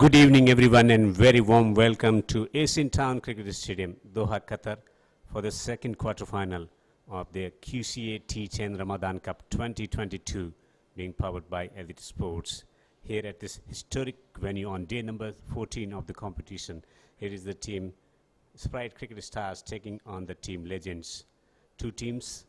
Good evening, everyone, and very warm welcome to Asian Town Cricket Stadium, Doha, Qatar, for the second quarter-final of the QCA T10 Ramadan Cup 2022, being powered by Elite Sports. Here at this historic venue on day number 14 of the competition, here is the team Sprite Cricket Stars taking on the team Legends. Two teams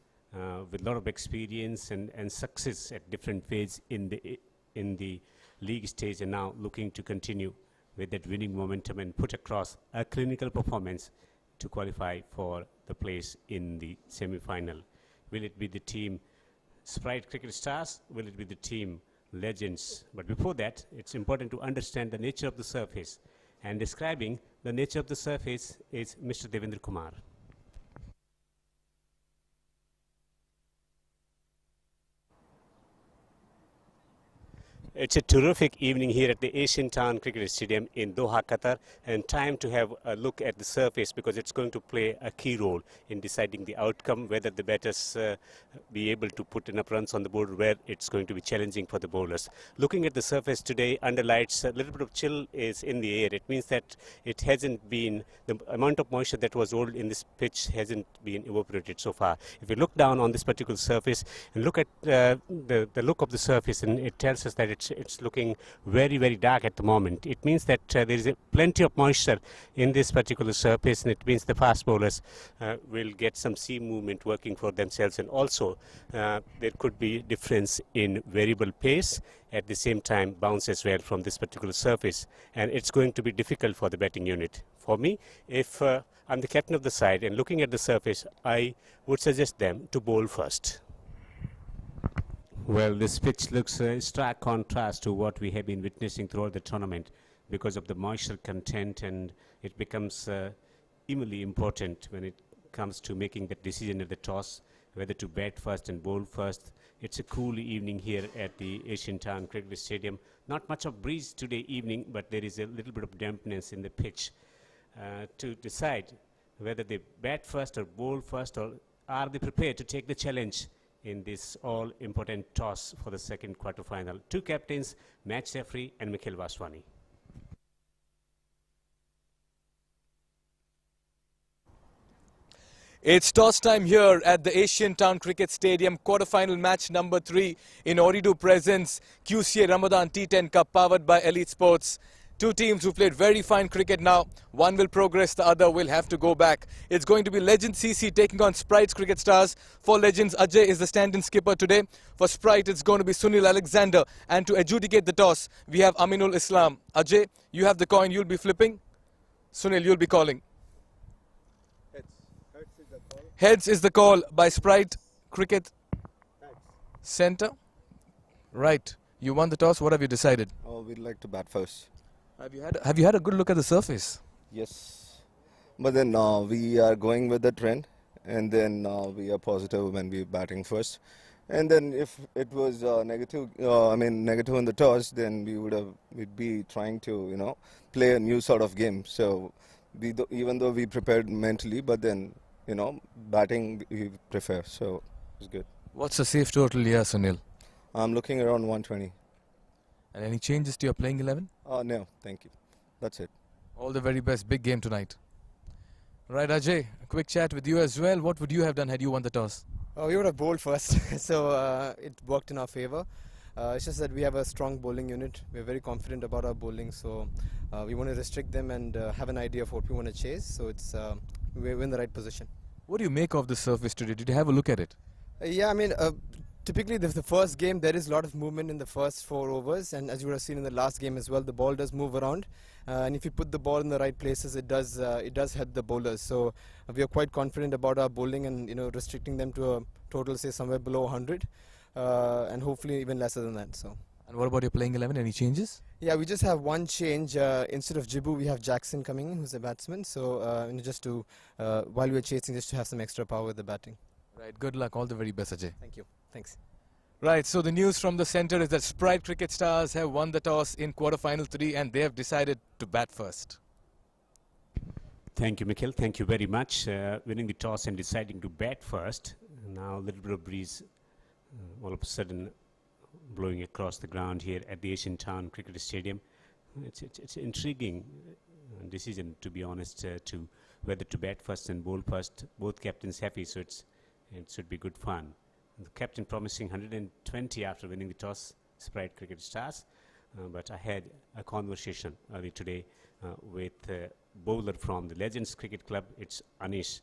with a lot of experience and success at different phases in the league stage, and now looking to continue with that winning momentum and put across a clinical performance to qualify for the place in the semi-final. Will it be the team Sprite Cricket Stars? Will it be the team Legends? But before that, it's important to understand the nature of the surface. And describing the nature of the surface is Mr. Devendra Kumar. It's a terrific evening here at the Asian Town Cricket Stadium in Doha, Qatar, and time to have a look at the surface because it's going to play a key role in deciding the outcome, whether the batters be able to put enough runs on the board, where it's going to be challenging for the bowlers. Looking at the surface today, under lights, a little bit of chill is in the air. It means that it hasn't been, the amount of moisture that was rolled in this pitch hasn't been evaporated so far. If you look down on this particular surface and look at the look of the surface, and it tells us that it's looking very, very dark at the moment. It means that there is plenty of moisture in this particular surface, and it means the fast bowlers will get some seam movement working for themselves, and also there could be difference in variable pace, at the same time bounce as well from this particular surface, and it's going to be difficult for the batting unit. For me, if I'm the captain of the side and looking at the surface, I would suggest them to bowl first. Well, this pitch looks a stark contrast to what we have been witnessing throughout the tournament because of the moisture content, and it becomes equally important when it comes to making the decision at the toss, whether to bat first and bowl first. It's a cool evening here at the Asian Town Cricket Stadium. Not much of breeze today evening, but there is a little bit of dampness in the pitch to decide whether they bat first or bowl first, or are they prepared to take the challenge in this all-important toss for the second quarter-final. Two captains, match referee and Mikhail Vaswani. It's toss time here at the Asian Town Cricket Stadium, quarter-final match number 3 in Ooredoo presents QCA Ramadan T10 Cup powered by Elite Sports. Two teams who played very fine cricket now. One will progress, the other will have to go back. It's going to be Legends CC taking on Sprite's Cricket Stars. For Legends, Ajay is the stand-in skipper today. For Sprite, it's going to be Sunil Alexander. And to adjudicate the toss, we have Aminul Islam. Ajay, you have the coin, you'll be flipping. Sunil, you'll be calling. Heads. Heads is the call. Heads is the call by Sprite Cricket Heads. Center. Right. You won the toss. What have you decided? Oh, we'd like to bat first. Have you had a good look at the surface? Yes. But then we are going with the trend, and then we are positive when we're batting first. And then if it was negative in the toss, then we'd be trying to, play a new sort of game. So even though we prepared mentally, but then, batting we prefer. So it's good. What's the safe total here, Sunil? I'm looking around 120. And any changes to your playing 11? No, thank you. That's it. All the very best. Big game tonight. Right, Ajay, a quick chat with you as well. What would you have done had you won the toss? We would have bowled first, so it worked in our favour. It's just that we have a strong bowling unit. We're very confident about our bowling, so we want to restrict them and have an idea of what we want to chase. So it's we're in the right position. What do you make of the surface today? Did you have a look at it? Typically, the first game, there is a lot of movement in the first 4 overs, and as you would have seen in the last game as well, the ball does move around, and if you put the ball in the right places, it does help the bowlers. So we are quite confident about our bowling, and restricting them to a total, say somewhere below 100, and hopefully even lesser than that. So. And what about your playing 11? Any changes? Yeah, we just have one change. Instead of Jibu, we have Jackson coming in, who's a batsman. So just to while we're chasing, just to have some extra power with the batting. Right. Good luck. All the very best, Ajay. Thank you. Thanks. Right, so the news from the centre is that Sprite Cricket Stars have won the toss in quarter-final 3 and they have decided to bat first. Thank you, Mikhail. Thank you very much. Winning the toss and deciding to bat first. Now a little bit of breeze all of a sudden blowing across the ground here at the Asian Town Cricket Stadium. It's intriguing decision, to be honest, to whether to bat first and bowl first. Both captains happy, so it should be good fun. The captain promising 120 after winning the toss, Sprite Cricket Stars. But I had a conversation early today with a bowler from the Legends Cricket Club. It's Anish,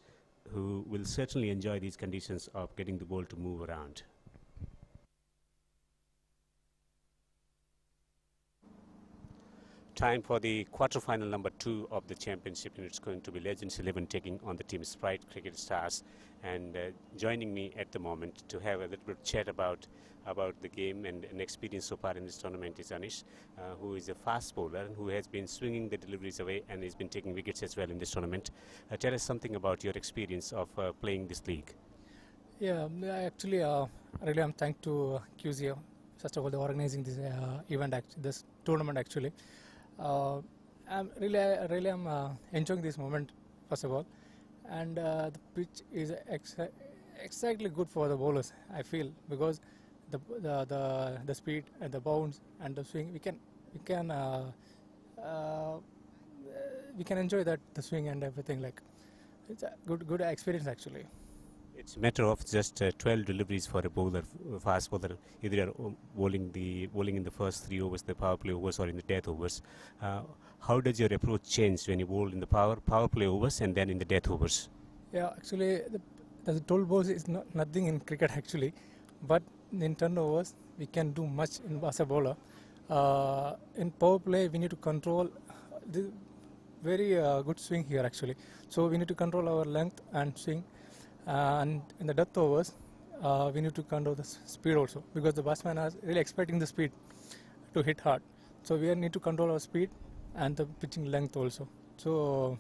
who will certainly enjoy these conditions of getting the ball to move around. Time for the quarter-final number 2 of the championship, and it's going to be Legends 11 taking on the team Sprite Cricket Stars. And joining me at the moment to have a little bit of chat about the game and an experience so far in this tournament is Anish, who is a fast bowler and who has been swinging the deliveries away and has been taking wickets as well in this tournament. Tell us something about your experience of playing this league. Yeah, actually, really, I'm thanks to QCA, first of all, the organizing this event, this tournament actually. I'm enjoying this moment, first of all, and the pitch is exactly good for the bowlers, I feel, because the speed and the bounce and the swing, we can enjoy that, the swing and everything. Like, it's a good experience actually. It's a matter of just 12 deliveries for a bowler, fast bowler. Either you're bowling in the first 3 overs, the power play overs, or in the death overs. How does your approach change when you bowl in the power play overs and then in the death overs? Yeah, actually, the 12 balls is nothing in cricket actually, but in 10 overs we can do much as a bowler. In power play, we need to control the very good swing here actually. So we need to control our length and swing. And in the death overs, we need to control the speed also, because the batsman is really expecting the speed to hit hard. So we need to control our speed and the pitching length also. So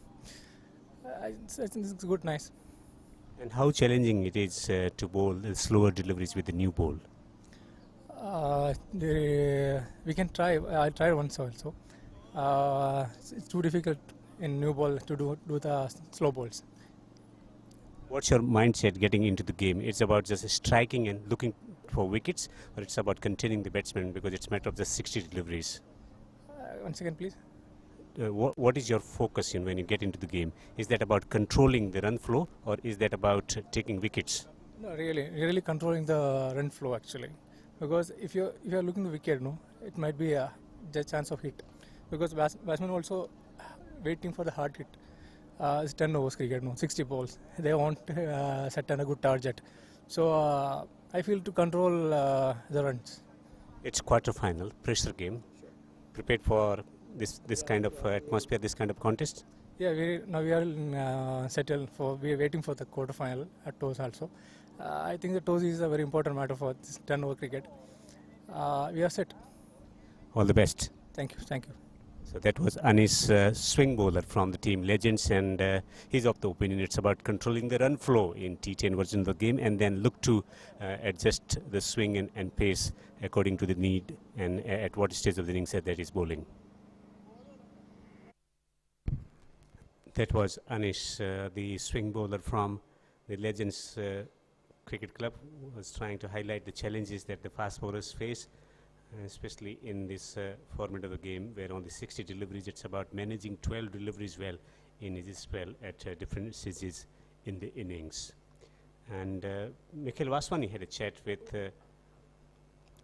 I think it's good, nice. And how challenging it is to bowl slower deliveries with the new ball? We can try. I tried once also. It's too difficult in new ball to do the slow balls. What's your mindset getting into the game? It's about just striking and looking for wickets, or it's about containing the batsman, because it's a matter of just 60 deliveries? One second, please. What is your focus when you get into the game? Is that about controlling the run flow, or is that about taking wickets? No, really controlling the run flow actually, because if you are looking to wicket, it might be the chance of hit, because batsmen also waiting for the hard hit. It's 10 overs cricket, 60 balls. They want set a good target. So I feel to control the runs. It's quarter-final, pressure game. Prepared for this kind of atmosphere, this kind of contest? Yeah, we are settled for. We are waiting for the quarter-final at toss also. I think the toss is a very important matter for this 10-over cricket. We are set. All the best. Thank you. So that was Anish, swing bowler from the team Legends, and he's of the opinion it's about controlling the run flow in T10 version of the game, and then look to adjust the swing and pace according to the need and at what stage of the innings that is bowling. That was Anish, the swing bowler from the Legends Cricket Club, was trying to highlight the challenges that the fast bowlers face, especially in this format of the game, where on the 60 deliveries, it's about managing 12 deliveries well in each spell at different stages in the innings. And Mikhail Vaswani had a chat with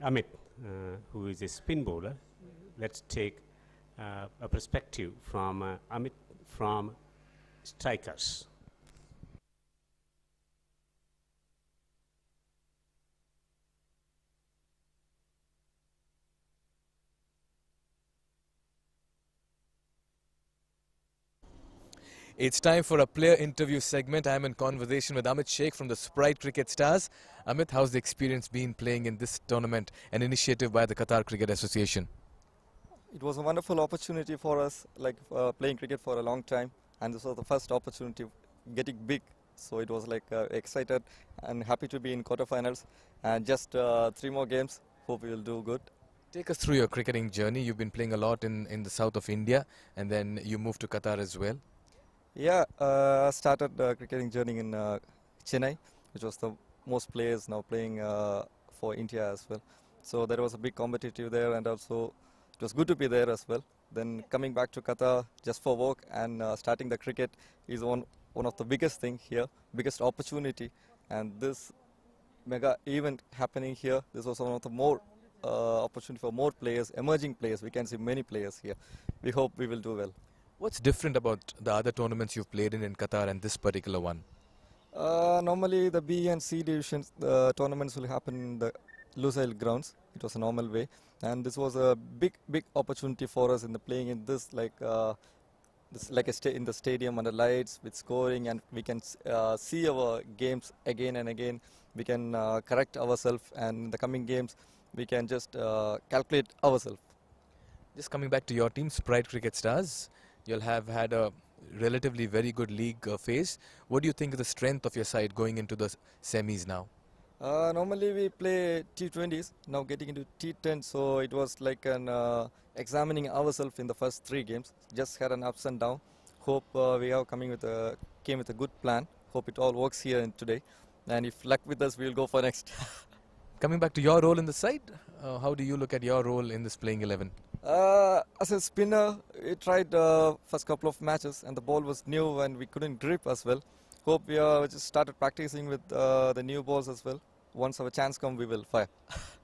Amit, who is a spin bowler. Let's take a perspective from Amit from Strikers. It's time for a player interview segment. I'm in conversation with Amit Sheikh from the Sprite Cricket Stars. Amit, how's the experience been playing in this tournament, an initiative by the Qatar Cricket Association? It was a wonderful opportunity for us, playing cricket for a long time, and this was the first opportunity getting big. So it was excited and happy to be in quarterfinals, and just 3 more games. Hope we will do good. Take us through your cricketing journey. You've been playing a lot in the south of India, and then you moved to Qatar as well. Yeah, I started cricketing journey in Chennai, which was the most players now playing for India as well. So there was a big competitive there, and also it was good to be there as well. Then coming back to Qatar just for work and starting the cricket is one of the biggest thing here, biggest opportunity. And this mega event happening here, this was one of the more opportunity for more players, emerging players. We can see many players here. We hope we will do well. What's different about the other tournaments you've played in Qatar and this particular one? Normally the B and C divisions, the tournaments will happen in the Lusail grounds. It was a normal way, and this was a big opportunity for us in the playing in this in the stadium under lights with scoring, and we can see our games again and again. We can correct ourselves, and in the coming games we can just calculate ourselves. Just coming back to your team, Sprite Cricket Stars, you'll have had a relatively very good league phase. What do you think is the strength of your side going into the semis now? Normally we play T20s, now getting into T10, so it was like an examining ourselves in the first 3 games. Just had an ups and down. Hope we have came with a good plan. Hope it all works here and today. And if luck with us, we'll go for next. Coming back to your role in the side, how do you look at your role in this playing 11? As a spinner, we tried first couple of matches and the ball was new and we couldn't grip as well. Hope we just started practicing with the new balls as well. Once our chance comes, we will fire.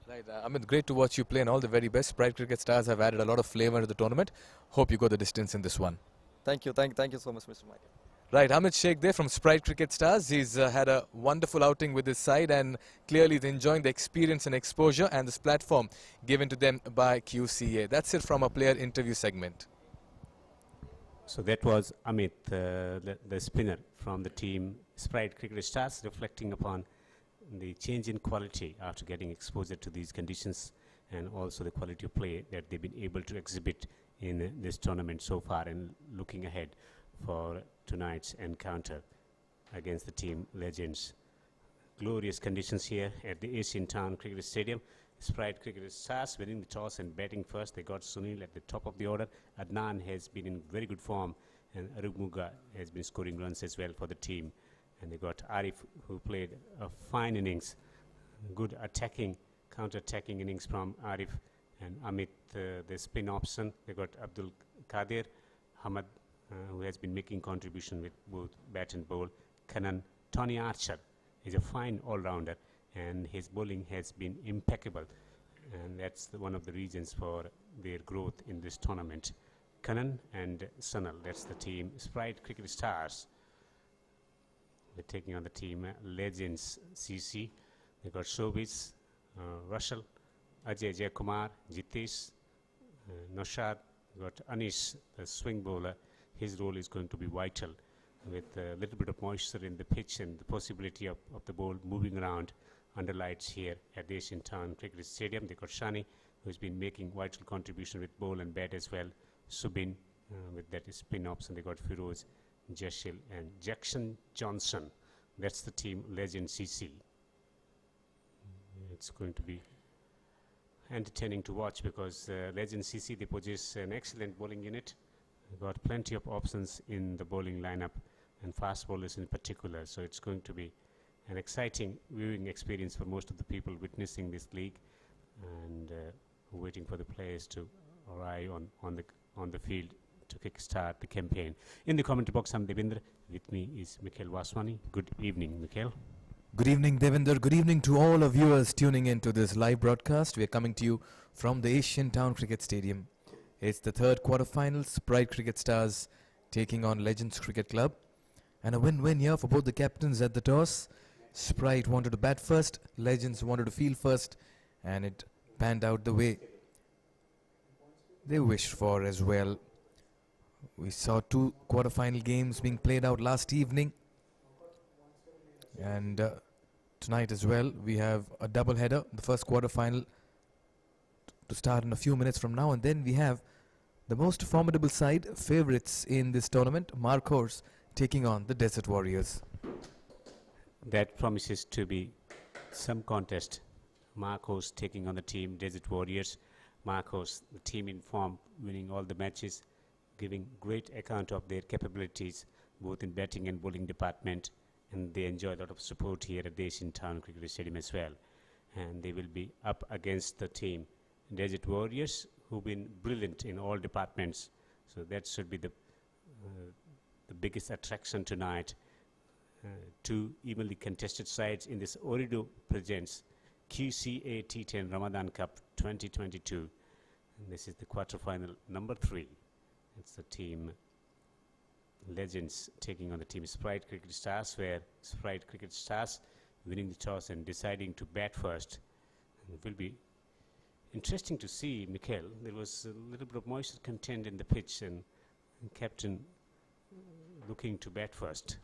Right, Amit, great to watch you play and all the very best. Sprite Cricket Stars have added a lot of flavour to the tournament. Hope you go the distance in this one. Thank you so much, Mr. Mike. Right, Amit Sheikh there from Sprite Cricket Stars. He's had a wonderful outing with his side and clearly is enjoying the experience and exposure and this platform given to them by QCA. That's it from a player interview segment. So that was Amit, the spinner from the team Sprite Cricket Stars, reflecting upon the change in quality after getting exposure to these conditions and also the quality of play that they've been able to exhibit in this tournament so far, and looking ahead for tonight's encounter against the team Legends. Glorious conditions here at the Asian Town Cricket Stadium. Sprite Cricket Stars winning the toss and batting first. They got Sunil at the top of the order. Adnan has been in very good form, and Arugmuga has been scoring runs as well for the team. And they got Arif, who played a fine innings, good attacking, counter-attacking innings from Arif, and Amit, the spin option. They got Abdul Qadir, Hamad, who has been making contribution with both bat and bowl. Kanan, Tony Archer is a fine all-rounder, and his bowling has been impeccable, and that's one of the reasons for their growth in this tournament. Kanan and Sunil, that's the team Sprite Cricket Stars. They're taking on the team Legends CC. They got Shobis, Russell, Ajay Jayakumar, Jitesh, Noshad. They got Anish, the swing bowler. His role is going to be vital with a little bit of moisture in the pitch and the possibility of the ball moving around under lights here at the Asian Town Cricket Stadium. They got Shani, who's been making vital contribution with bowl and bat as well. Subin with that spin option. They got Firoz, Jashil and Jackson Johnson. That's the team Legend CC. It's going to be entertaining to watch because Legend CC, they possess an excellent bowling unit. They've got plenty of options in the bowling lineup and fast bowlers in particular. So it's going to be an exciting viewing experience for most of the people witnessing this league and waiting for the players to arrive on the field to kickstart the campaign. In the commentary box, I'm Devendra. With me is Mikhail Vaswani. Good evening, Mikhail. Good evening, Devendra. Good evening to all our viewers tuning in to this live broadcast. We are coming to you from the Asian Town Cricket Stadium. It's the third quarterfinal. Sprite Cricket Stars taking on Legends Cricket Club. And a win-win here for both the captains at the toss. Sprite wanted to bat first, Legends wanted to field first, and it panned out the way they wished for as well. We saw 2 quarterfinal games being played out last evening, and tonight as well we have a double header. The first quarterfinal to start in a few minutes from now, and then we have the most formidable side, favourites in this tournament, Marcos, taking on the Desert Warriors. That promises to be some contest. Marcos taking on the team Desert Warriors. Marcos, the team in form, winning all the matches, giving great account of their capabilities both in batting and bowling department, and they enjoy a lot of support here at the Asian Town Cricket Stadium as well. And they will be up against the team Desert Warriors, who've been brilliant in all departments. So that should be the biggest attraction tonight. Two evenly contested sides in this Ooredoo presents QCA T10 Ramadan Cup 2022. And this is the quarterfinal number 3. It's the team Legends taking on the team Sprite Cricket Stars, where Sprite Cricket Stars winning the toss and deciding to bat first. And it will be interesting to see, Mikhail. There was a little bit of moisture content in the pitch, and captain looking to bat first.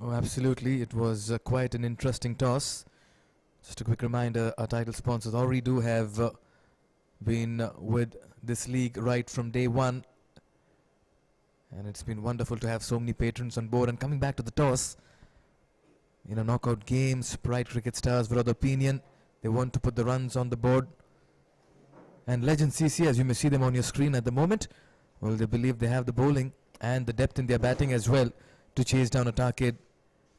Oh, absolutely. It was quite an interesting toss. Just a quick reminder, our title sponsors Ooredoo have been with this league right from day one. And it's been wonderful to have so many patrons on board. And coming back to the toss, in a knockout game, Sprite Cricket Stars were of the opinion they want to put the runs on the board. And Legend CC, as you may see them on your screen at the moment, well, they believe they have the bowling and the depth in their batting as well to chase down a target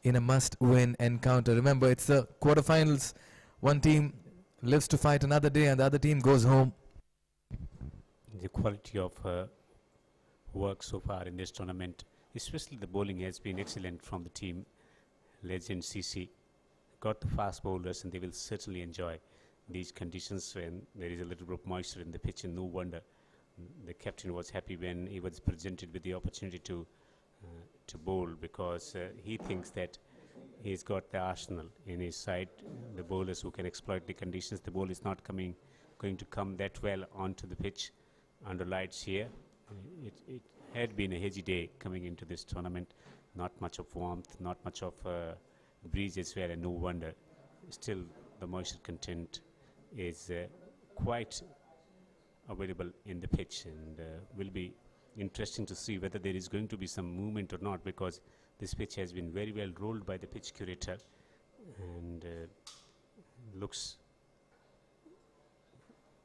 in a must-win encounter. Remember, it's the quarterfinals. One team lives to fight another day and the other team goes home. The quality of work so far in this tournament, especially the bowling, has been excellent from the team Legend CC. Got the fast bowlers, and they will certainly enjoy these conditions when there is a little bit of moisture in the pitch, and no wonder the captain was happy when he was presented with the opportunity to bowl, because he thinks that he's got the arsenal in his side, the bowlers who can exploit the conditions. The ball is not going to come that well onto the pitch under lights here. It had been a hazy day coming into this tournament, not much of warmth, not much of breeze as well, and no wonder still the moisture content is quite available in the pitch, and will be interesting to see whether there is going to be some movement or not, because this pitch has been very well rolled by the pitch curator, and looks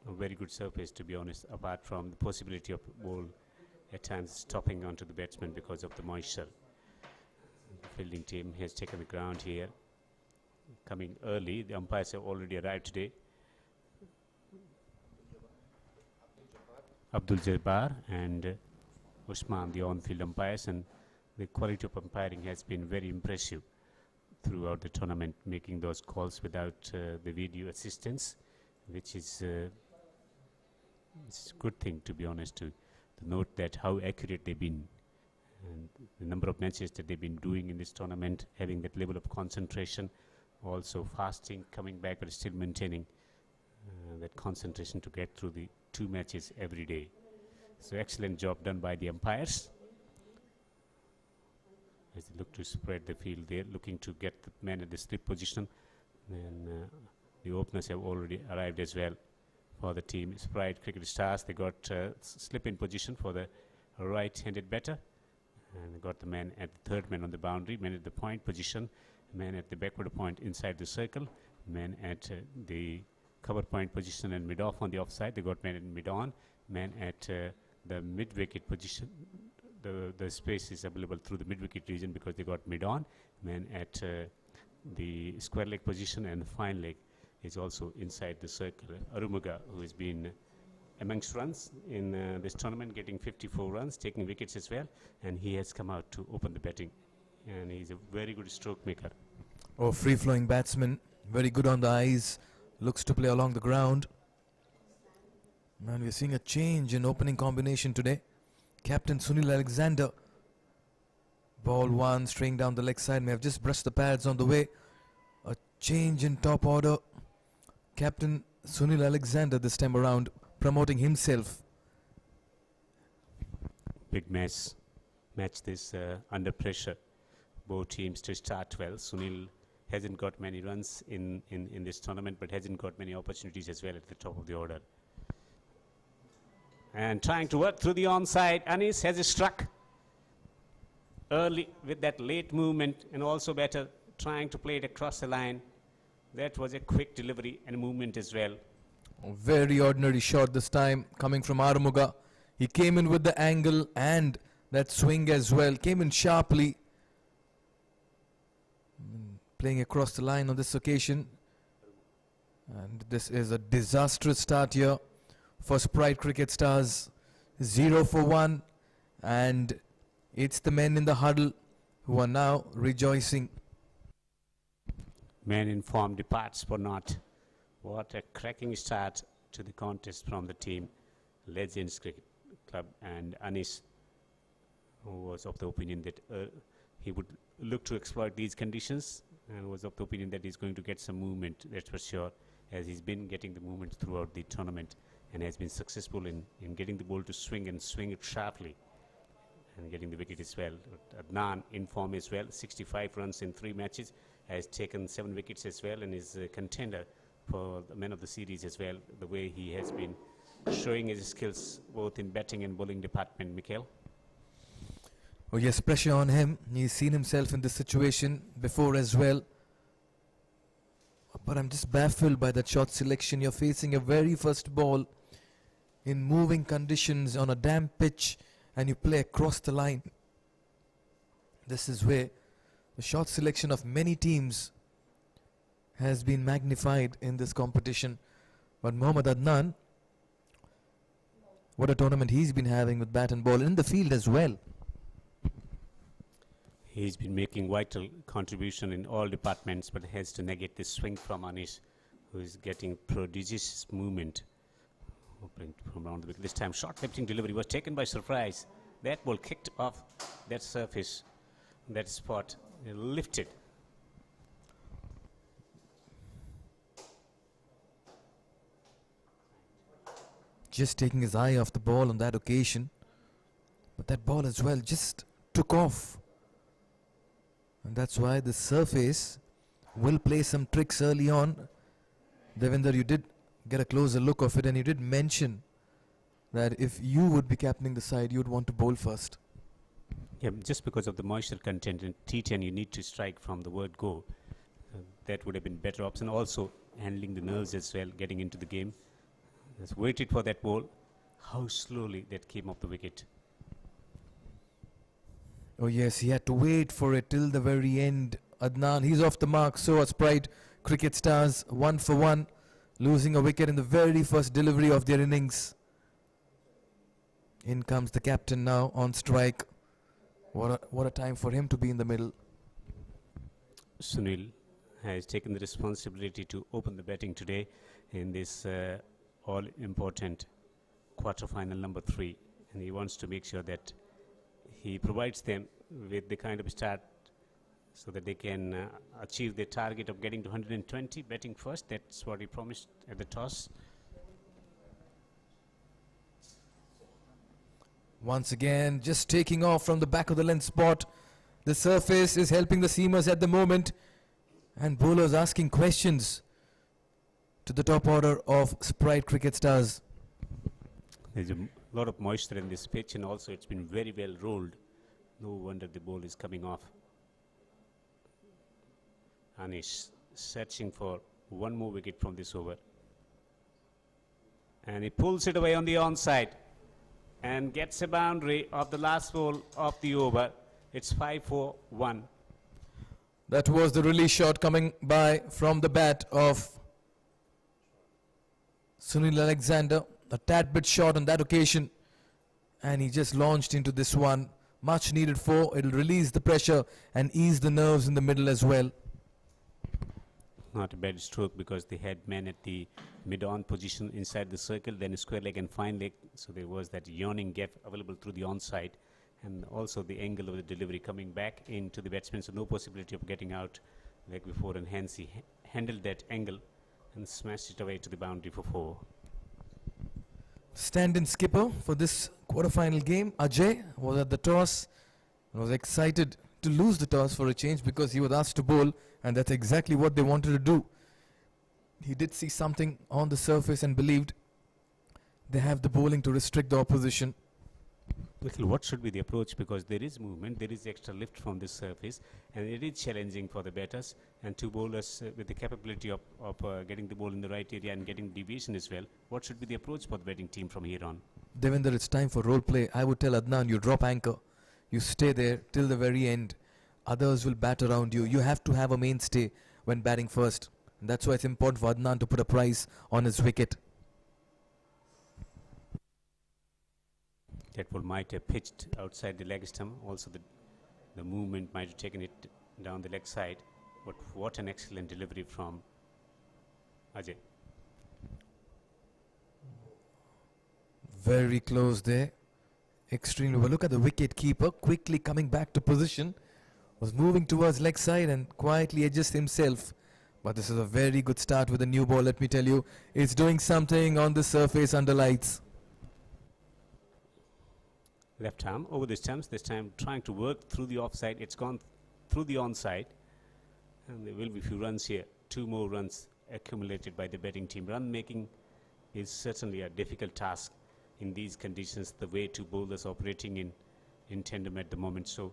a very good surface, to be honest, apart from the possibility of ball at times stopping onto the batsman because of the moisture. The fielding team has taken the ground here, coming early. The umpires have already arrived today. Abdul Jabbar and Usman, the on-field umpires, and the quality of umpiring has been very impressive throughout the tournament, making those calls without the video assistance, which is it's a good thing, to be honest, to note that how accurate they've been, and the number of matches that they've been doing in this tournament, having that level of concentration, also fasting, coming back, but still maintaining that concentration to get through the 2 matches every day. So excellent job done by the umpires as they look to spread the field there, looking to get the man at the slip position. And the openers have already arrived as well for the team Sprite Cricket Stars. They got slip in position for the right-handed batter, and they got the man at the third man on the boundary, man at the point position, man at the backward point inside the circle, man at the cover point position and mid-off on the offside. They got man at mid-on, man at the mid-wicket position. The space is available through the mid-wicket region because they got mid-on, man at the square leg position, and the fine leg is also inside the circle. Arumuga, who has been amongst runs in this tournament, getting 54 runs, taking wickets as well, and he has come out to open the batting, and he's a very good stroke maker. Oh, free-flowing batsman, very good on the eyes, looks to play along the ground. And we're seeing a change in opening combination today. Captain Sunil Alexander, ball 1, straying down the leg side, may have just brushed the pads on the way. A change in top order. Captain Sunil Alexander this time around, promoting himself. Big match this under pressure. Both teams to start well. Sunil hasn't got many runs in this tournament, but hasn't got many opportunities as well at the top of the order. And trying to work through the onside. Anis has struck early with that late movement, and also better trying to play it across the line. That was a quick delivery and movement as well. A very ordinary shot this time coming from Arumuga. He came in with the angle and that swing as well. Came in sharply. Playing across the line on this occasion. And this is a disastrous start here for Sprite Cricket Stars. 0 for 1. And it's the men in the huddle who are now rejoicing. Man in form departs for naught. What a cracking start to the contest from the team. Legends Cricket Club, and Anis, who was of the opinion that he would look to exploit these conditions, and was of the opinion that he's going to get some movement, that's for sure, as he's been getting the movement throughout the tournament and has been successful in getting the ball to swing and swing it sharply and getting the wicket as well. Adnan in form as well, 65 runs in 3 matches, has taken 7 wickets as well, and is a contender for the man of the series as well, the way he has been showing his skills both in batting and bowling department. Mikhail? Oh yes, pressure on him. He's seen himself in this situation before as well. But I'm just baffled by that shot selection. You're facing a very first ball in moving conditions on a damp pitch and you play across the line. This is where the shot selection of many teams has been magnified in this competition. But Mohammad Adnan, what a tournament he's been having with bat and ball in the field as well. He's been making vital contribution in all departments, but has to negate this swing from Anish, who is getting prodigious movement. Opening from around the wicket. This time short lifting delivery was taken by surprise. That ball kicked off that surface, that spot, lifted. Just taking his eye off the ball on that occasion. But that ball as well just took off. And that's why the surface will play some tricks early on. Devinder, you did get a closer look of it, and you did mention that if you would be captaining the side, you would want to bowl first. Yeah, just because of the moisture content in T10, you need to strike from the word go. That would have been better option. Also, handling the nerves as well, getting into the game. Just waited for that ball. How slowly that came off the wicket. Oh yes, he had to wait for it till the very end. Adnan, he's off the mark. So are Sprite Cricket Stars, 1 for 1, losing a wicket in the very first delivery of their innings. In comes the captain now on strike. What a time for him to be in the middle. Sunil has taken the responsibility to open the batting today in this all-important quarter-final number 3, and he wants to make sure that he provides them with the kind of start so that they can achieve their target of getting to 120, batting first. That's what he promised at the toss. Once again, just taking off from the back of the length spot. The surface is helping the seamers at the moment, and bowlers asking questions to the top order of Sprite Cricket Stars. There's a lot of moisture in this pitch, and also it's been very well rolled. No wonder the ball is coming off. Anish searching for one more wicket from this over. And he pulls it away on the onside and gets a boundary of the last ball of the over. It's 5-4-1. That was the release shot coming by from the bat of Sunil Alexander. A tad bit short on that occasion, and he just launched into this one. Much needed 4. It'll release the pressure and ease the nerves in the middle as well. Not a bad stroke, because they had men at the mid-on position inside the circle, then a square leg and fine leg. So there was that yawning gap available through the onside, and also the angle of the delivery coming back into the batsman. So no possibility of getting out like before, and hence he handled that angle and smashed it away to the boundary for 4. Stand-in skipper for this quarter-final game, Ajay, was at the toss and was excited to lose the toss for a change because he was asked to bowl, and that's exactly what they wanted to do. He did see something on the surface and believed they have the bowling to restrict the opposition. What should be the approach, because there is movement, there is extra lift from this surface, and it is challenging for the batters and 2 bowlers with the capability of getting the ball in the right area and getting deviation as well. What should be the approach for the batting team from here on? Devinder, it's time for role play. I would tell Adnan, you drop anchor, you stay there till the very end. Others will bat around you. You have to have a mainstay when batting first. And that's why it's important for Adnan to put a price on his wicket. That ball might have pitched outside the leg stump. Also, the movement might have taken it down the leg side. But what an excellent delivery from Ajay. Very close there. Extremely well. Look at the wicket keeper quickly coming back to position. Was moving towards leg side and quietly adjust himself. But this is a very good start with a new ball, let me tell you. It's doing something on the surface under lights. Left arm over the stumps, this time trying to work through the offside. It's gone through the onside. And there will be a few runs here. 2 more runs accumulated by the batting team. Run making is certainly a difficult task in these conditions, the way two bowlers operating in tandem at the moment. So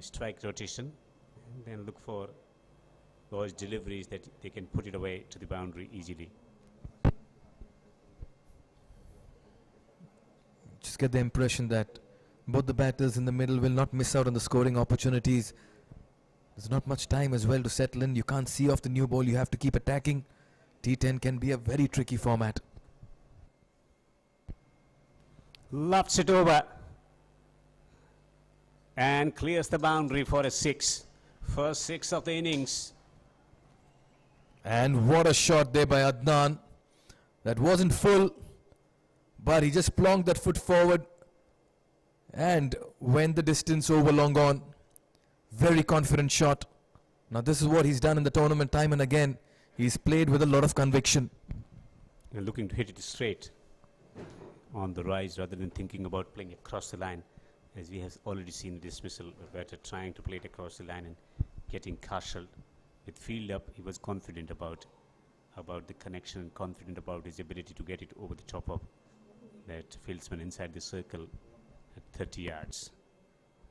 strike rotation and then look for those deliveries that they can put it away to the boundary easily. Just get the impression that both the batters in the middle will not miss out on the scoring opportunities. There's not much time as well to settle in. You can't see off the new ball. You have to keep attacking. T10 can be a very tricky format. Lofts it over and clears the boundary for a 6. First 6 of the innings. And what a shot there by Adnan. That wasn't full, but he just plonked that foot forward and went the distance over long on. Very confident shot. Now this is what he's done in the tournament time and again. He's played with a lot of conviction. And looking to hit it straight on the rise rather than thinking about playing across the line, as we have already seen the dismissal. A batter trying to play it across the line and getting castled. With field up, he was confident about the connection and confident about his ability to get it over the top of that fieldsman inside the circle at 30 yards.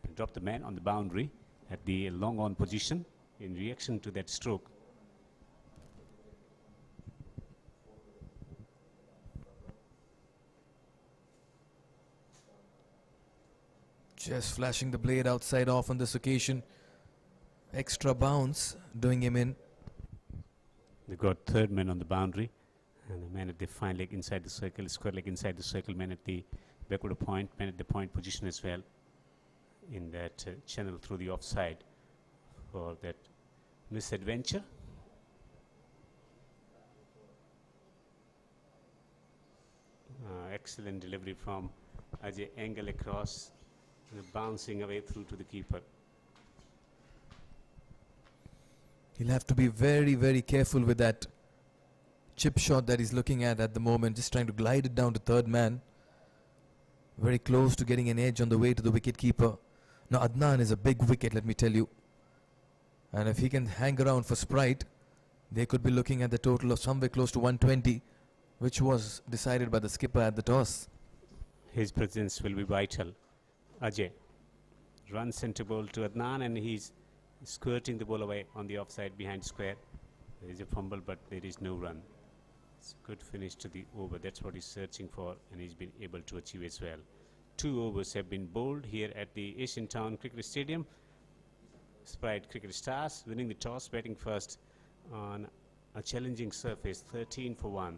And drop the man on the boundary at the long on position in reaction to that stroke. Just flashing the blade outside off on this occasion. Extra bounce doing him in. They got third man on the boundary and the man at the fine leg inside the circle, square leg inside the circle, man at the backward point, man at the point position as well in that channel through the offside for that misadventure. Excellent delivery from Ajay, angle across and bouncing away through to the keeper. He'll have to be very, very careful with that chip shot that he's looking at the moment, just trying to glide it down to third man. Very close to getting an edge on the way to the wicket keeper. Now Adnan is a big wicket, let me tell you. And if he can hang around for Sprite, they could be looking at the total of somewhere close to 120, which was decided by the skipper at the toss. His presence will be vital. Ajay runs centre ball to Adnan and he's squirting the ball away on the offside behind square. There is a fumble, but there is no run. It's a good finish to the over. That's what he's searching for, and he's been able to achieve as well. 2 overs have been bowled here at the Asian Town Cricket Stadium. Sprite Cricket Stars winning the toss, batting first on a challenging surface, 13 for 1.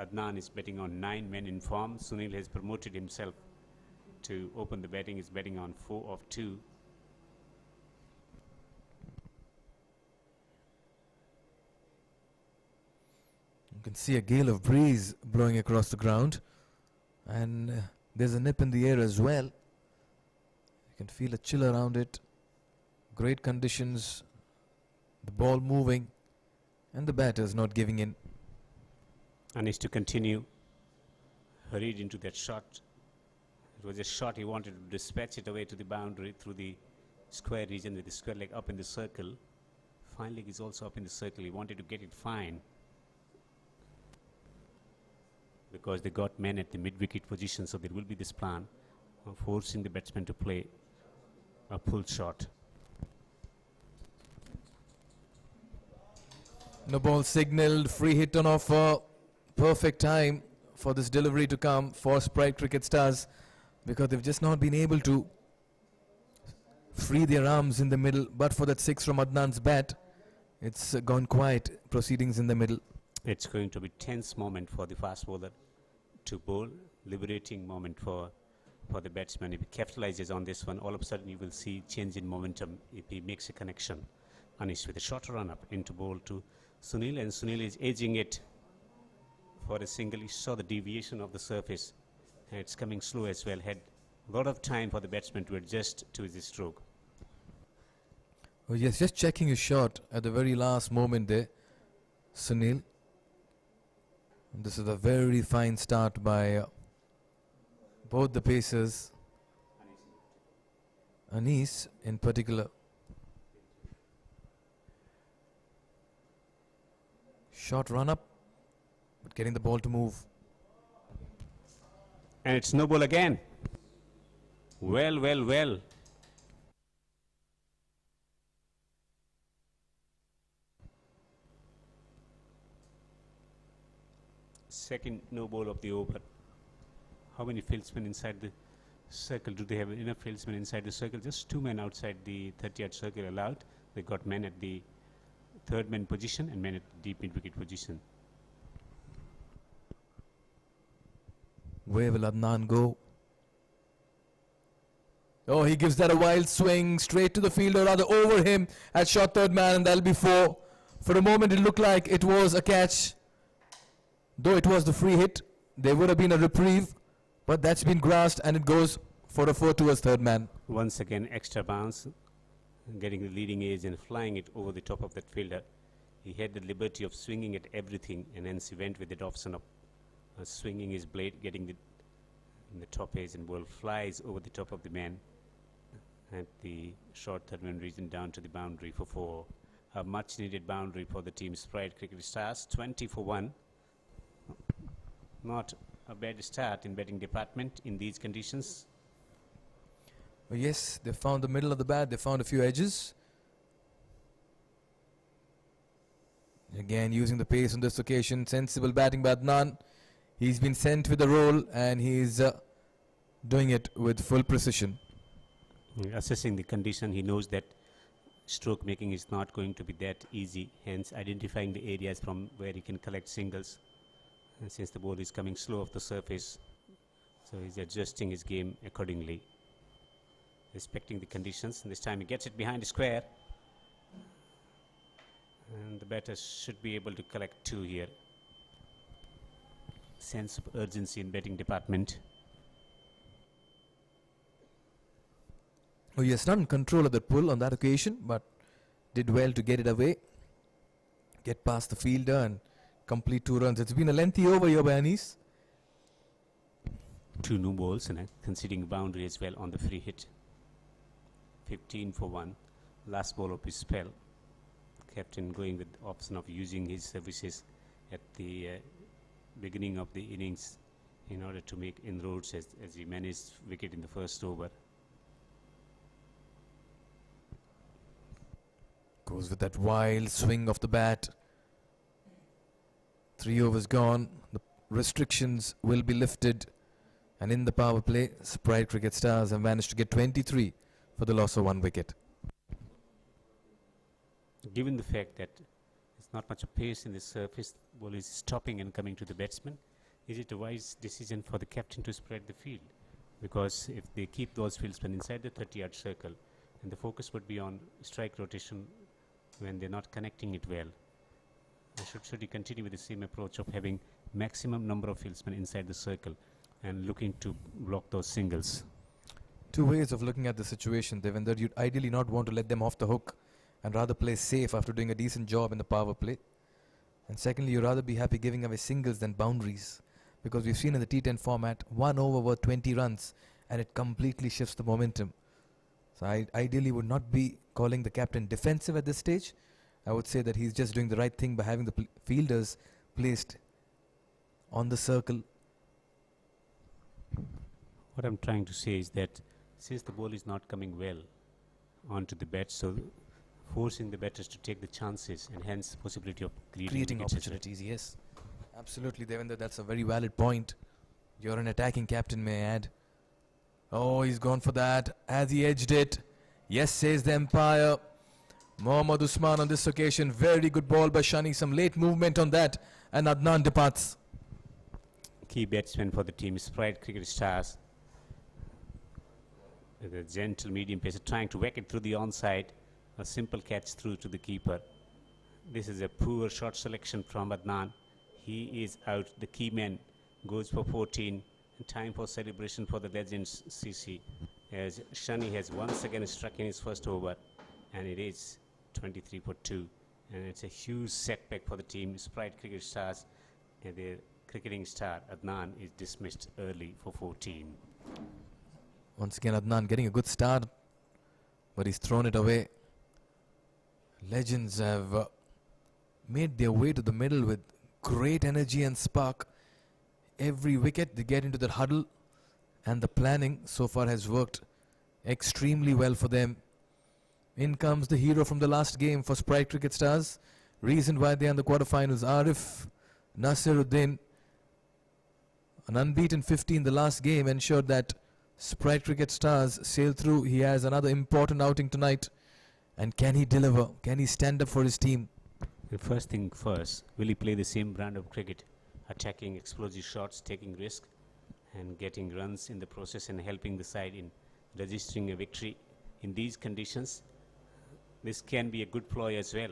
Adnan is betting on 9 men in form. Sunil has promoted himself to open the batting. He's betting on 4 of 2. You can see a gale of breeze blowing across the ground, and there's a nip in the air as well. You can feel a chill around it. Great conditions, the ball moving, and the batters not giving in. And is to continue. Hurried into that shot. It was a shot he wanted to dispatch it away to the boundary through the square region with the square leg up in the circle. Fine leg is also up in the circle. He wanted to get it fine, because they got men at the mid-wicket position, so there will be this plan of forcing the batsman to play a pull shot. No ball signalled, free hit on offer. Perfect time for this delivery to come for Sprite Cricket Stars, because they've just not been able to free their arms in the middle. But for that 6 from Adnan's bat, It's gone quiet, proceedings in the middle. It's going to be tense moment for the fast bowler to bowl, liberating moment for the batsman. If he capitalizes on this one, all of a sudden you will see change in momentum if he makes a connection. Anish with a short run up into bowl to Sunil, and Sunil is edging it for a single. He saw the deviation of the surface, and it's coming slow as well. Had a lot of time for the batsman to adjust to his stroke. Oh yes, just checking his shot at the very last moment there, Sunil. This is a very fine start by both the pacers. Anis in particular. Short run up, but getting the ball to move. And it's no ball again. Well, well, well. Second no ball of the over. How many fieldsmen inside the circle? Do they have enough fieldsmen inside the circle? Just 2 men outside the 30-yard circle allowed. They got men at the third man position and men at the deep mid-wicket position. Where will Adnan go? Oh, he gives that a wild swing straight to the field, or rather over him at short third man, and that'll be 4. For a moment it looked like it was a catch. Though it was the free hit, there would have been a reprieve, but that's been grasped and it goes for a 4 towards third man. Once again, extra bounce, getting the leading edge and flying it over the top of that fielder. He had the liberty of swinging at everything, and hence he went with the option of swinging his blade, getting the in the top edge, and ball flies over the top of the man at the short third man region down to the boundary for 4. A much needed boundary for the team Sprite Cricket Stars, 20 for 1. Not a bad start in batting department in these conditions. Well, yes, they found the middle of the bat, they found a few edges. Again, using the pace on this occasion, sensible batting by Adnan. He's been sent with the roll and he's doing it with full precision. Assessing the condition, he knows that stroke making is not going to be that easy, hence identifying the areas from where he can collect singles. And since the ball is coming slow off the surface, so he's adjusting his game accordingly, respecting the conditions. And this time he gets it behind the square, and the batter should be able to collect 2 here. Sense of urgency in batting department. Oh yes, not in control of the pull on that occasion, but did well to get it away, get past the fielder and complete 2 runs. It's been a lengthy over here by Anis. 2 new balls and conceding boundary as well on the free hit. 15 for 1. Last ball of his spell. Captain going with the option of using his services at the beginning of the innings in order to make inroads as he managed wicket in the first over. Goes with that wild swing of the bat. 3 overs gone. The restrictions will be lifted. And in the power play, Sprite Cricket Stars have managed to get 23 for the loss of 1 wicket. Given the fact that there's not much of pace in the surface, the ball is stopping and coming to the batsman, is it a wise decision for the captain to spread the field? Because if they keep those fieldsmen inside the 30-yard circle, and the focus would be on strike rotation when they're not connecting it well, should he continue with the same approach of having maximum number of fieldsmen inside the circle and looking to block those singles? 2 ways of looking at the situation, Devinder. You'd ideally not want to let them off the hook and rather play safe after doing a decent job in the power play. And secondly, you'd rather be happy giving away singles than boundaries, because we've seen in the T10 format 1 over worth 20 runs and it completely shifts the momentum. So I ideally would not be calling the captain defensive at this stage. I would say that he's just doing the right thing by having the fielders placed on the circle. What I'm trying to say is that since the ball is not coming well onto the bat, so forcing the batters to take the chances and hence the possibility of creating opportunities, yes. Absolutely, Devendra, that's a very valid point. You're an attacking captain, may I add. Oh, he's gone for that. Has he edged it? Yes, says the umpire. Mohammad Usman on this occasion. Very good ball by Shani. Some late movement on that. And Adnan departs. Key batsman for the team, Sprite Cricket Stars. With a gentle medium pacer trying to whack it through the onside. A simple catch through to the keeper. This is a poor shot selection from Adnan. He is out. The key man goes for 14. And time for celebration for the legends CC. As Shani has once again struck in his first over. And it is 23 for 2. And it's a huge setback for the team. Sprite Cricket Stars and their cricketing star Adnan is dismissed early for 14. Once again, Adnan getting a good start, but he's thrown it away. Legends have made their way to the middle with great energy and spark. Every wicket they get into the huddle, and the planning so far has worked extremely well for them. In comes the hero from the last game for Sprite Cricket Stars. Reason why they're in the quarterfinals, Arif Nasiruddin. An unbeaten 50 in the last game ensured that Sprite Cricket Stars sail through. He has another important outing tonight. And can he deliver? Can he stand up for his team? The first thing first, will he play the same brand of cricket? Attacking explosive shots, taking risk and getting runs in the process and helping the side in registering a victory in these conditions. This can be a good ploy as well.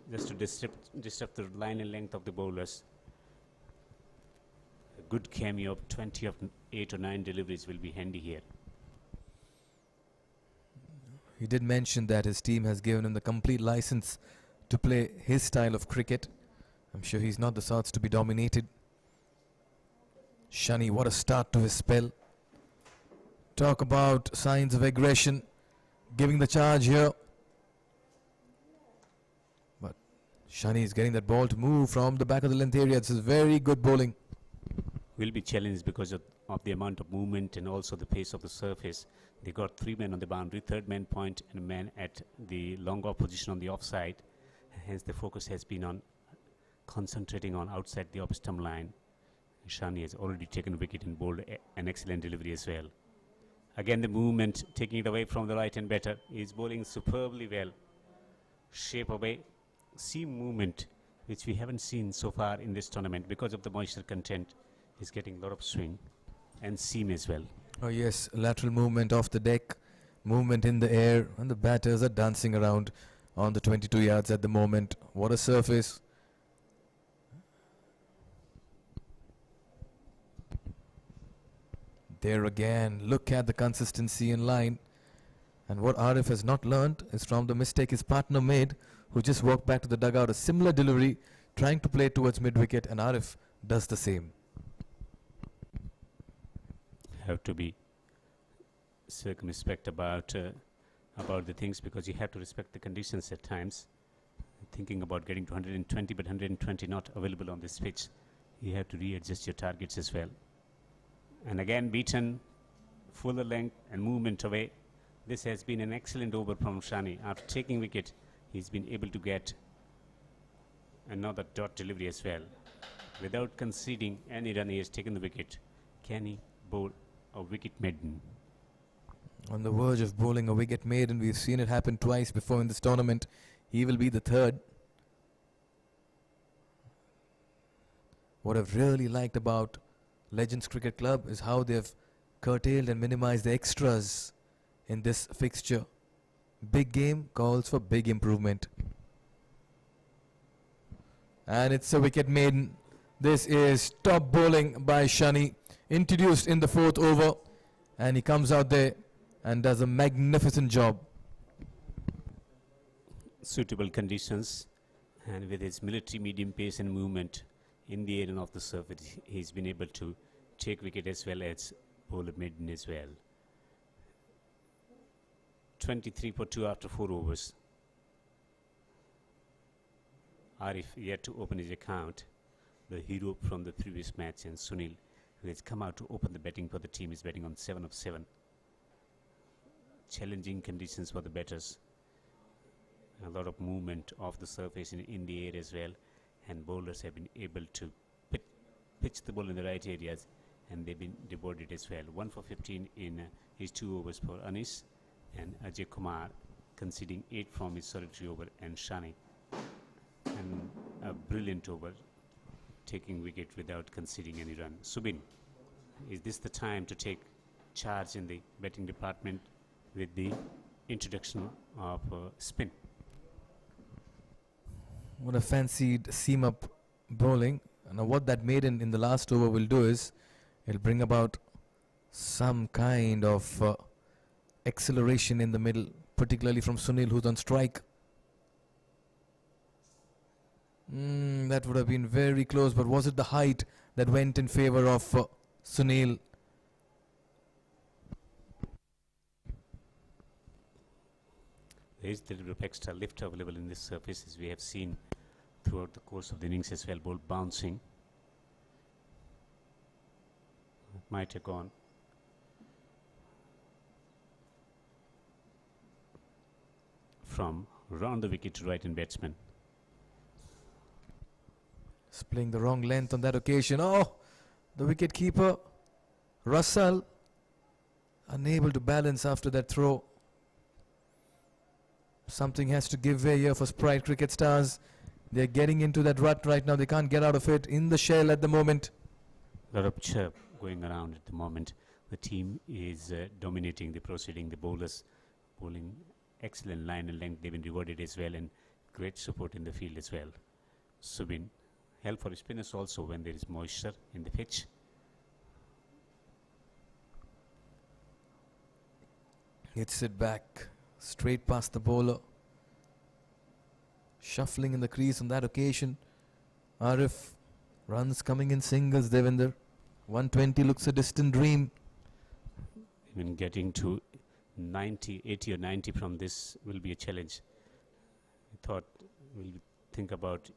Just to disrupt the line and length of the bowlers. A good cameo of 20 of 8 or 9 deliveries will be handy here. He did mention that his team has given him the complete license to play his style of cricket. I'm sure he's not the sorts to be dominated. Shani, what a start to his spell. Talk about signs of aggression. Giving the charge here. But Shani is getting that ball to move from the back of the length area. This is very good bowling. Will be challenged because of the amount of movement and also the pace of the surface. They got 3 men on the boundary, 3rd man point and a man at the long off position on the offside. Hence the focus has been on concentrating on outside the off stump line. Shani has already taken wicket and bowled an excellent delivery as well. Again the movement, taking it away from the right hand batter. He is bowling superbly well. Shape away, seam movement, which we haven't seen so far in this tournament because of the moisture content. He's getting a lot of swing and seam as well. Oh yes, lateral movement off the deck, movement in the air, and the batters are dancing around on the 22 yards at the moment. What a surface. There again, look at the consistency in line. And what Arif has not learnt is from the mistake his partner made, who just walked back to the dugout, a similar delivery, trying to play towards mid-wicket, and Arif does the same. Have to be circumspect about the things because you have to respect the conditions at times. Thinking about getting to 120, but 120 not available on this pitch. You have to readjust your targets as well. And again beaten, fuller length and movement away. This has been an excellent over from Shani. After taking wicket, he's been able to get another dot delivery as well. Without conceding any run, he has taken the wicket. Can he bowl a wicket maiden? On the verge of bowling a wicket maiden. We've seen it happen twice before in this tournament. He will be the third. What I've really liked about Legends Cricket Club is how they've curtailed and minimized the extras in this fixture. Big game calls for big improvement. And it's a wicket maiden. This is top bowling by Shani, introduced in the 4th over, and he comes out there and does a magnificent job. Suitable conditions, and with his military medium pace and movement in the air and off the surface, he's been able to take wicket as well as bowl a maiden as well. 23 for 2 after 4 overs. Arif yet to open his account. The hero from the previous match, and Sunil, who has come out to open the batting for the team, is batting on 7 of 7. Challenging conditions for the batters. A lot of movement off the surface in the air as well, and bowlers have been able to pitch the ball in the right areas, and they've been rewarded as well. 1 for 15 in his 2 overs for Anis, and Ajay Kumar conceding 8 from his solitary over, and Shani, and a brilliant over, taking wicket without conceding any run. Subin, is this the time to take charge in the batting department with the introduction of spin? What a fancied seam-up bowling. Now what that maiden in the last over will do is it'll bring about some kind of acceleration in the middle, particularly from Sunil, who's on strike. That would have been very close, but was it the height that went in favor of Sunil? There is a little bit of extra lift available in this surface, as we have seen throughout the course of the innings as well. Ball bouncing. It might have gone. From round the wicket to right-hand batsman. He's playing the wrong length on that occasion. Oh, the wicket keeper, Russell, unable to balance after that throw. Something has to give way here for Sprite Cricket Stars. They're getting into that rut right now. They can't get out of it. In the shell at the moment. A lot of chirp going around at the moment. The team is dominating the proceeding. The bowlers bowling excellent line and length. They've been rewarded as well, and great support in the field as well. Subin, help for spinners also when there is moisture in the pitch. Hits it back straight past the bowler. Shuffling in the crease on that occasion. Arif, runs coming in singles, Devinder. 120 looks a distant dream. Even getting to 90, 80 or 90 from this will be a challenge. I thought we'll think about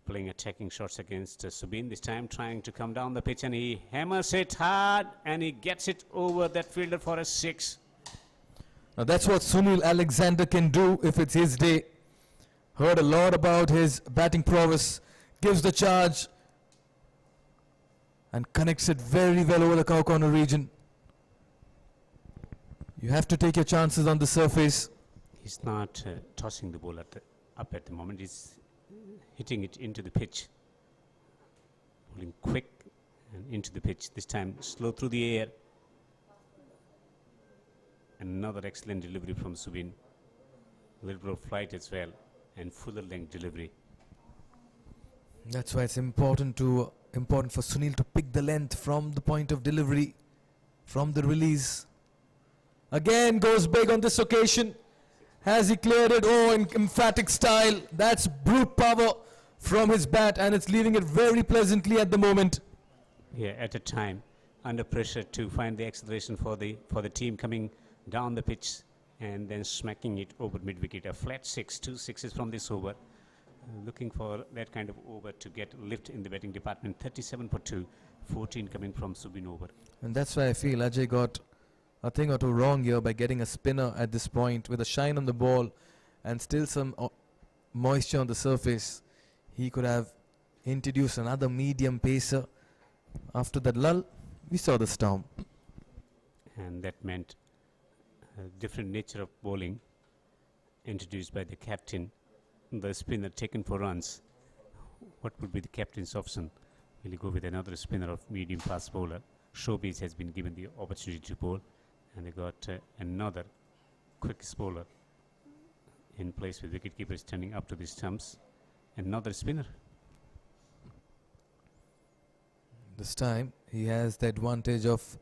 playing attacking shots against Subin. This time trying to come down the pitch, and he hammers it hard and he gets it over that fielder for a 6. Now that's what Sunil Alexander can do if it's his day. Heard a lot about his batting prowess. Gives the charge and connects it very well over the cow corner region. You have to take your chances on the surface. He's not tossing the ball up at the moment. He's hitting it into the pitch. Bowling quick and into the pitch. This time slow through the air. Another excellent delivery from Subin. A little bit of flight as well, and fuller length delivery. That's why it's important for Sunil to pick the length from the point of delivery, from the release. Again goes big on this occasion. Has he cleared it? Oh, in emphatic style. That's brute power from his bat, and it's leaving it very pleasantly at the moment. Yeah, at a time under pressure to find the acceleration for the team coming down the pitch and then smacking it over mid-wicket. A flat 6, 2 sixes from this over. Looking for that kind of over to get lift in the batting department. 37 for 2, 14 coming from Subin over. And that's why I feel Ajay got a thing or two wrong here by getting a spinner at this point with a shine on the ball and still some moisture on the surface. He could have introduced another medium pacer. After that lull, we saw the storm. And that meant a different nature of bowling introduced by the captain. The spinner taken for runs. What would be the captain's option? Will he go with another spinner of medium fast bowler? Showbiz has been given the opportunity to bowl, and they got another quick bowler in place with wicketkeeper standing up to the stumps. Another spinner. This time he has the advantage of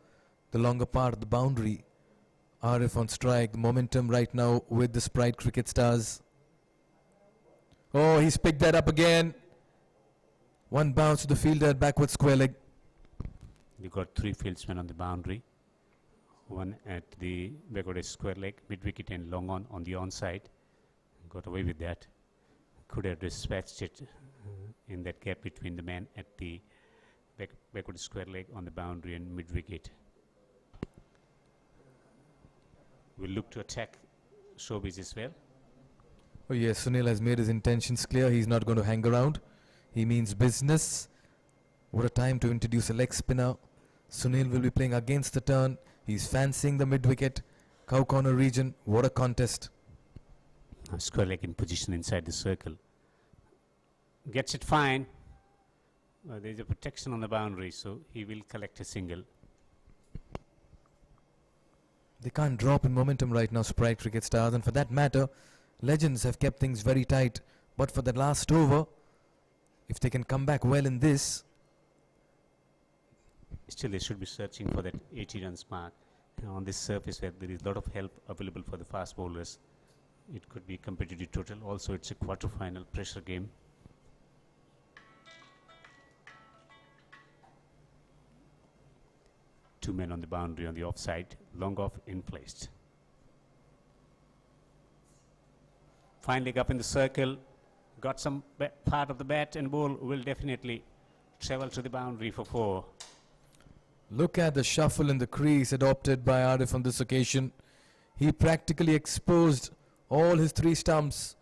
the longer part of the boundary. Arif on strike, momentum right now with the Sprite Cricket Stars. Oh, he's picked that up again. One bounce to the fielder, backward square leg. You got 3 fieldsmen on the boundary. One at the backward square leg, mid-wicket and long on the onside. Got away with that. Could have dispatched it in that gap between the man at the backward square leg on the boundary and mid-wicket. We'll look to attack Showbiz as well. Oh yes, Sunil has made his intentions clear. He's not going to hang around. He means business. What a time to introduce a leg spinner. Sunil will be playing against the turn. He's fancying the mid-wicket. Cow corner region. What a contest. Square leg in position inside the circle. Gets it fine. There's a protection on the boundary, so he will collect a single. They can't drop in momentum right now, Sprite Cricket Stars, and for that matter, Legends have kept things very tight. But for the last over, if they can come back well in this, still they should be searching for that 80 runs mark. On this surface where there is a lot of help available for the fast bowlers, it could be competitive total. Also, it's a quarter-final pressure game. Two men on the boundary on the offside, long off in placed. Fine leg up in the circle, got some part of the bat, and ball will definitely travel to the boundary for 4. look at the shuffle in the crease adopted by Arif on this occasion. He practically exposed all his 3 stumps,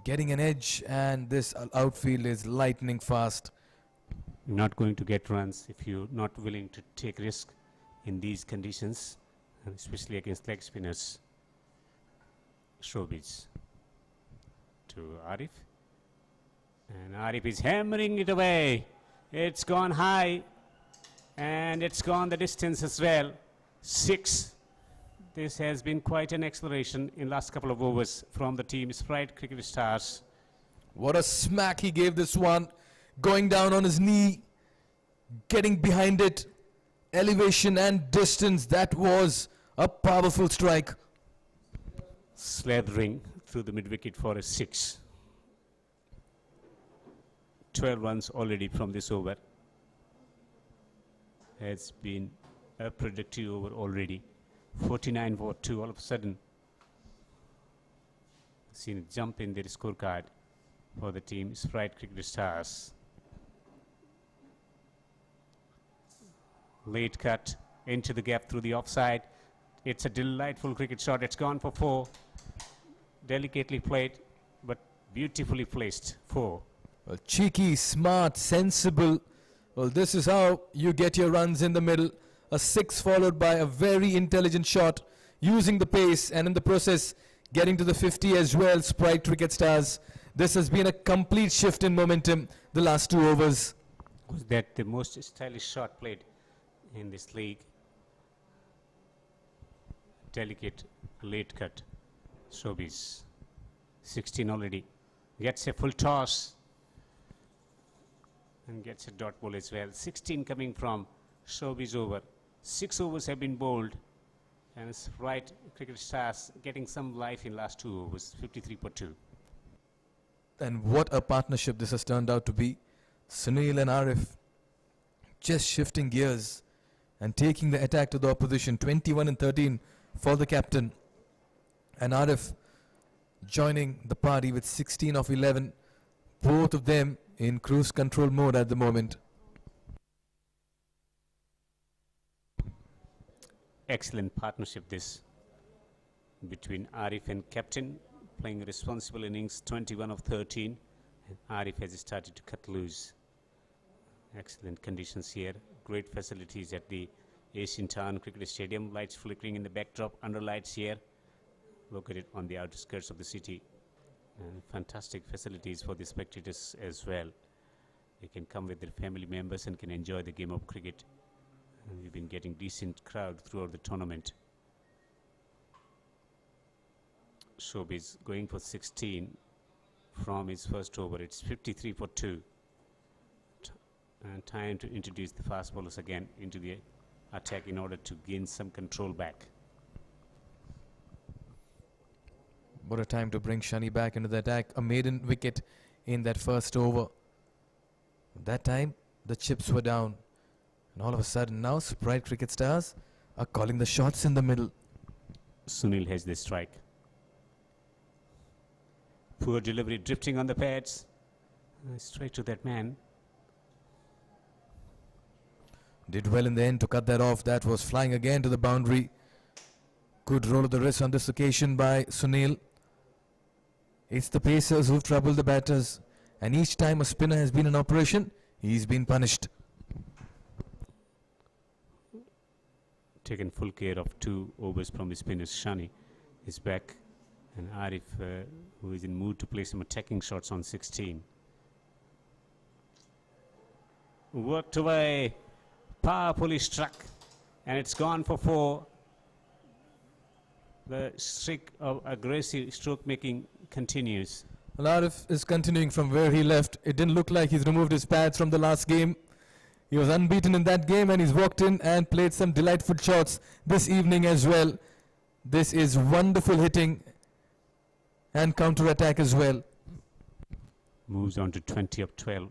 getting an edge, and this outfield is lightning fast. Not going to get runs if you're not willing to take risk in these conditions, and especially against leg spinners. Showbiz to Arif, and Arif is hammering it away. It's gone high, and it's gone the distance as well. 6. This has been quite an acceleration in last couple of overs from the team Sprite Cricket Stars. What a smack he gave this one, going down on his knee, getting behind it, elevation and distance. That was a powerful strike. Slathering through the mid-wicket for a 6. 12 runs already from this over. Has been a productive over already. 49 for 2. All of a sudden, seen a jump in their scorecard for the team Sprite Cricket Stars. Late cut into the gap through the offside. It's a delightful cricket shot. It's gone for 4. Delicately played, but beautifully placed. 4. Well, cheeky, smart, sensible. Well, this is how you get your runs in the middle. A 6 followed by a very intelligent shot, using the pace and in the process getting to the 50 as well. Sprite Cricket Stars. This has been a complete shift in momentum the last 2 overs. Was that the most stylish shot played in this league? Delicate late cut. Showbiz. 16 already. Gets a full toss and gets a dot ball as well. 16 coming from Showbiz over. 6 overs have been bowled, and Sprite Cricket Stars getting some life in last 2 overs. 53 for 2. And what a partnership this has turned out to be. Sunil and Arif just shifting gears and taking the attack to the opposition. 21 and 13 for the captain. And Arif joining the party with 16 of 11. Both of them in cruise control mode at the moment. Excellent partnership this between Arif and captain, playing a responsible innings. 21 of 13, and Arif has started to cut loose. Excellent conditions here, great facilities at the Asian Town Cricket Stadium. Lights flickering in the backdrop, under lights here located on the outskirts of the city, and fantastic facilities for the spectators as well. They can come with their family members and can enjoy the game of cricket. And we've been getting decent crowd throughout the tournament. Showbiz going for 16 from his first over. It's 53 for 2. And time to introduce the fast bowlers again into the attack in order to gain some control back. What a time to bring Shani back into the attack. A maiden wicket in that first over. That time the chips were down. And all of a sudden now Sprite Cricket Stars are calling the shots in the middle. Sunil has the strike. Poor delivery, drifting on the pads. Straight to that man. Did well in the end to cut that off. That was flying again to the boundary. Good roll of the wrist on this occasion by Sunil. It's the pacers who've troubled the batters. And each time a spinner has been in operation, he's been punished. Taken full care of 2 overs from his spinners. Shani is back And Arif, who is in mood to play some attacking shots on 16. Worked away, powerfully struck, and it's gone for 4. The streak of aggressive stroke making continues. Well, Arif is continuing from where he left. It didn't look like he's removed his pads from the last game. He was unbeaten in that game, and he's walked in and played some delightful shots this evening as well. This is wonderful hitting and counter-attack as well. Moves on to 20 of 12.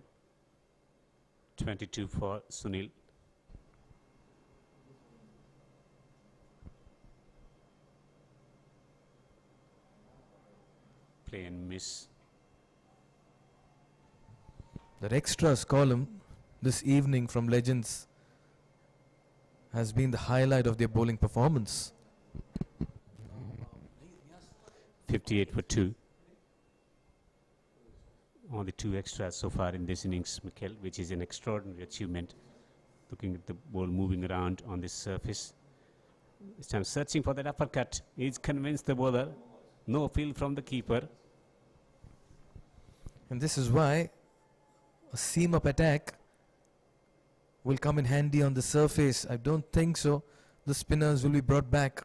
22 for Sunil. Play and miss. That extras column this evening from Legends has been the highlight of their bowling performance. 58 for 2. Only 2 extras so far in this innings, Mikhail, which is an extraordinary achievement. Looking at the ball moving around on this surface. This time searching for that uppercut. He's convinced the bowler. No field from the keeper. And this is why a seam-up attack will come in handy on the surface. I don't think so. The spinners will be brought back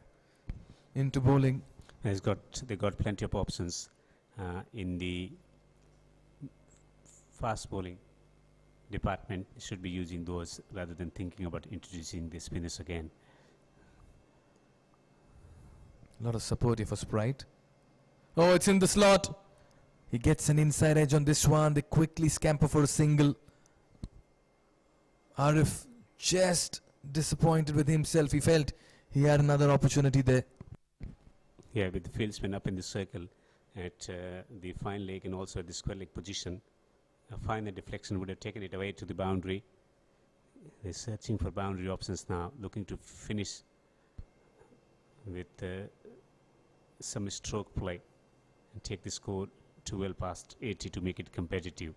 into bowling. They got plenty of options in the fast bowling department. Should be using those rather than thinking about introducing the spinners again. A lot of support here for Sprite. Oh, it's in the slot. He gets an inside edge on this one. They quickly scamper for a single. Arif just disappointed with himself. He felt he had another opportunity there. Yeah, with the fieldsman up in the circle at the fine leg and also at the square leg position, a finer deflection would have taken it away to the boundary. They're searching for boundary options now, looking to finish with some stroke play and take the score to well past 80 to make it competitive.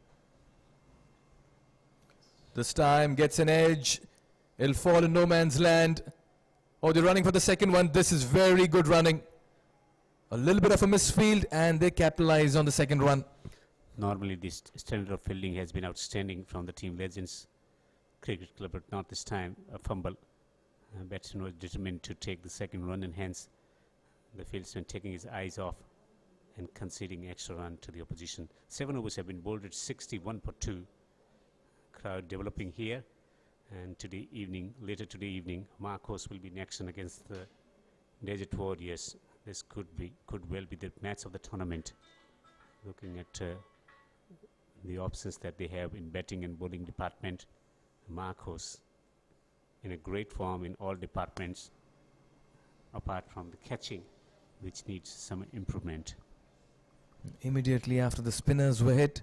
This time gets an edge. It'll fall in no man's land. Oh, they're running for the second one. This is very good running. A little bit of a misfield, and they capitalize on the second run. Normally, this standard of fielding has been outstanding from the team Legends Cricket Club, but not this time. A fumble. Batsman was determined to take the second run, and hence the fieldsman taking his eyes off and conceding extra run to the opposition. 7 overs have been bowled at 61 for 2. Crowd developing here, and later today evening, Marcos will be in action against the Desert Warriors. This could well be the match of the tournament. Looking at the options that they have in batting and bowling department, Marcos in a great form in all departments, apart from the catching, which needs some improvement. Immediately after the spinners were hit,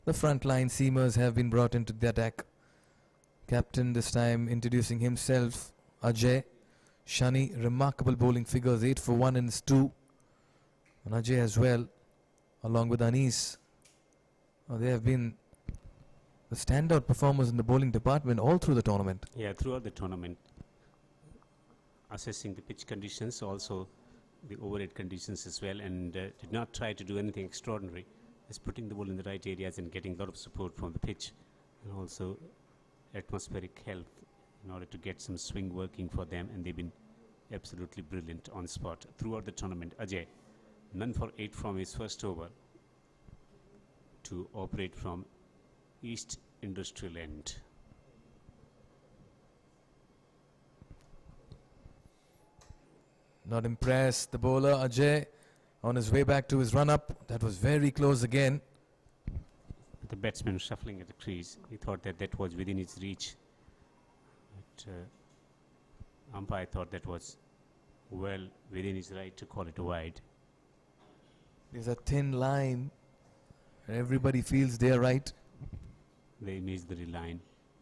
the frontline seamers have been brought into the attack. Captain this time introducing himself, Ajay. Shani, remarkable bowling figures, 8 for 1 in his 2. And Ajay as well, along with Anis. They have been the standout performers in the bowling department all through the tournament. Yeah, throughout the tournament, assessing the pitch conditions, also the overhead conditions as well, and did not try to do anything extraordinary. Just putting the ball in the right areas and getting a lot of support from the pitch, and also atmospheric health in order to get some swing working for them, and they've been absolutely brilliant on spot throughout the tournament. Ajay, none for 8 from his first over to operate from East Industrial End. Not impressed, the bowler Ajay on his way back to his run-up. That was very close again. The batsman shuffling at the crease. He thought that was within his reach. But umpire thought that was well within his right to call it wide. There's a thin line. Everybody feels they're right. They missed the line.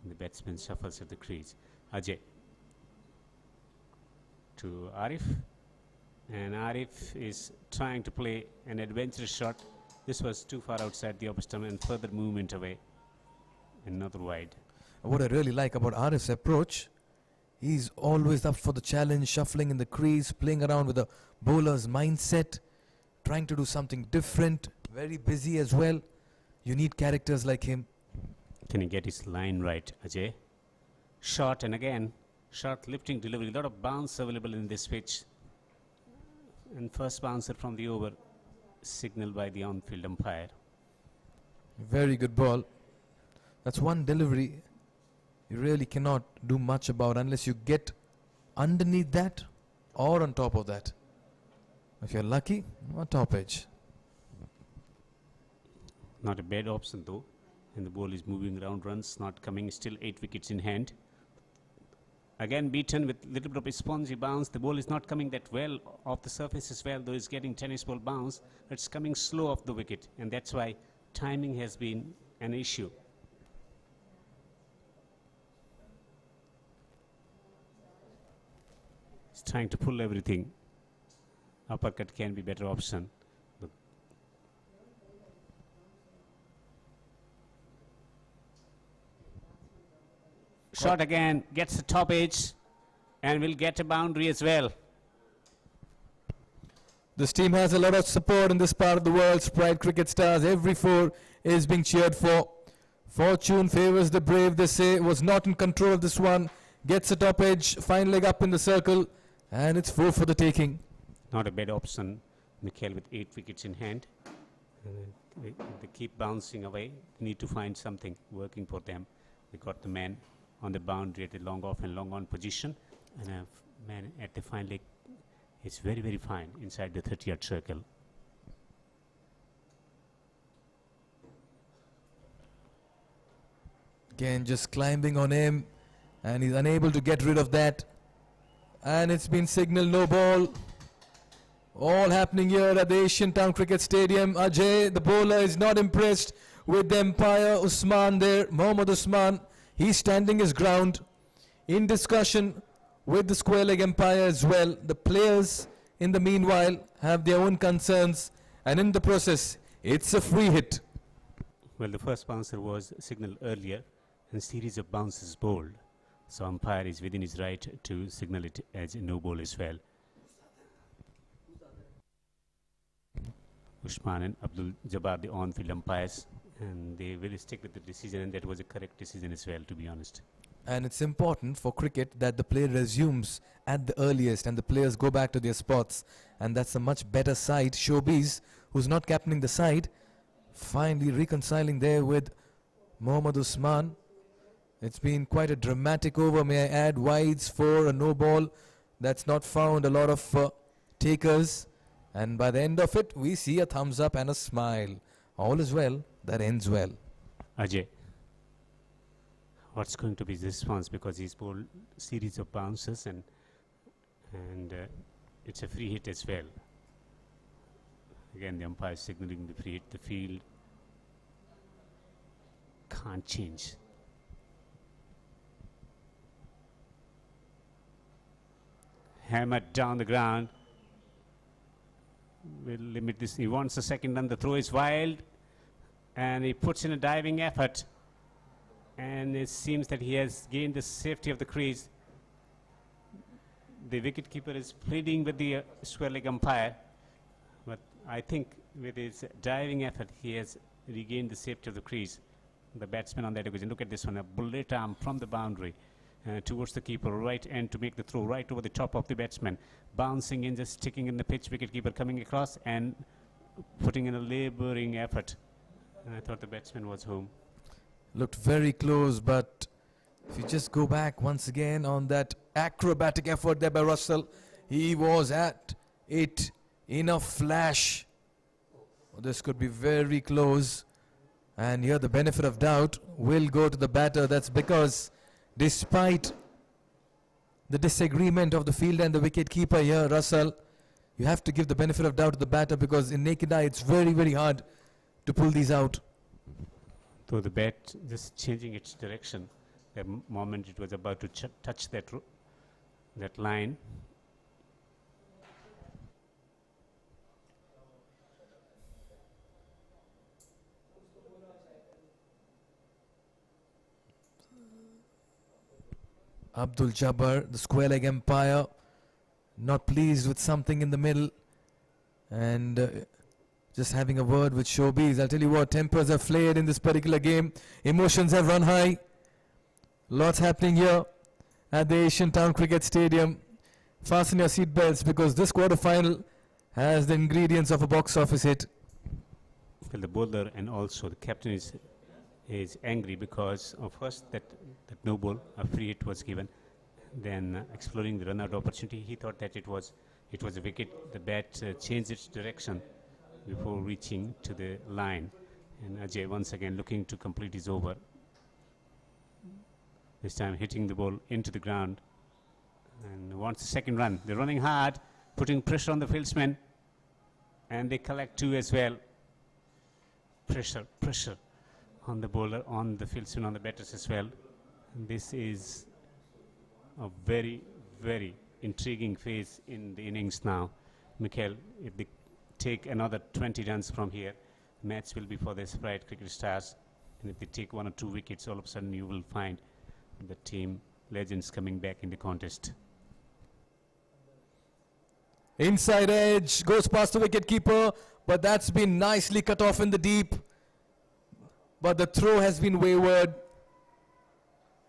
The batsman shuffles at the crease. Ajay to Arif. And Arif is trying to play an adventurous shot. This was too far outside the off stump and further movement away. Another wide. What I really like about Arif's approach, he's always up for the challenge, shuffling in the crease, playing around with the bowler's mindset, trying to do something different, very busy as well. You need characters like him. Can he get his line right, Ajay? Short and again, short lifting delivery. A lot of bounce available in this pitch. And first bouncer from the over, signaled by the on-field umpire. Very good ball. That's one delivery you really cannot do much about unless you get underneath that or on top of that. If you're lucky, on top edge. Not a bad option though. And the ball is moving around, runs not coming, still 8 wickets in hand. Again beaten with little bit of a spongy bounce. The ball is not coming that well off the surface as well, though it's getting tennis ball bounce. It's coming slow off the wicket, and that's why timing has been an issue. He's trying to pull everything. Uppercut can be better option. But shot again, gets the top edge and will get a boundary as well. This team has a lot of support in this part of the world. Sprite cricket stars, every 4 is being cheered for. Fortune favors the brave, they say. Was not in control of this one. Gets a top edge, fine leg up in the circle, and it's 4 for the taking. Not a bad option. Mikhail with 8 wickets in hand. They keep bouncing away. Need to find something working for them. They got the man on the boundary at a long off and long on position, and a man at the fine leg. It's very, very fine inside the 30-yard circle. Again, just climbing on him, and he's unable to get rid of that. And it's been signaled no ball. All happening here at the Asian Town Cricket Stadium. Ajay, the bowler, is not impressed with the umpire Usman there. Mohammad Usman, he's standing his ground in discussion with the square leg umpire as well. The players, in the meanwhile, have their own concerns, and in the process, it's a free hit. Well, the first bouncer was signaled earlier, and series of bounces bowled. So umpire is within his right to signal it as a no ball as well. Usman and Abdul Jabbar, the on-field umpires, and they will stick with the decision, and that was a correct decision as well, to be honest. And it's important for cricket that the play resumes at the earliest and the players go back to their spots. And that's a much better side. Showbiz, who's not captaining the side, finally reconciling there with Mohammad Usman. It's been quite a dramatic over, may I add. Wides for a no ball. That's not found a lot of takers. And by the end of it, we see a thumbs up and a smile. All is well that ends well. Ajay, what's going to be his response, because he's bowled series of bounces and it's a free hit as well. Again, the umpire is signaling the free hit. The field can't change. Hammered down the ground. Will limit this. He wants a second run. The throw is wild, and he puts in a diving effort, and it seems that he has gained the safety of the crease. The wicketkeeper is pleading with the square leg umpire, but I think with his diving effort he has regained the safety of the crease. The batsman on that occasion, look at this one, a bullet arm from the boundary towards the keeper, right end to make the throw right over the top of the batsman, bouncing in, just sticking in the pitch. Wicketkeeper coming across and putting in a labouring effort. And I thought the batsman was home. Looked very close, but if you just go back once again on that acrobatic effort there by Russell, he was at it in a flash. This could be very close, and here the benefit of doubt will go to the batter. That's because despite the disagreement of the fielder and the wicket-keeper here, Russell, you have to give the benefit of doubt to the batter, because in naked eye it's very, very hard to pull these out. So the bat just changing its direction the moment it was about to touch that line. Abdul Jabbar, the square leg umpire, not pleased with something in the middle, and Just having a word with Showbiz. I'll tell you what, tempers have flared in this particular game. Emotions have run high. Lots happening here at the Asian Town Cricket Stadium. Fasten your seatbelts because this quarter-final has the ingredients of a box office hit. Well, the bowler and also the captain is angry because of first that no ball, a free hit was given. Then exploring the run-out opportunity, he thought that it was a wicket. The bat changed its direction before reaching to the line. And Ajay once again looking to complete his over. This time hitting the ball into the ground and wants the second run. They're running hard, putting pressure on the fieldsmen, and they collect two as well. Pressure on the bowler, on the fieldsmen, on the batters as well. And this is a very, very intriguing phase in the innings now. Mikhail, if they take another 20 runs from here, match will be for the Sprite Cricket Stars. And if they take 1 or 2 wickets, all of a sudden you will find the team legends coming back in the contest. Inside edge, goes past the wicket keeper, but that's been nicely cut off in the deep. But the throw has been wayward,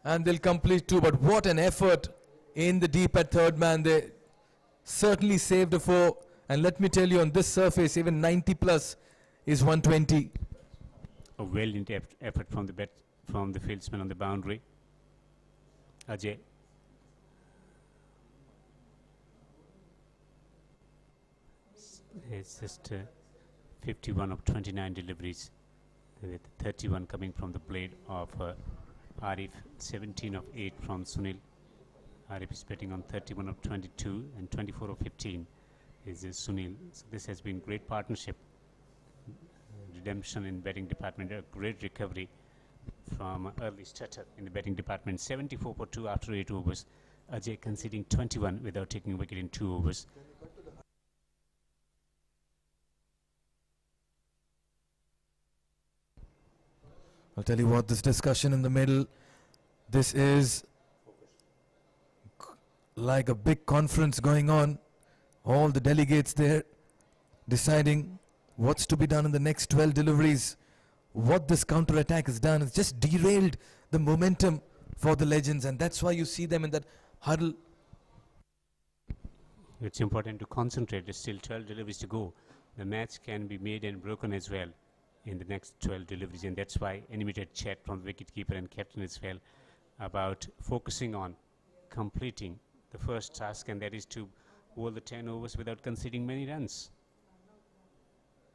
and they'll complete two. But what an effort in the deep at third man. They certainly saved a 4. And let me tell you, on this surface, even 90 plus is 120. A valiant effort from the fieldsman on the boundary. Ajay. It's just 51 of 29 deliveries, with 31 coming from the blade of Arif, 17 of 8 from Sunil. Arif is batting on 31 of 22 and 24 of 15 is Sunil. So this has been great partnership. Redemption in batting department, a great recovery from early stutter in the batting department. 74 for 2 after 8 overs. Ajay conceding 21 without taking a wicket in 2 overs. I'll tell you what, this discussion in the middle, this is like a big conference going on. All the delegates there deciding what's to be done in the next 12 deliveries. What this counter-attack has done is just derailed the momentum for the legends, and that's why you see them in that huddle. It's important to concentrate. There's still 12 deliveries to go. The match can be made and broken as well in the next 12 deliveries, and that's why animated chat from the wicketkeeper and captain as well about focusing on completing the first task, and that is to bowl the 10 overs without conceding many runs.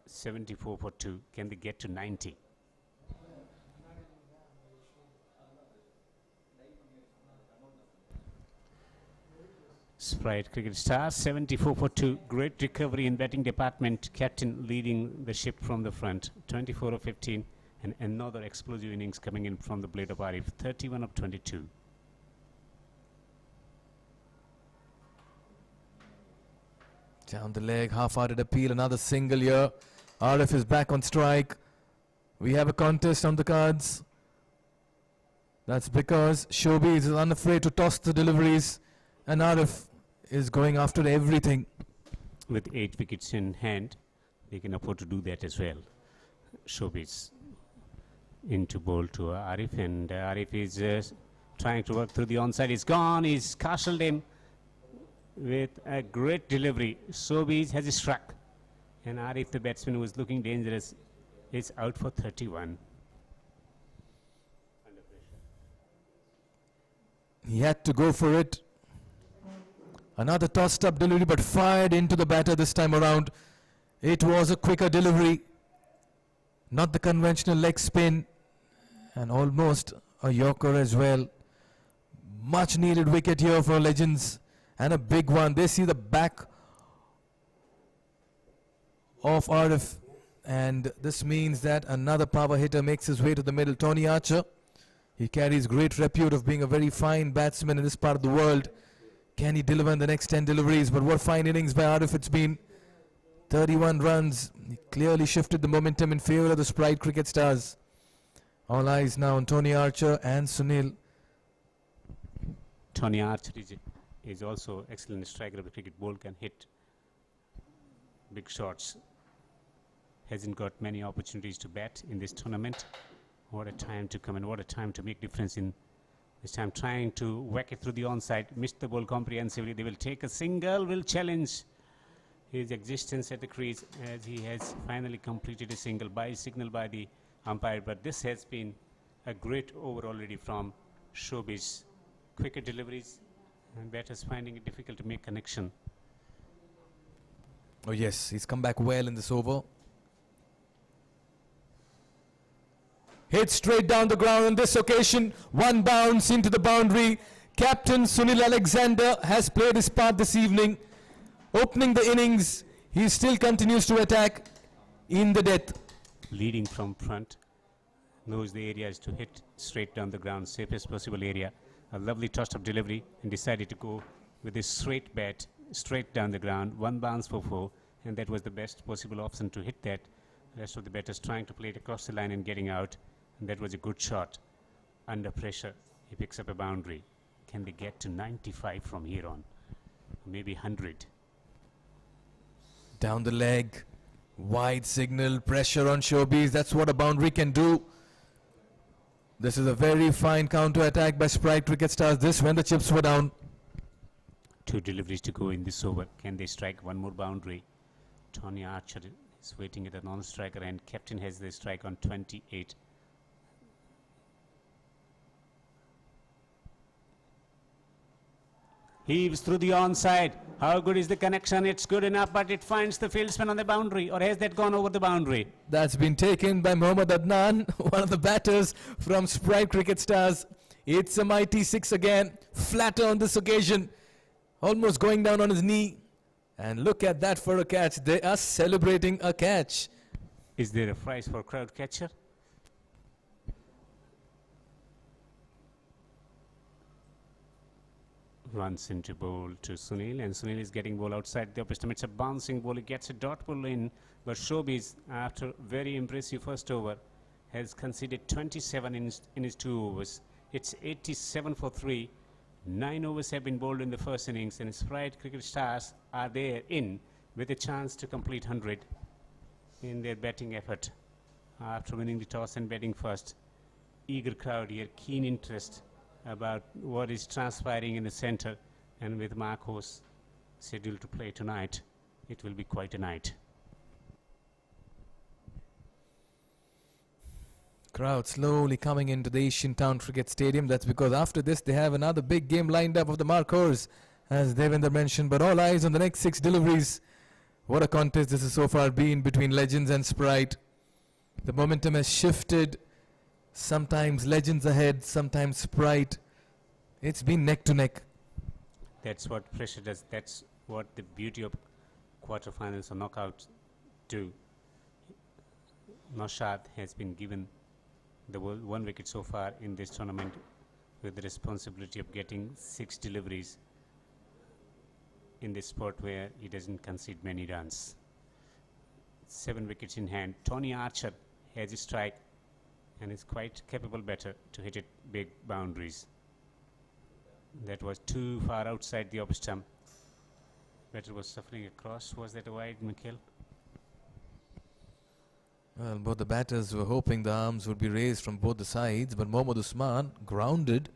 74 for 2. Can they get to 90? Sprite Cricket Stars 74 for 2. Great recovery in batting department. Captain leading the ship from the front. 24 of 15. And another explosive innings coming in from the blade of Arif. 31 of 22. Down the leg, half-hearted appeal, another single here. Arif is back on strike. We have a contest on the cards. That's because Showbiz is unafraid to toss the deliveries, and Arif is going after everything. With 8 wickets in hand, they can afford to do that as well. Showbiz into bowl to Arif, and Arif is trying to work through the onside. He's gone, he's castled him with a great delivery. Showbiz has struck, and Arif, the batsman who was looking dangerous, is out for 31. He had to go for it. Another tossed up delivery, but fired into the batter this time around. It was a quicker delivery, not the conventional leg spin, and almost a yorker as well. Much needed wicket here for Legends, and a big one. They see the back of Arif, and this means that another power hitter makes his way to the middle. Tony Archer, he carries great repute of being a very fine batsman in this part of the world. Can he deliver in the next 10 deliveries? But what fine innings by Arif it's been. 31 runs. He clearly shifted the momentum in favour of the Sprite Cricket Stars. All eyes now on Tony Archer and Sunil. Tony Archer is also excellent striker of the cricket ball, can hit big shots. hasn't got many opportunities to bat in this tournament. What a time to come and what a time to make difference in this time. Trying to whack it through the onside, missed the ball comprehensively. They will take a single, will challenge his existence at the crease as he has finally completed a single by signal by the umpire. But this has been a great over already from Showbiz. Quicker deliveries and batters finding it difficult to make connection. Oh yes, he's come back well in this over. Hit straight down the ground on this occasion. One bounce into the boundary. Captain Sunil Alexander has played his part this evening. Opening the innings, he still continues to attack in the death. Leading from front, knows the areas to hit straight down the ground, safest possible area. A lovely tossed up delivery and decided to go with his straight bat straight down the ground. One bounce for 4, and that was the best possible option to hit that. The rest of the batters trying to play it across the line and getting out, and that was a good shot. Under pressure, he picks up a boundary. Can they get to 95 from here on? Maybe 100. Down the leg, wide signal, pressure on Showbiz. That's what a boundary can do. This is a very fine counter attack by Sprite Cricket Stars. This when the chips were down. 2 deliveries to go in this over. Can they strike one more boundary? Tony Archer is waiting at a non-striker and captain has the strike on 28. Heaves through the onside. How good is the connection? It's good enough, but it finds the fieldsman on the boundary. Or has that gone over the boundary? That's been taken by Mohammad Adnan, one of the batters from Sprite Cricket Stars. It's a mighty 6 again. Flatter on this occasion. Almost going down on his knee. And look at that for a catch. They are celebrating a catch. Is there a prize for crowd catcher? Runs into bowl to Sunil, and Sunil is getting ball outside the off stump. It's a bouncing ball. He gets a dot ball in, but Showbiz, after very impressive first over, has conceded 27 in his 2 overs. It's 87 for 3. 9 overs have been bowled in the first innings, and Sprite Cricket Stars are there in with a chance to complete 100 in their batting effort. After winning the toss and batting first, eager crowd here, keen interest about what is transpiring in the center, and with Marcos scheduled to play tonight, it will be quite a night. Crowd slowly coming into the Asian Town Cricket Stadium. That's because after this they have another big game lined up of the Marcos, as Devendra mentioned, but all eyes on the next 6 deliveries. What a contest this has so far been between Legends and Sprite. The momentum has shifted. Sometimes Legends ahead, sometimes Sprite. It's been neck to neck. That's what pressure does. That's what the beauty of quarterfinals or knockouts do. Naushad has been given the 1 wicket so far in this tournament, with the responsibility of getting 6 deliveries in this sport where he doesn't concede many runs. 7 wickets in hand. Tony Archer has a strike and is quite capable batter to hit it big boundaries. That was too far outside the off stump. Batter was suffering across. Was that a wide, Mikhail? Well, both the batters were hoping the arms would be raised from both the sides, but Mohammad Usman grounded.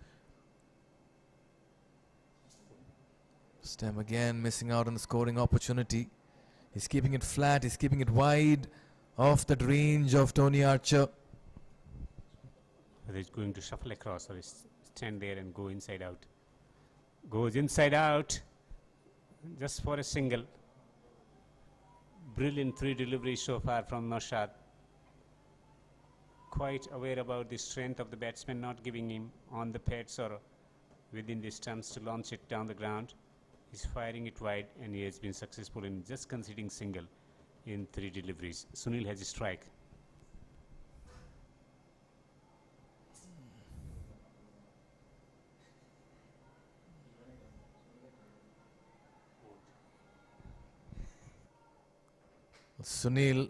Stem again missing out on the scoring opportunity. He's keeping it flat, he's keeping it wide off that range of Tony Archer. Whether he's going to shuffle across or stand there and go inside out. Goes inside out just for a single. Brilliant 3 deliveries so far from Naushad. Quite aware about the strength of the batsman, not giving him on the pads or within the stumps to launch it down the ground. He's firing it wide, and he has been successful in just conceding single in 3 deliveries. Sunil has a strike. Sunil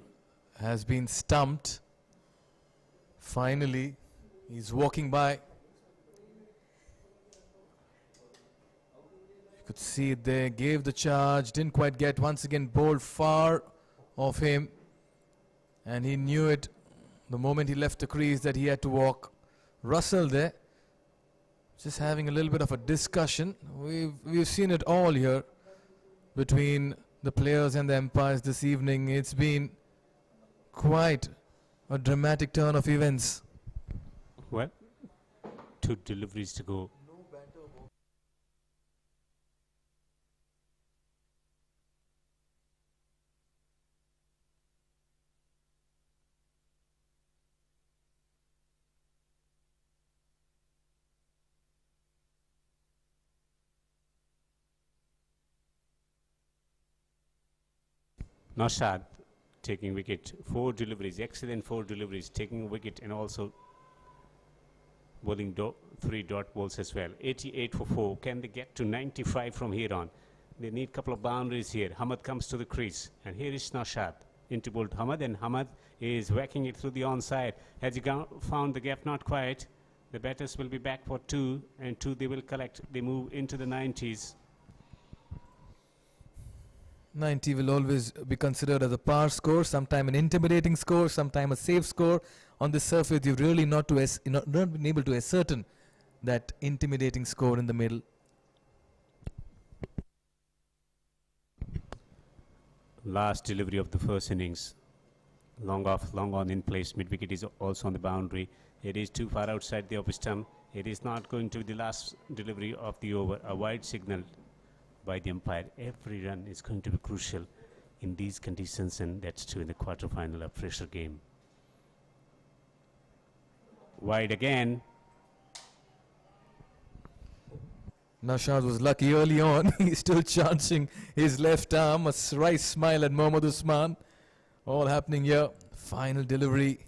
has been stumped. Finally, he's walking by. You could see it there, gave the charge, didn't quite get, once again bowled far of him. And he knew it the moment he left the crease that he had to walk. Russell there, just having a little bit of a discussion. We've seen it all here between the players and the umpires this evening. It's been quite a dramatic turn of events. Well, 2 deliveries to go. Naushad taking wicket, 4 deliveries, excellent 4 deliveries, taking wicket and also bowling 3 dot balls as well. 88 for 4. Can they get to 95 from here on? They need a couple of boundaries here. Hamad comes to the crease, and here is Naushad into bowled Hamad, and Hamad is whacking it through the onside. Has he found the gap? Not quite. The batters will be back for 2, and 2 they will collect. They move into the 90s. 90 will always be considered as a par score, sometime an intimidating score, sometime a safe score. On this surface, you've really not been able to ascertain that intimidating score in the middle. Last delivery of the first innings. Long off, long on in place. Mid-wicket is also on the boundary. It is too far outside the off stump. It is not going to be the last delivery of the over. A wide signal by the umpire. Every run is going to be crucial in these conditions, and that's true in the quarter-final, a pressure game. Wide again. Naushad was lucky early on. He's still chancing his left arm. A wry smile at Mohammad Usman. All happening here. Final delivery.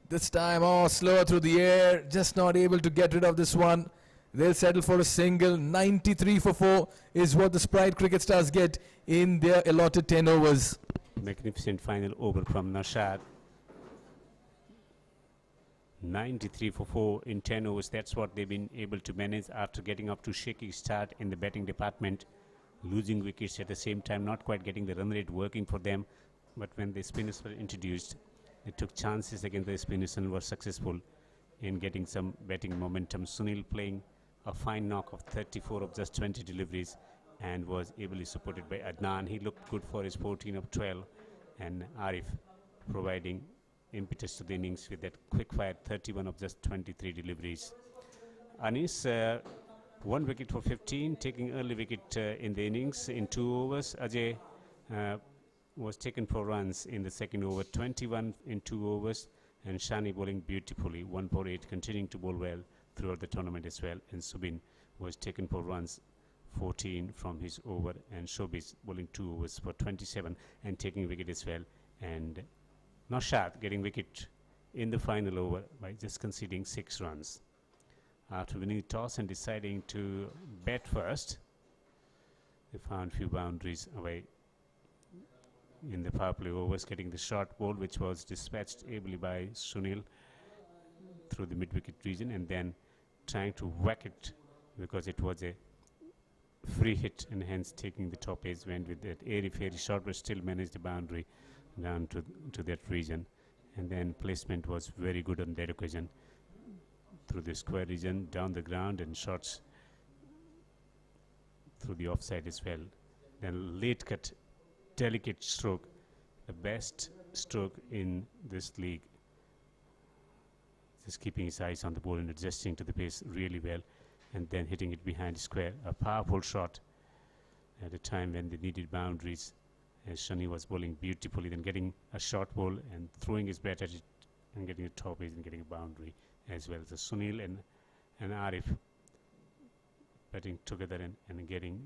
This time, slower through the air. Just not able to get rid of this one. They'll settle for a single. 93 for 4 is what the Sprite cricket stars get in their allotted 10 overs. Magnificent final over from Naushad. 93 for 4 in 10 overs. That's what they've been able to manage after getting up to shaky start in the batting department. Losing wickets at the same time, not quite getting the run rate working for them. But when the spinners were introduced, they took chances against the spinners and were successful in getting some batting momentum. Sunil playing a fine knock of 34 of just 20 deliveries and was ably supported by Adnan. He looked good for his 14 of 12, and Arif providing impetus to the innings with that quick fire 31 of just 23 deliveries. Anis, 1 wicket for 15, taking early wicket in the innings in 2 overs. Ajay was taken for runs in the second over, 21 in 2 overs, and Shani bowling beautifully, 1 for 8, continuing to bowl well throughout the tournament as well. And Subin was taken for runs, 14 from his over, and Shobis bowling 2 overs for 27 and taking wicket as well. And Naushad getting wicket in the final over by just conceding 6 runs. After winning the toss and deciding to bat first, they found few boundaries away in the power play overs, getting the short ball which was dispatched ably by Sunil through the mid-wicket region, and then trying to whack it because it was a free hit, and hence taking the top edge, went with that airy-fairy shot but still managed the boundary down to that region. And then placement was very good on that occasion through the square region, down the ground, and shots through the offside as well. Then late cut, delicate stroke, the best stroke in this league. Just keeping his eyes on the ball and adjusting to the pace really well, and then hitting it behind square. A powerful shot at a time when they needed boundaries, as Shani was bowling beautifully, then getting a short ball and throwing his bat at it and getting a top edge and getting a boundary as well. So Sunil and Arif batting together and getting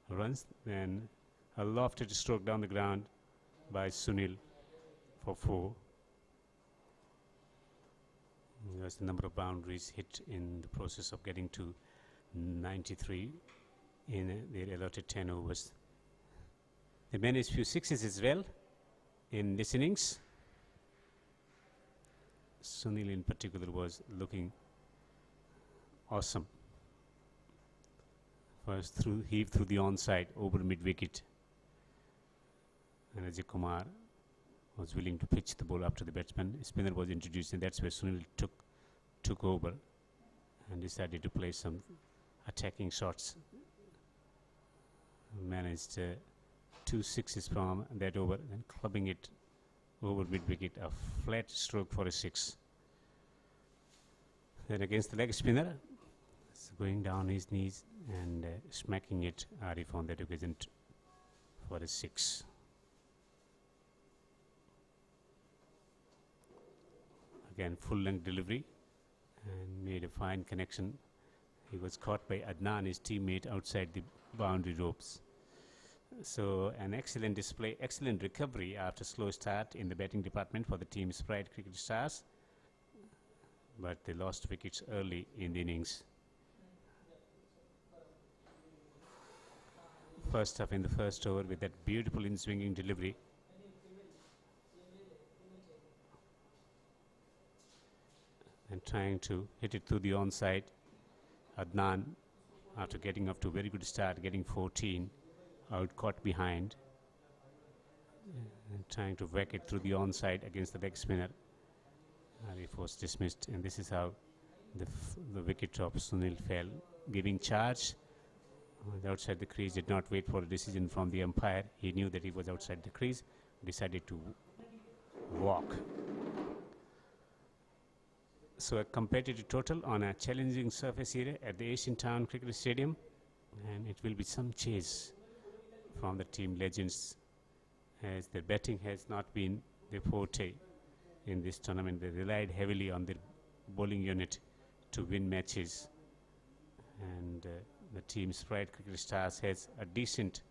runs. Then a lofted stroke down the ground by Sunil for 4. There's the number of boundaries hit in the process of getting to 93 in their allotted 10 overs. They managed few sixes as well in this innings. Sunil in particular was looking awesome. First heave through the onside over mid-wicket. And Ajay Kumar was willing to pitch the ball up to the batsman. Spinner was introduced, and that's where Sunil took over and decided to play some attacking shots. Managed 2 sixes from that over, and clubbing it over mid-wicket, a flat stroke for a 6. Then against the leg spinner, going down his knees and smacking it, Arif on that occasion for a 6. Again, full-length delivery and made a fine connection. He was caught by Adnan, his teammate, outside the boundary ropes. So an excellent display, excellent recovery after slow start in the batting department for the team Sprite Cricket Stars. But they lost wickets early in the innings. First up in the first over with that beautiful in-swinging delivery. And trying to hit it through the onside. Adnan, after getting off to a very good start, getting 14, out caught behind. And trying to whack it through the onside against the leg spinner. Arif was dismissed, and this is how the wicket of Sunil fell. Giving charge outside the crease, did not wait for a decision from the umpire. He knew that he was outside the crease, decided to walk. So a competitive total on a challenging surface here at the Asian Town Cricket Stadium, and it will be some chase from the team legends, as their batting has not been their forte in this tournament. They relied heavily on their bowling unit to win matches, and the team Sprite Cricket Stars has a decent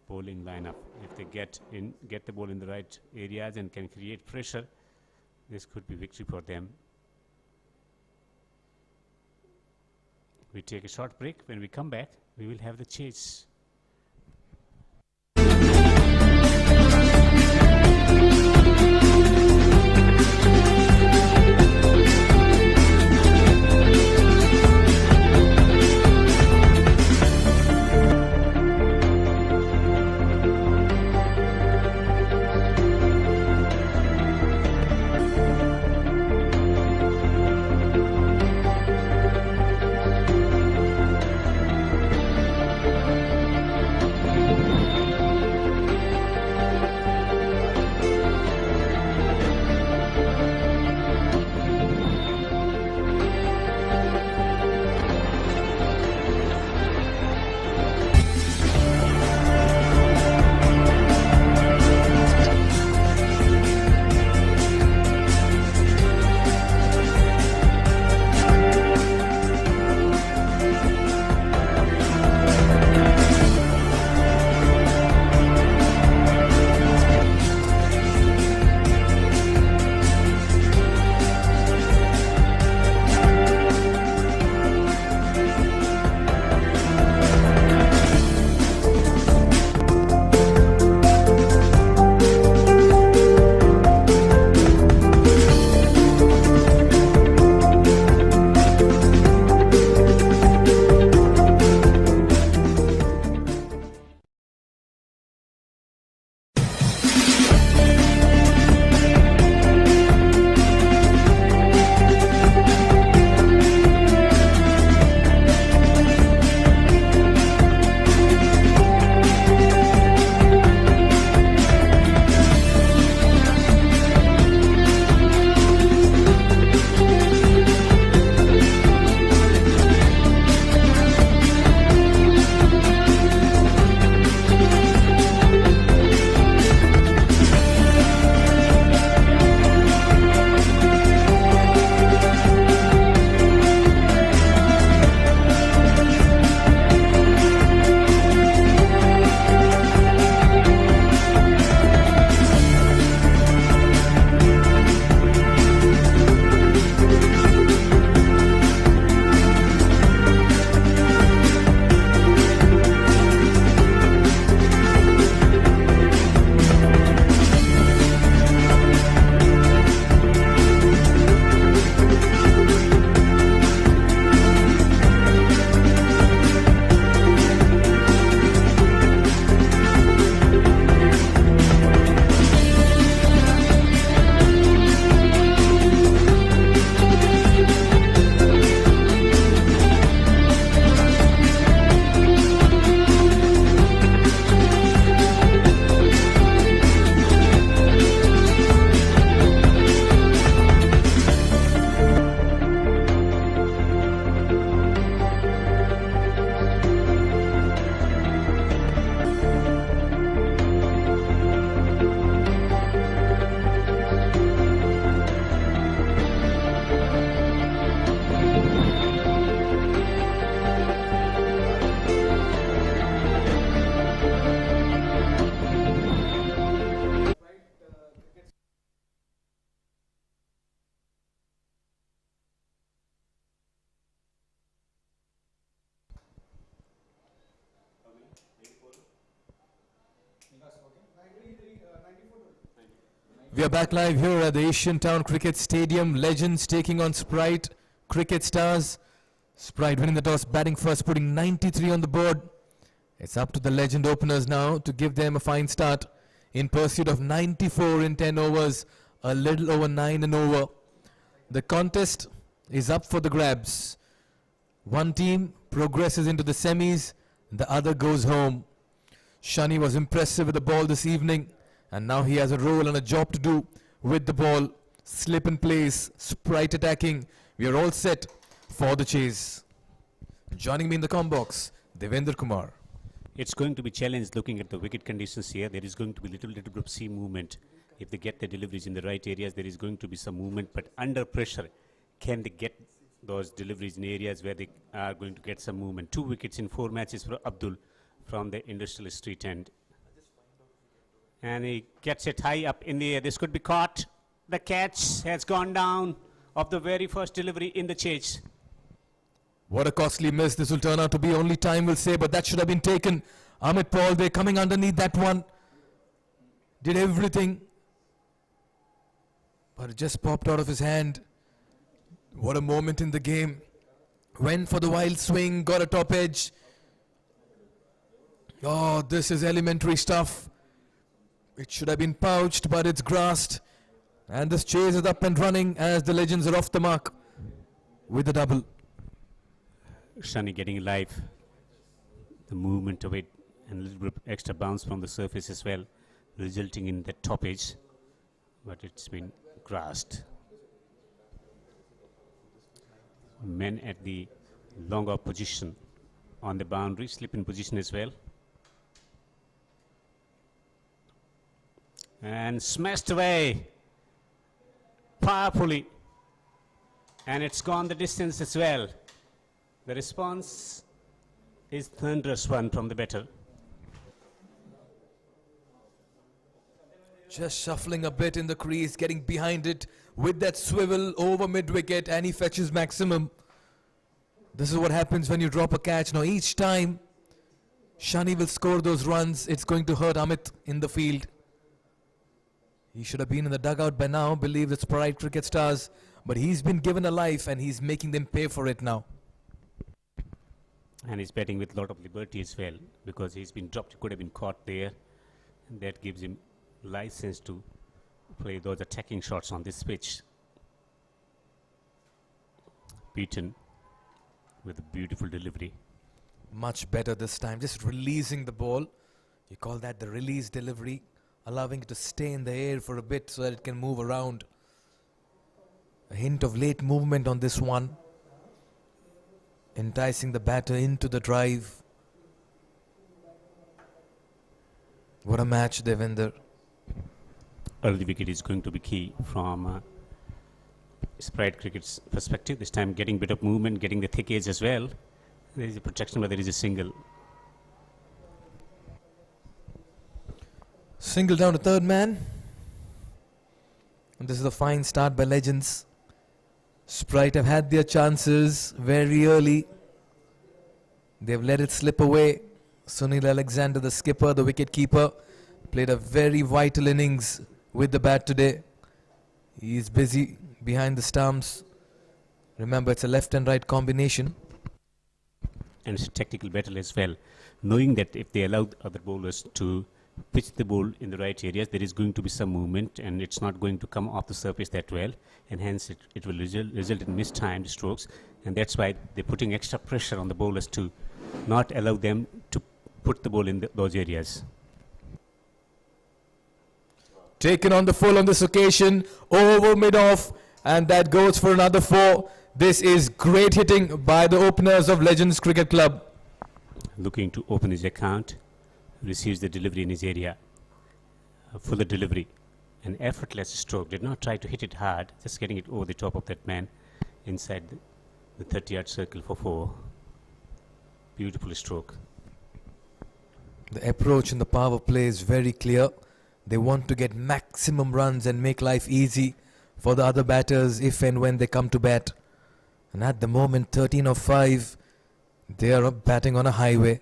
bowling lineup. If they get the ball in the right areas and can create pressure, this could be victory for them. We take a short break. When we come back, we will have the chase. We are back live here at the Asian Town Cricket Stadium. Legends taking on Sprite, Cricket Stars. Sprite winning the toss, batting first, putting 93 on the board. It's up to the legend openers now to give them a fine start in pursuit of 94 in 10 overs, a little over 9 and over. The contest is up for the grabs. One team progresses into the semis, the other goes home. Shani was impressive with the ball this evening, and now he has a role and a job to do with the ball. Slip in place, Sprite attacking. We are all set for the chase. Joining me in the comm box, Devendra Kumar. It's going to be challenged looking at the wicket conditions here. There is going to be little bit of seam movement. If they get the deliveries in the right areas, there is going to be some movement. But under pressure, can they get those deliveries in areas where they are going to get some movement? 2 wickets in 4 matches for Abdul from the industrial street end. And he gets it high up in the air. This could be caught. The catch has gone down of the very first delivery in the chase. What a costly miss. This will turn out to be, only time will say, but that should have been taken. Amit Paul, they're coming underneath that one. Did everything, but it just popped out of his hand. What a moment in the game. Went for the wild swing, got a top edge. Oh, this is elementary stuff. It should have been pouched, but it's grassed. And this chase is up and running as the legends are off the mark with the double. Shani getting live. The movement of it and a little bit extra bounce from the surface as well, resulting in that top edge. But it's been grassed. Men at the longer position on the boundary, slip in position as well. And smashed away powerfully. And it's gone the distance as well. The response is thunderous one from the batter. Just shuffling a bit in the crease, getting behind it with that swivel over mid-wicket, and he fetches maximum. This is what happens when you drop a catch. Now each time Shani will score those runs, it's going to hurt Amit in the field. He should have been in the dugout by now, believe the Sprite Cricket Stars, but he's been given a life and he's making them pay for it now. And he's batting with a lot of liberty as well, because he's been dropped, he could have been caught there. And that gives him license to play those attacking shots on this pitch. T10 with a beautiful delivery. Much better this time, just releasing the ball. You call that the release delivery, allowing it to stay in the air for a bit so that it can move around. A hint of late movement on this one, enticing the batter into the drive. What a match, Devendra. Early wicket is going to be key from Sprite Cricket's perspective. This time getting a bit of movement, getting the thick edge as well. There is a protection, but there is a single. Single down to third man. And this is a fine start by legends. Sprite have had their chances very early. They've let it slip away. Sunil Alexander, the skipper, the wicket keeper, played a very vital innings with the bat today. He is busy behind the stumps. Remember, it's a left and right combination. And it's a tactical battle as well. Knowing that if they allow other bowlers to pitch the ball in the right areas, there is going to be some movement and it's not going to come off the surface that well, and hence it will result in mistimed strokes, and that's why they're putting extra pressure on the bowlers to not allow them to put the ball in those areas. Taken on the full on this occasion, over mid-off, and that goes for another 4. This is great hitting by the openers of Legends Cricket Club. Looking to open his account, receives the delivery in his area. A fuller delivery, an effortless stroke. Did not try to hit it hard, just getting it over the top of that man inside the 30-yard circle for 4. Beautiful stroke. The approach in the power play is very clear. They want to get maximum runs and make life easy for the other batters if and when they come to bat. And at the moment, 13 of 5, they are batting on a highway.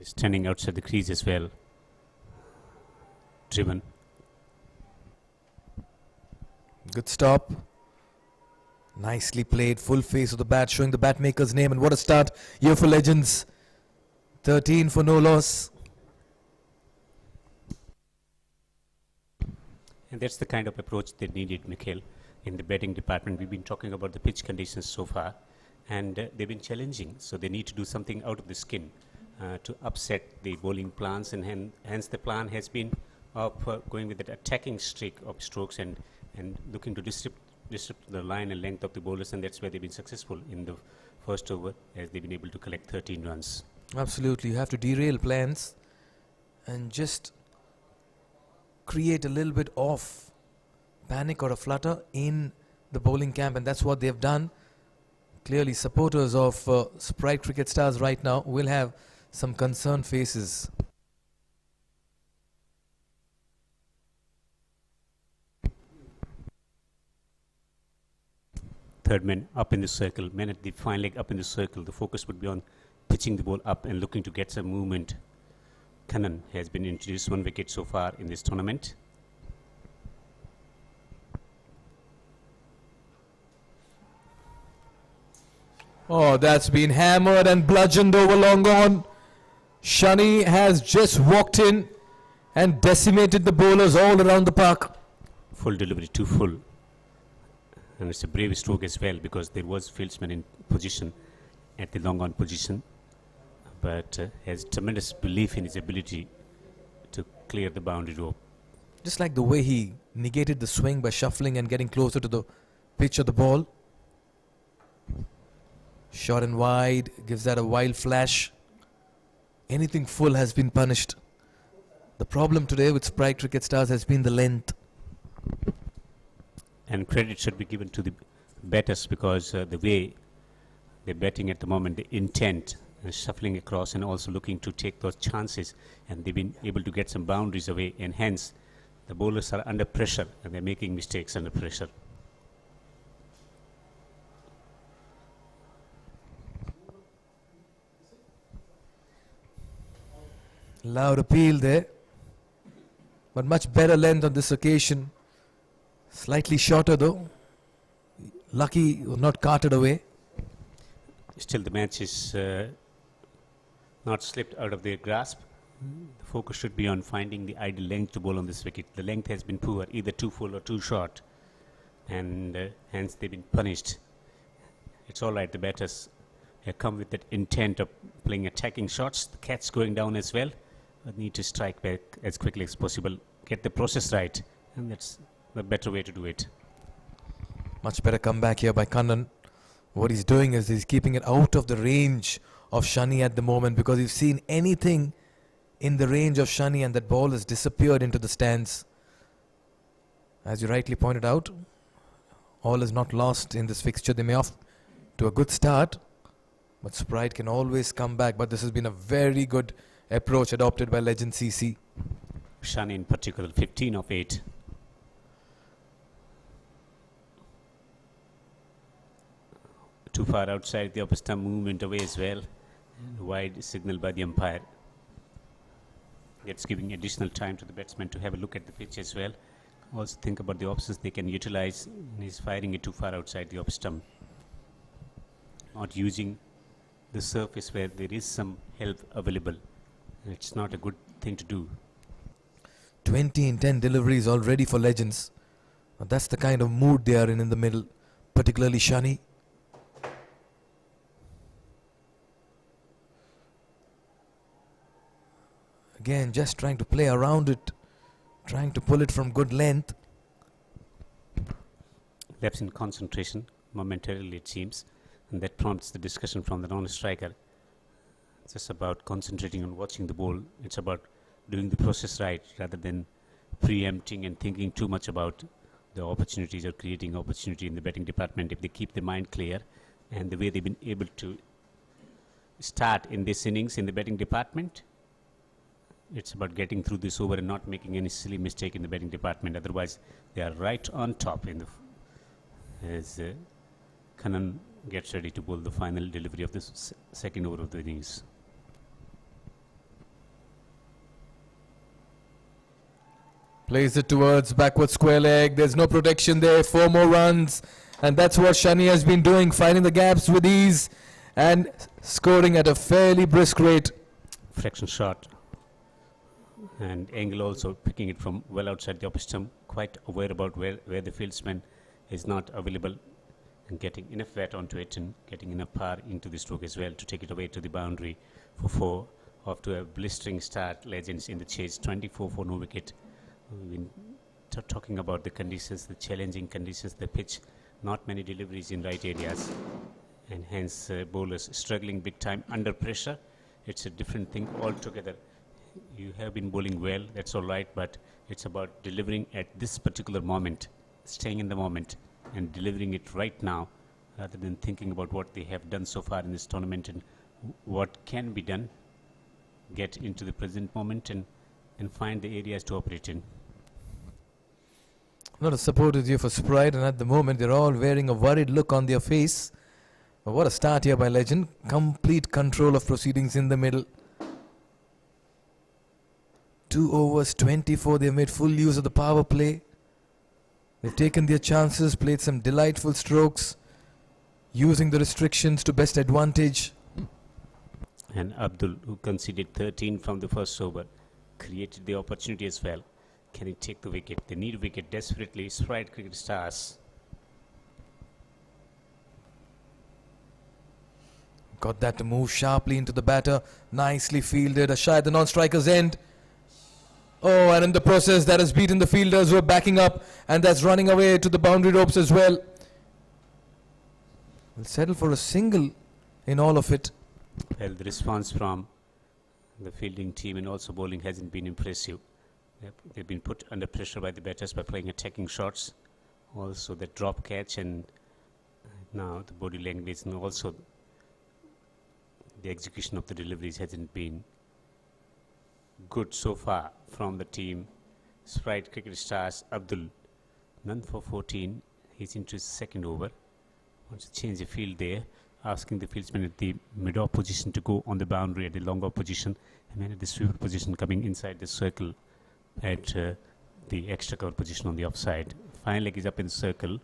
Standing outside the crease as well. Driven. Good stop. Nicely played. Full face of the bat, showing the bat maker's name. And what a start here for Legends. 13 for no loss. And that's the kind of approach they needed, Mikhail, in the batting department. We've been talking about the pitch conditions so far, and they've been challenging. So they need to do something out of the skin to upset the bowling plans, and hence the plan has been of going with that attacking streak of strokes and looking to disrupt the line and length of the bowlers, and that's where they've been successful in the first over, as they've been able to collect 13 runs. Absolutely. You have to derail plans and just create a little bit of panic or a flutter in the bowling camp, and that's what they've done. Clearly, supporters of Sprite Cricket Stars right now will have some concerned faces. Third man up in the circle, men at the fine leg up in the circle. The focus would be on pitching the ball up and looking to get some movement. Kannan has been introduced, 1 wicket so far in this tournament. Oh, that's been hammered and bludgeoned over long on. Shani has just walked in and decimated the bowlers all around the park. Full delivery, too full. And it's a brave stroke as well, because there was fieldsman in position at the long on position, but has tremendous belief in his ability to clear the boundary rope. Just like the way he negated the swing by shuffling and getting closer to the pitch of the ball. Short and wide, gives that a wild flash. Anything full has been punished. The problem today with Sprite Cricket Stars has been the length. And credit should be given to the batters, because the way they're batting at the moment, the intent, shuffling across and also looking to take those chances, and they've been able to get some boundaries away, and hence the bowlers are under pressure and they're making mistakes under pressure. Loud appeal there, but much better length on this occasion. Slightly shorter though. Lucky not carted away. Still the match is not slipped out of their grasp. The focus should be on finding the ideal length to bowl on this wicket. The length has been poor, either too full or too short, and hence they've been punished. It's all right, the batters have come with that intent of playing attacking shots. The cat's going down as well, but need to strike back as quickly as possible, get the process right, and that's the better way to do it. Much better comeback here by Kannan. What he's doing is he's keeping it out of the range of Shani at the moment, because you've seen anything in the range of Shani and that ball has disappeared into the stands. As you rightly pointed out, all is not lost in this fixture. They may off to a good start, but Sprite can always come back. But this has been a very good approach adopted by Legend CC. Shani in particular, 15 of 8. Too far outside the upper stump, movement away as well. Wide signal by the umpire. It's giving additional time to the batsman to have a look at the pitch as well. Also think about the options they can utilize. He's firing it too far outside the upper stump. Not using the surface where there is some help available. It's not a good thing to do. 20 in 10 deliveries already for Legends. Now that's the kind of mood they are in the middle, particularly Shani. Again, just trying to play around it, trying to pull it from good length. Lapse in concentration momentarily, it seems, and that prompts the discussion from the non-striker. It's just about concentrating on watching the ball. It's about doing the process right rather than preempting and thinking too much about the opportunities or creating opportunity in the batting department. If they keep their mind clear, and the way they've been able to start in this innings in the batting department, it's about getting through this over and not making any silly mistake in the batting department. Otherwise, they are right on top in the as Kannan gets ready to bowl the final delivery of this second over of the innings. Plays it towards backward square leg. There's no protection there. 4 more runs. And that's what Shani has been doing, finding the gaps with ease and scoring at a fairly brisk rate. Fraction shot. And Engel also picking it from well outside the opposite stump, quite aware about where the fieldsman is not available, and getting enough weight onto it and getting enough power into the stroke as well to take it away to the boundary for 4. Off to a blistering start, Legends in the chase, 24 for no wicket. We've been talking about the conditions, the challenging conditions, the pitch, not many deliveries in right areas, and hence bowlers struggling big time under pressure. It's a different thing altogether. You have been bowling well, that's all right, but it's about delivering at this particular moment, staying in the moment and delivering it right now, rather than thinking about what they have done so far in this tournament and what can be done. Get into the present moment and find the areas to operate in. A lot of support is here for Sprite, and at the moment they're all wearing a worried look on their face. But what a start here by Legend. Complete control of proceedings in the middle. 2 overs, 24. They've made full use of the power play. They've taken their chances, played some delightful strokes, using the restrictions to best advantage. And Abdul, who conceded 13 from the first over, created the opportunity as well. Can he take the wicket? They need a wicket desperately. Sprite Cricket Stars. Got that to move sharply into the batter. Nicely fielded. A shy at the non-striker's end. Oh, and in the process that has beaten the fielders who are backing up, and that's running away to the boundary ropes as well. We'll settle for a single in all of it. Well, the response from the fielding team and also bowling hasn't been impressive. They've been put under pressure by the batters by playing attacking shots. Also the drop catch, and now the body language, and also the execution of the deliveries hasn't been good so far from the team. Sprite Cricket Stars, Abdul, none for 14. He's into his second over. Wants to change the field there, asking the fieldsman at the mid-off position to go on the boundary at the long-off position, and then at the sweeper position coming inside the circle at the extra cover position on the offside. Fine leg is up in the circle.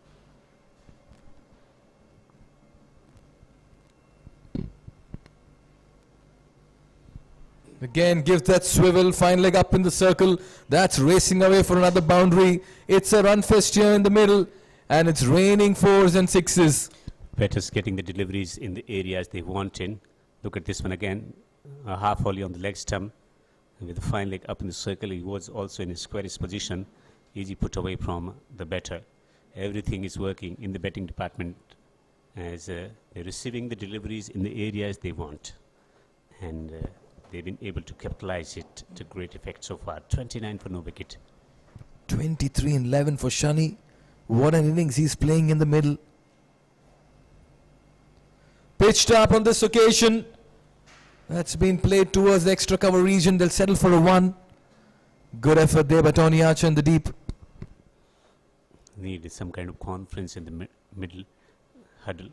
Again gives that swivel, fine leg up in the circle. That's racing away for another boundary. It's a run fest here in the middle, and it's raining 4s and 6s. Batters getting the deliveries in the areas they want in. Look at this one again, a half volley on the leg stump with the fine leg up in the circle. He was also in a squarish position, easy put away from the batter. Everything is working in the batting department as they're receiving the deliveries in the areas they want, and they've been able to capitalize it to great effect so far. 29 for no wicket. 23 and 11 for Shani. What an innings he's playing in the middle. Pitched up on this occasion. That's been played towards the extra cover region. They'll settle for a 1. Good effort there by Tony Archer in the deep. Need some kind of conference in the middle huddle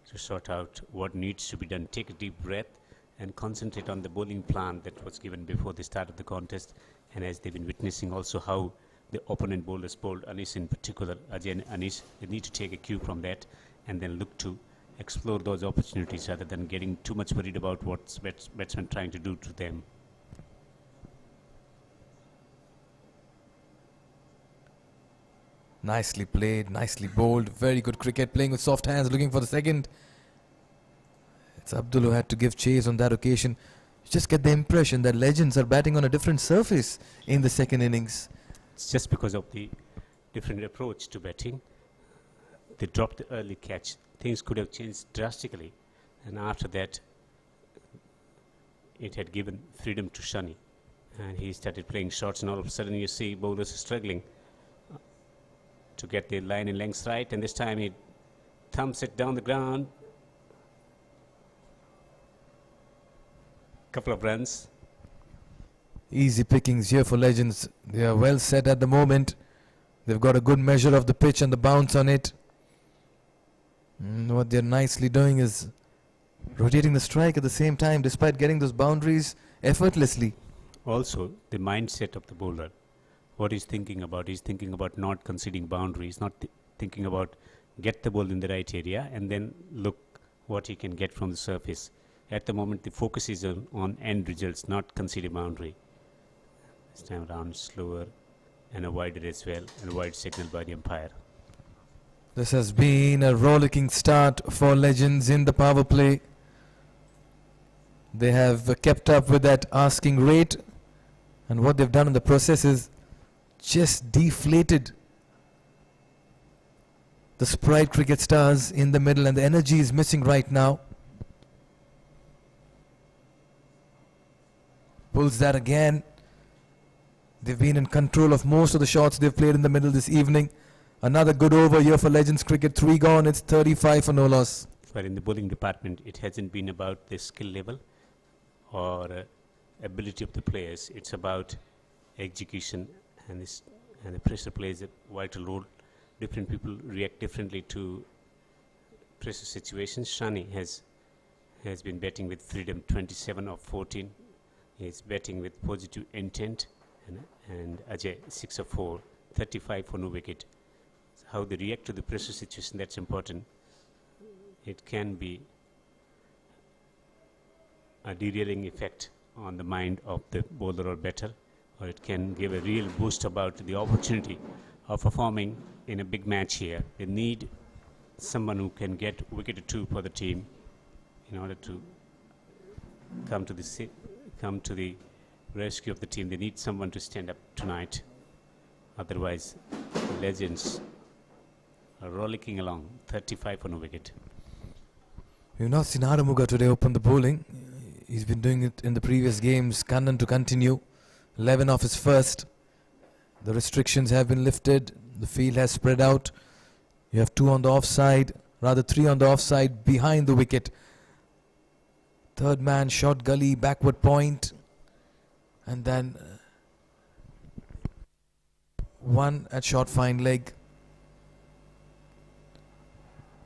to sort out what needs to be done. Take a deep breath and concentrate on the bowling plan that was given before the start of the contest, and as they've been witnessing also how the opponent bowlers bowled, Anish in particular, Ajay and Anish, they need to take a cue from that and then look to explore those opportunities rather than getting too much worried about what's batsmen trying to do to them. Nicely played, nicely bowled, very good cricket, playing with soft hands, looking for the second. It's Abdul who had to give chase on that occasion. You just get the impression that Legends are batting on a different surface in the second innings. It's just because of the different approach to batting. They dropped the early catch. Things could have changed drastically, and after that it had given freedom to Shani, and he started playing shots, and all of a sudden you see bowlers struggling to get their line and lengths right, and this time he thumps it down the ground. Couple of runs. Easy pickings here for Legends. They are well set at the moment. They've got a good measure of the pitch and the bounce on it. What they're nicely doing is rotating the strike at the same time, despite getting those boundaries effortlessly. Also, the mindset of the bowler. what he's thinking about. He's thinking about not conceding boundaries, not thinking about get the ball in the right area and then look what he can get from the surface. At the moment, the focus is on end results, not conceding boundary. This time around, slower and a wider as well, and a wide signal by the umpire. This has been a rollicking start for Legends in the power play. They have kept up with that asking rate, and what they've done in the process is just deflated the Sprite Cricket Stars in the middle, and the energy is missing right now. Pulls that again. They've been in control of most of the shots they've played in the middle this evening. Another good over here for Legends Cricket. 3 gone, it's 35 for no loss. But in the bowling department, it hasn't been about the skill level or ability of the players. It's about execution, and the pressure plays a vital role. Different people react differently to pressure situations. Shani has been batting with freedom, 27 of 14. He's batting with positive intent, and Ajay 6 of 4, 35 for no wicket. How they react to the pressure situation, that's important. It can be a derailing effect on the mind of the bowler or batter, or it can give a real boost about the opportunity of performing in a big match here. They need someone who can get wicket or two for the team in order to come to the rescue of the team. They need someone to stand up tonight. Otherwise, Legends are rollicking along, 35 for no wicket. We've not seen Aramuga today open the bowling. He's been doing it in the previous games. Kannan to continue, 11 off his first. The restrictions have been lifted. The field has spread out. You have 2 on the offside, rather 3 on the offside behind the wicket. Third man, short gully, backward point. And then 1 at short fine leg.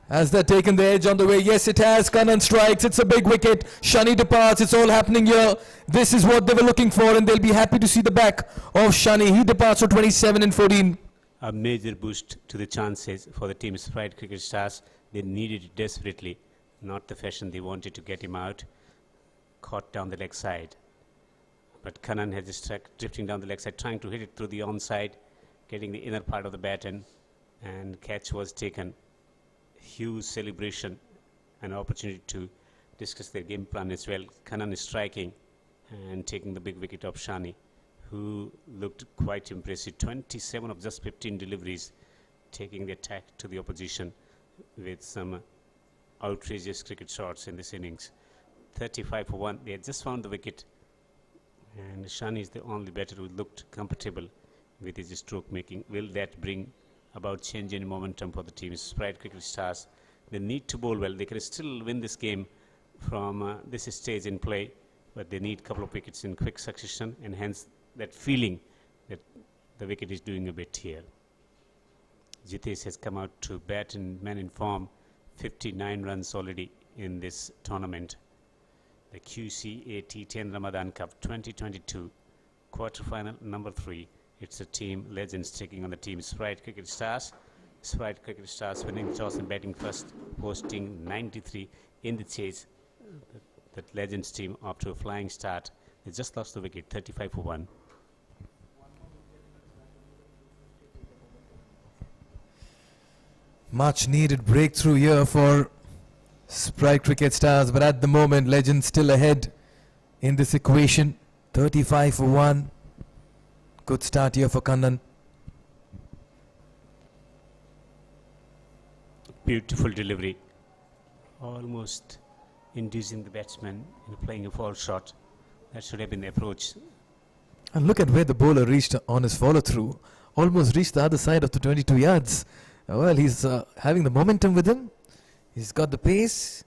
Has that taken the edge on the way? Yes, it has. Kannan strikes. It's a big wicket. Shani departs. It's all happening here. This is what they were looking for, and they'll be happy to see the back of Shani. He departs for 27 and 14. A major boost to the chances for the team's Sprite Cricket Stars. They needed it desperately, not the fashion they wanted to get him out. Caught down the leg side. But Kannan has just drifting down the leg side, trying to hit it through the onside, getting the inner part of the bat in, and catch was taken. Huge celebration, an opportunity to discuss their game plan as well. Kannan is striking and taking the big wicket of Shani, who looked quite impressive. 27 of just 15 deliveries, taking the attack to the opposition with some outrageous cricket shots in this innings. 35 for 1. They had just found the wicket, and Shani is the only batter who looked comfortable with his stroke making. Will that bring about change in momentum for the team's Sprite Cricket Stars? They need to bowl well. They can still win this game from this stage in play, but they need a couple of wickets in quick succession, and hence that feeling that the wicket is doing a bit here. Jitesh has come out to bat in man in form, 59 runs already in this tournament. The QCA T10 Ramadan Cup 2022 quarterfinal number 3. It's a team Legends taking on the team Sprite Cricket Stars. Sprite Cricket Stars winning the toss and batting first, posting 93 in the chase. That Legends team after a flying start. They just lost the wicket, 35 for 1. Much needed breakthrough here for Sprite Cricket Stars, but at the moment Legends still ahead in this equation. 35 for 1. Good start here for Kannan. Beautiful delivery, almost inducing the batsman in playing a false shot. That should have been the approach. And look at where the bowler reached on his follow through. Almost reached the other side of the 22 yards. Well, he's having the momentum with him. He's got the pace,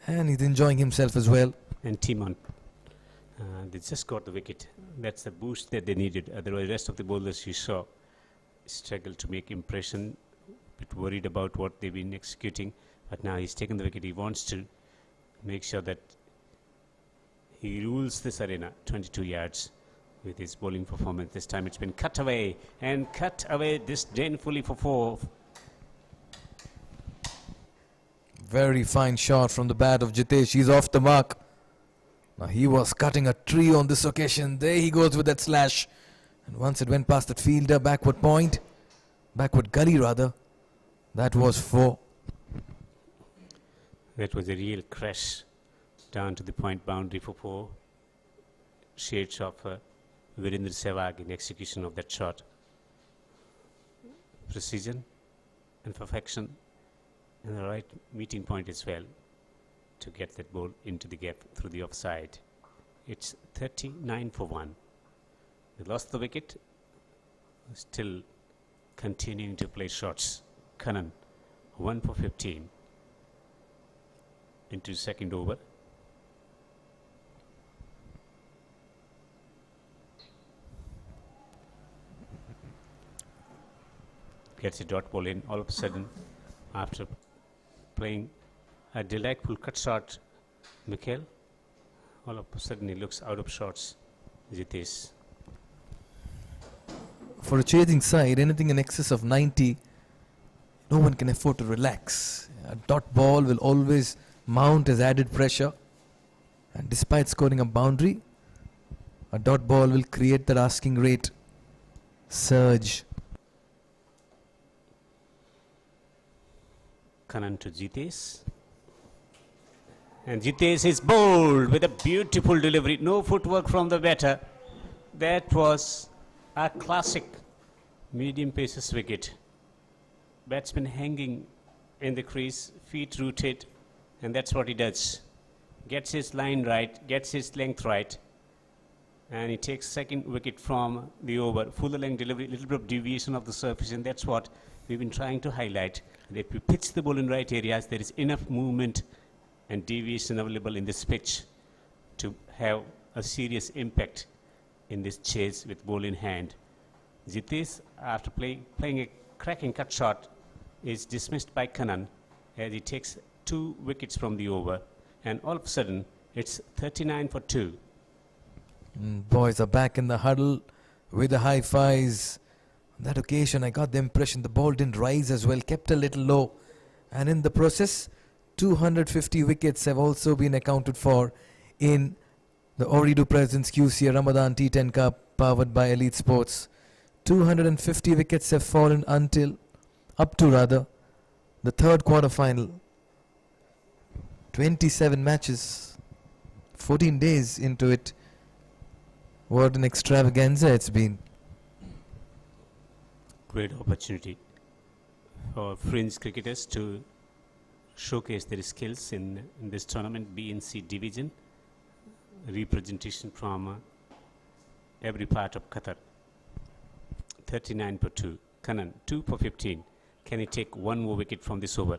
and he's enjoying himself as well. And Timon, they just got the wicket. That's the boost that they needed. Otherwise, the rest of the bowlers you saw struggled to make impression, a bit worried about what they've been executing. But now he's taken the wicket. He wants to make sure that he rules this arena, 22 yards, with his bowling performance. This time it's been cut away and cut away disdainfully for 4. Very fine shot from the bat of Jitesh. He's off the mark. Now he was cutting a tree on this occasion. There he goes with that slash. And once it went past that fielder, backward point, backward gully rather, that was 4. That was a real crash down to the point boundary for 4. Shades of Virendra Sehwag in execution of that shot. Precision and perfection and the right meeting point as well to get that ball into the gap through the offside. It's 39 for 1. They lost the wicket, still continuing to play shots. Kannan 1 for 15 into second over. Gets a dot ball in all of a sudden after playing a delightful cut shot. Mikhail, all of a sudden he looks out of shots. Jitesh. For a chasing side, anything in excess of 90, no one can afford to relax. A dot ball will always mount as added pressure. And despite scoring a boundary, a dot ball will create that asking rate surge. Kannan to Jitesh. And Jitesh is bowled with a beautiful delivery. No footwork from the batter. That was a classic medium paces wicket. Batsman hanging in the crease, feet rooted, and that's what he does. Gets his line right, gets his length right, and he takes second wicket from the over. Full length delivery, little bit of deviation of the surface, and that's what we've been trying to highlight. That if you pitch the ball in right areas, there is enough movement and deviation available in this pitch to have a serious impact in this chase with ball in hand. Jitesh, after playing a cracking cut shot, is dismissed by Kannan as he takes 2 wickets from the over, and all of a sudden it's 39 for 2. Boys are back in the huddle with the high fives. On that occasion, I got the impression the ball didn't rise as well, kept a little low, and in the process, 250 wickets have also been accounted for in the Ooredoo Presents QCA Ramadan T10 Cup powered by Elite Sports. 250 wickets have fallen up to the third quarter final. 27 matches, 14 days into it. What an extravaganza it's been. Great opportunity for fringe cricketers to showcase their skills in this tournament, B and C division. Representation from every part of Qatar. 39 for 2. Kannan 2 for 15. Can he take one more wicket from this over?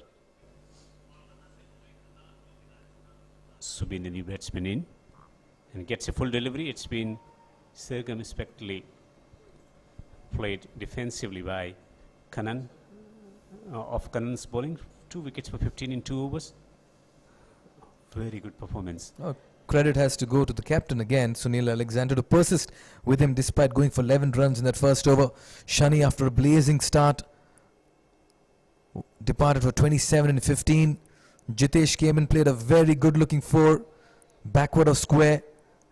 Subin, the new batsman, in and gets a full delivery. It's been circumspectly played defensively by Kannan. Of Kannan's bowling, 2 wickets for 15 in 2 overs. Very good performance. Credit has to go to the captain again, Sunil Alexander, to persist with him despite going for 11 runs in that first over. Shani, after a blazing start, departed for 27 and 15. Jitesh came and played a very good looking 4 backward of square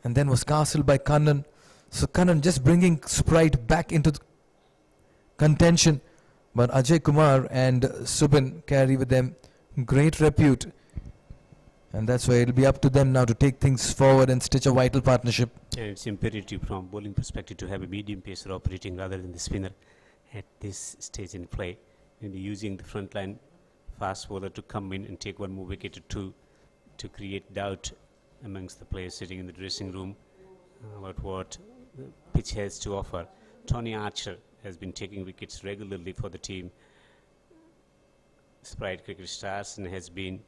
and then was castled by Kannan. So Kannan just bringing Sprite back into the contention, but Ajay Kumar and Subin carry with them great repute, and that's why it'll be up to them now to take things forward and stitch a vital partnership. And it's imperative from bowling perspective to have a medium pacer operating rather than the spinner at this stage in play. And using the front line fast bowler to come in and take one more wicket or 2 to create doubt amongst the players sitting in the dressing room about what the pitch has to offer. Tony Archer has been taking wickets regularly for the team Sprite Cricket Stars and has been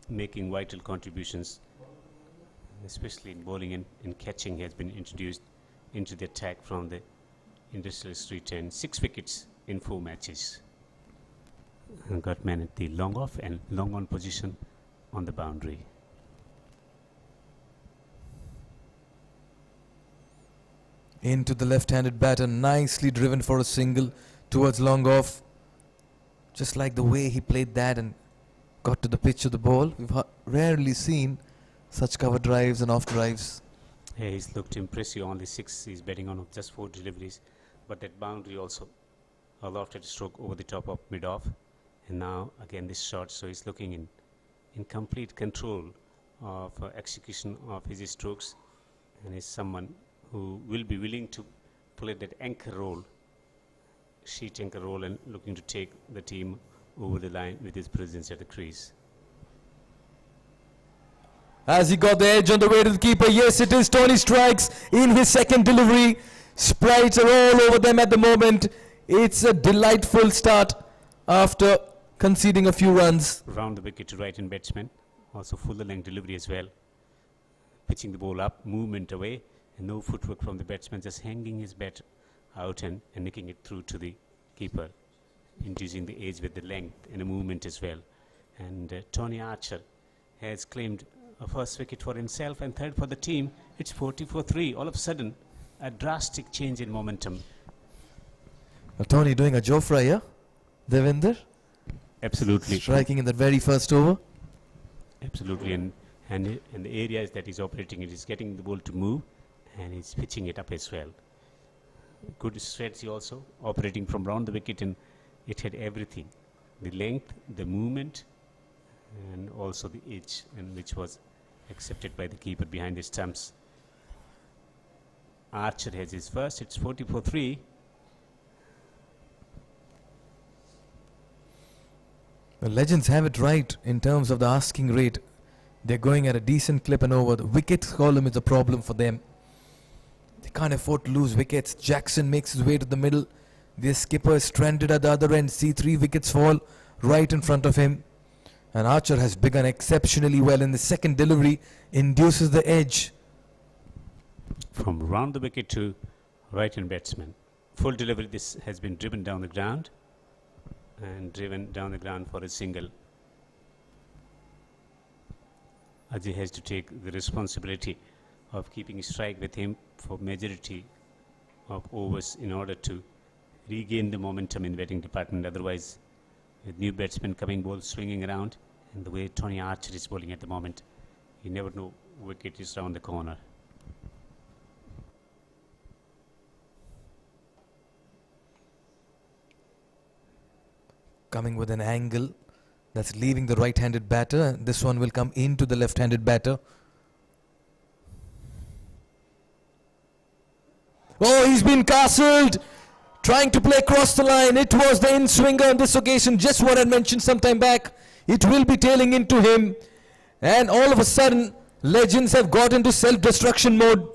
making vital contributions, especially in bowling and in catching. Has been introduced into the attack from the Industrialist T10. 6 wickets in 4 matches. And got man at the long off and long on position on the boundary. into the left-handed batter. Nicely driven for a single towards long off. Just like the way he played that and got to the pitch of the ball. We've rarely seen such cover drives and off drives. Yeah, he's looked impressive. Only 6. He's betting on just 4 deliveries. But that boundary also, a lofted stroke over the top of mid-off. And now again this shot. So he's looking in complete control of execution of his strokes. And is someone who will be willing to play that anchor role, sheet anchor role, and looking to take the team over the line with his presence at the crease. As he got the edge on the way to the keeper. Yes, it is. Tony strikes in his second delivery. Sprites are all over them at the moment. It's a delightful start after conceding a few runs. Round the wicket to right-hand batsman. Also fuller length delivery as well. Pitching the ball up, movement away, and no footwork from the batsman, just hanging his bat out and nicking it through to the keeper, inducing the edge with the length and a movement as well. And Tony Archer has claimed a first wicket for himself and third for the team. It's 40 for 3. All of a sudden, a drastic change in momentum. Tony doing a Jofra here, Devinder. Absolutely. Striking in the very first over. Absolutely, and the areas that he's operating, it is getting the ball to move, and he's pitching it up as well. Good strategy also, operating from round the wicket, and it had everything: the length, the movement, and also the edge, and which was accepted by the keeper behind the stumps. Archer has his first. It's 40 for 3. The legends have it right in terms of the asking rate. They're going at a decent clip and over. The wicket column is a problem for them. They can't afford to lose wickets. Jackson makes his way to the middle. Their skipper is stranded at the other end. See 3 wickets fall right in front of him. And Archer has begun exceptionally well in the second delivery. Induces the edge. From round the wicket to right-hand batsman. Full delivery. This has been driven down the ground. And driven down the ground for a single. Ajay has to take the responsibility of keeping a strike with him for majority of overs in order to regain the momentum in the batting department. Otherwise, with new batsmen coming, ball swinging around, and the way Tony Archer is bowling at the moment, you never know wicket is round the corner. Coming with an angle that's leaving the right-handed batter. This one will come into the left-handed batter. Oh, he's been castled. Trying to play across the line. It was the in-swinger on this occasion. Just what I mentioned some time back. It will be tailing into him. And all of a sudden, legends have got into self-destruction mode.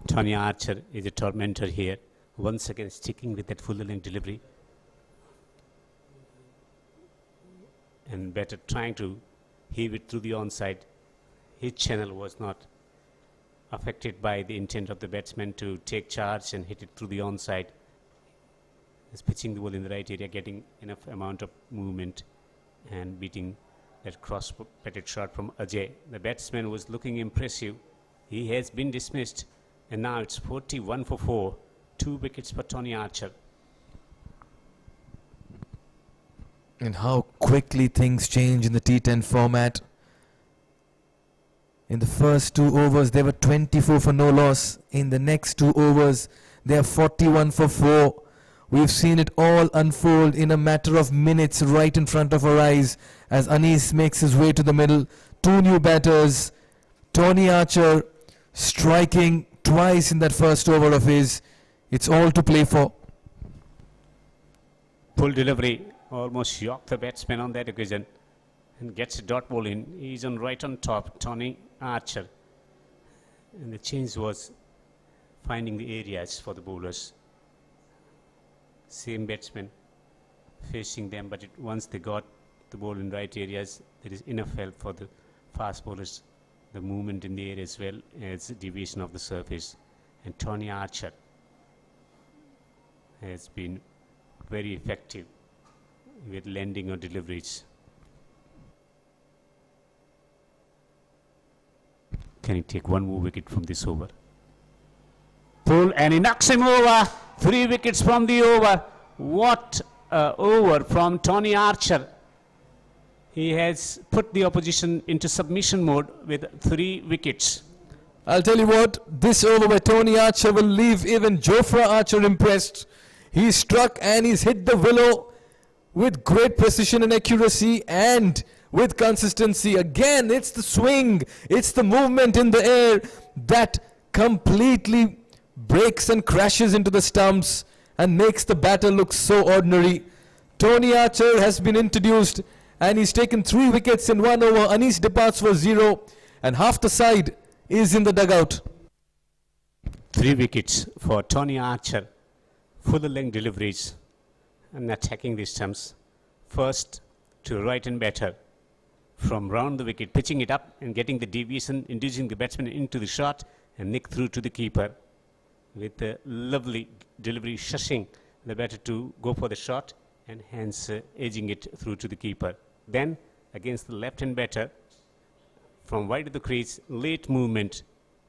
Tony Archer is a tormentor here. Once again sticking with that full-length delivery. And batter trying to heave it through the onside. His channel was not affected by the intent of the batsman to take charge and hit it through the onside. He's pitching the ball in the right area, getting enough amount of movement and beating that cross-patted shot from Ajay. The batsman was looking impressive. He has been dismissed, and now it's 41 for 4. 2 wickets for Tony Archer. And how quickly things change in the T10 format. In the first 2 overs, they were 24 for no loss. In the next 2 overs, they are 41 for 4. We've seen it all unfold in a matter of minutes right in front of our eyes as Anis makes his way to the middle. 2 new batters. Tony Archer striking twice in that first over of his. It's all to play for. Full delivery. Almost shocked the batsman on that occasion and gets a dot ball in. He's right on top, Tony Archer. And the change was finding the areas for the bowlers. Same batsman facing them, but once they got the ball in right areas, there is enough help for the fast bowlers. The movement in the air as well as the deviation of the surface. And Tony Archer has been very effective with landing or deliveries. Can he take one more wicket from this over? full, and he knocks him over. 3 wickets from the over. What over from Tony Archer. He has put the opposition into submission mode with 3 wickets. I'll tell you what, this over by Tony Archer will leave even Jofra Archer impressed. He struck and he's hit the willow with great precision and accuracy and with consistency. Again, it's the swing, it's the movement in the air that completely breaks and crashes into the stumps and makes the batter look so ordinary. Tony Archer has been introduced and he's taken 3 wickets in 1 over. Anis departs for 0 and half the side is in the dugout. 3 wickets for Tony Archer. Full length deliveries and attacking the stumps. First to right and better from round the wicket, pitching it up and getting the deviation, inducing the batsman into the shot and nick through to the keeper with a lovely delivery, shushing the batter to go for the shot and hence edging it through to the keeper. Then against the left-hand batter from wide of the crease, late movement,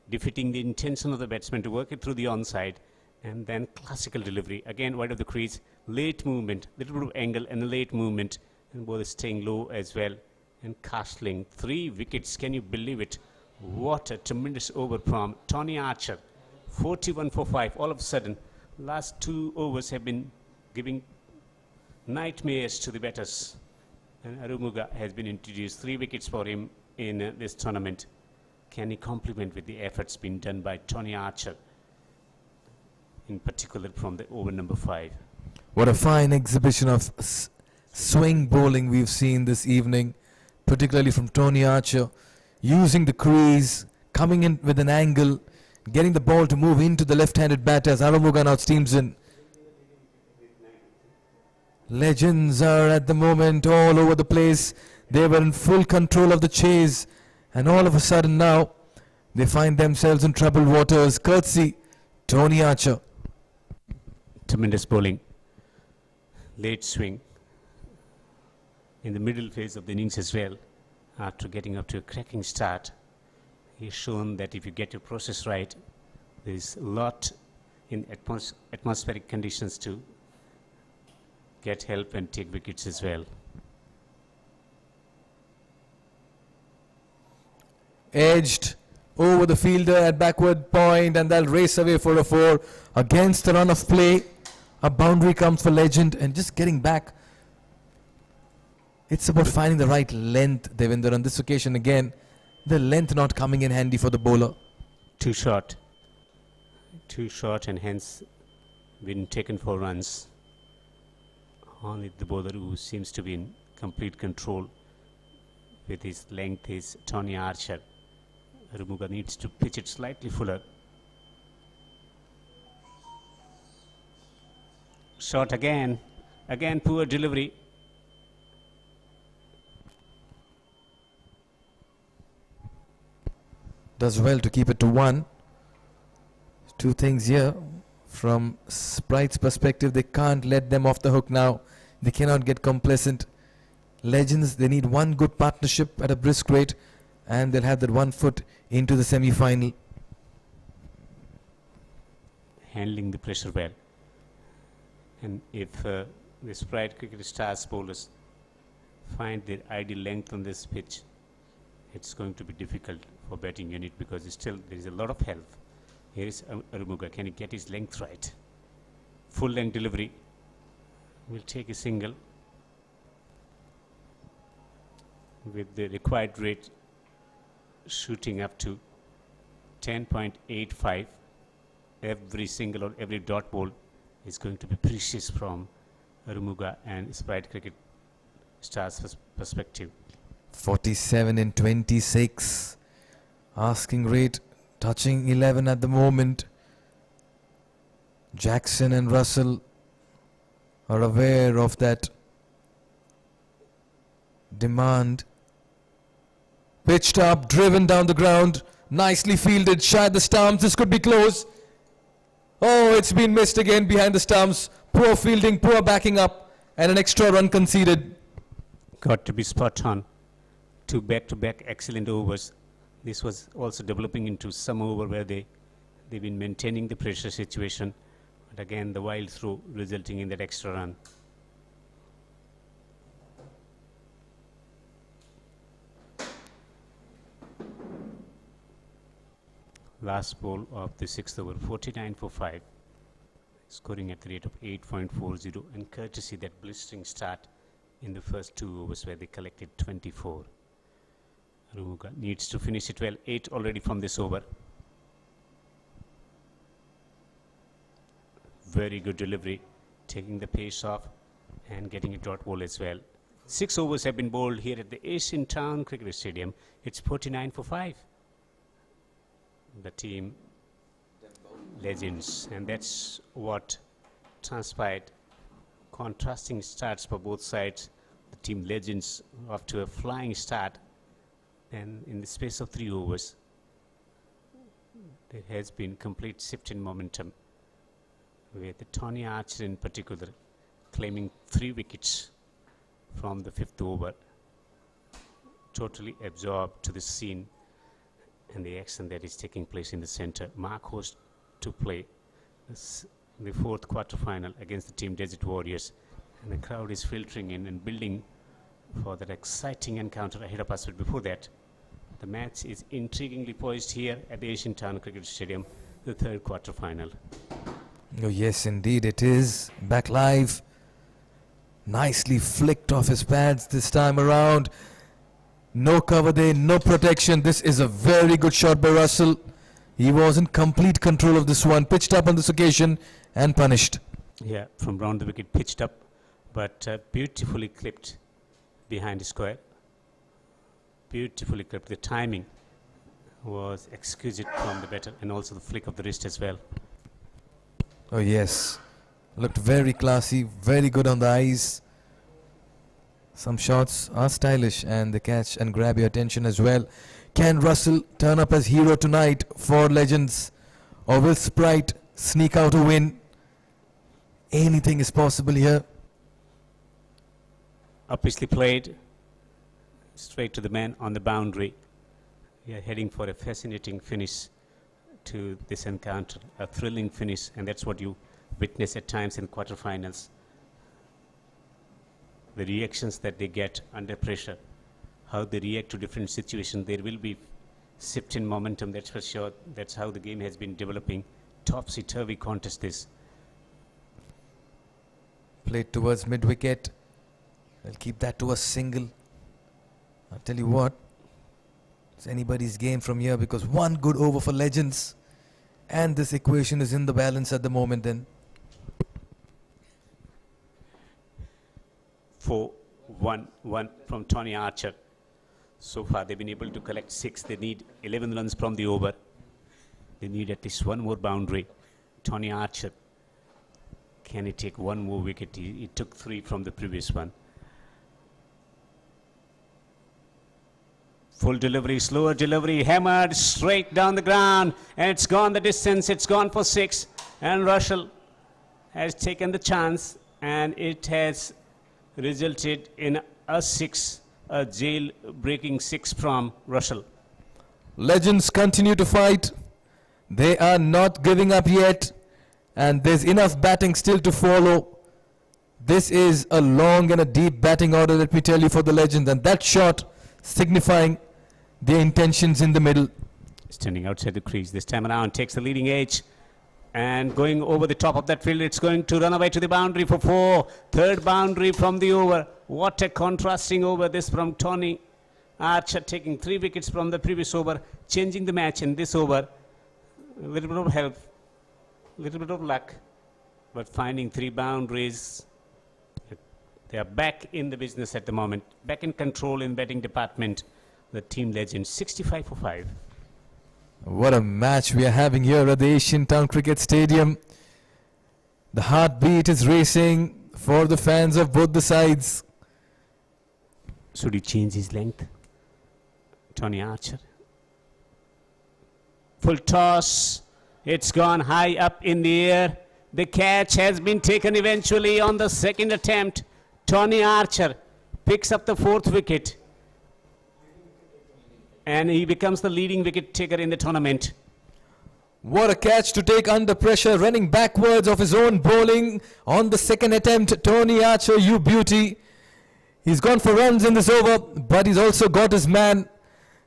defeating the intention of the batsman to work it through the onside, and then classical delivery, again wide of the crease, late movement, little bit of angle and a late movement, and both staying low as well, and castling 3 wickets. Can you believe it? What a tremendous over from Tony Archer. 41 for 5. All of a sudden, last 2 overs have been giving nightmares to the batters. And Arumuga has been introduced. 3 wickets for him in this tournament. Can he complement with the efforts being done by Tony Archer, in particular from the over number 5? What a fine exhibition of swing bowling we've seen this evening, particularly from Tony Archer, using the crease, coming in with an angle, getting the ball to move into the left-handed batter as Arumuga now steams in. Legends are at the moment all over the place. They were in full control of the chase, and all of a sudden now they find themselves in troubled waters, courtesy Tony Archer. Tremendous bowling. Late swing in the middle phase of the innings as well. After getting up to a cracking start, he's shown that if you get your process right, there is a lot in atmospheric conditions to get help and take wickets as well. Edged over the fielder at backward point, and they'll race away for a 4 against the run of play. A boundary comes for Legend, and just getting back. It's about finding the right length, Devinder. On this occasion again, the length not coming in handy for the bowler. Too short, and hence been taken for runs. Only the bowler who seems to be in complete control with his length is Tony Archer. Arumuga needs to pitch it slightly fuller. Short again poor delivery. Does well to keep it to 1. 2 things here. From Sprite's perspective, they can't let them off the hook now. They cannot get complacent. Legends, they need 1 good partnership at a brisk rate, and they'll have that 1 foot into the semi-final. Handling the pressure well. And if the Sprite Cricket Stars bowlers find their ideal length on this pitch, it's going to be difficult for batting unit because still there is a lot of help. Here is Arumuga. Can he get his length right? Full length delivery. Will take a single with the required rate shooting up to 10.85. Every single or every dot ball is going to be precious from Arumuga and Sprite Cricket Stars perspective. 47 in 26. Asking rate touching 11 at the moment. Jackson and Russell are aware of that demand. Pitched up, driven down the ground, nicely fielded, shy the stumps. This could be close. Oh, it's been missed again behind the stumps. Poor fielding, poor backing up, and an extra run conceded. Got to be spot on. 2 back-to-back excellent overs. This was also developing into some over where they They've been maintaining the pressure situation, but again the wild throw resulting in that extra run. Last ball of the 6th over, 49 for 5, scoring at the rate of 8.40, and courtesy that blistering start in the first 2 overs where they collected 24. Rumuga needs to finish it well, 8 already from this over. Very good delivery, taking the pace off and getting a dot ball as well. 6 overs have been bowled here at the Asian Town Cricket Stadium. It's 49 for 5. The team legends, and that's what transpired. Contrasting starts for both sides. The team legends off to a flying start, and in the space of 3 overs there has been complete shift in momentum, with Tony Archer in particular claiming 3 wickets from the 5th over, totally absorbed to the scene and the action that is taking place in the centre. Mark host to play the 4th quarter final against the team Desert Warriors, and the crowd is filtering in and building for that exciting encounter ahead of us. But before that, the match is intriguingly poised here at the Asian Town Cricket Stadium, the 3rd quarter final. Oh yes, indeed it is. Back live. Nicely flicked off his pads this time around. No cover there, no protection. This is a very good shot by Russell. He was in complete control of this one. Pitched up on this occasion and punished. Yeah, from round the wicket, pitched up, but beautifully clipped behind the square. Beautifully clipped. The timing was exquisite from the batter, and also the flick of the wrist as well. Oh yes, looked very classy, very good on the eyes. Some shots are stylish and they catch and grab your attention as well. Can Russell turn up as hero tonight for legends, or will Sprite sneak out a win? Anything is possible here. Upishly played, straight to the man on the boundary. We are heading for a fascinating finish to this encounter, a thrilling finish, and that's what you witness at times in quarterfinals. The reactions that they get under pressure, how they react to different situations. There will be shift in momentum, that's for sure. That's how the game has been developing. Topsy-turvy contest this. Played towards mid-wicket. I'll keep that to a single. I'll tell you what, it's anybody's game from here, because one good over for legends and this equation is in the balance at the moment then. 4-1-1 from Tony Archer. So far they've been able to collect 6. They need 11 runs from the over. They need at least one more boundary. Tony Archer, can he take one more wicket? He took 3 from the previous one. Full delivery, slower delivery, hammered straight down the ground, and it's gone the distance. It's gone for 6, and Russell has taken the chance, and it has resulted in a 6, a jail-breaking 6 from Russell. Legends continue to fight. They are not giving up yet, and there's enough batting still to follow. This is a long and a deep batting order, let me tell you, for the Legends, and that shot signifying their intentions in the middle. Standing outside the crease this time around, takes the leading edge, and going over the top of that field, it's going to run away to the boundary for 4. 3rd boundary from the over. What a contrasting over this from Tony Archer, taking 3 wickets from the previous over, changing the match in this over. A little bit of help, a little bit of luck, but finding 3 boundaries. They are back in the business at the moment, back in control in batting department. The team legends, 65 for 5. What a match we are having here at the Asian Town Cricket Stadium. The heartbeat is racing for the fans of both the sides. Should he change his length? Tony Archer. Full toss. It's gone high up in the air. The catch has been taken eventually on the 2nd attempt. Tony Archer picks up the 4th wicket, and he becomes the leading wicket taker in the tournament. What a catch to take under pressure, running backwards of his own bowling on the second attempt. Tony Archer, you beauty. He's gone for runs in this over, but he's also got his man.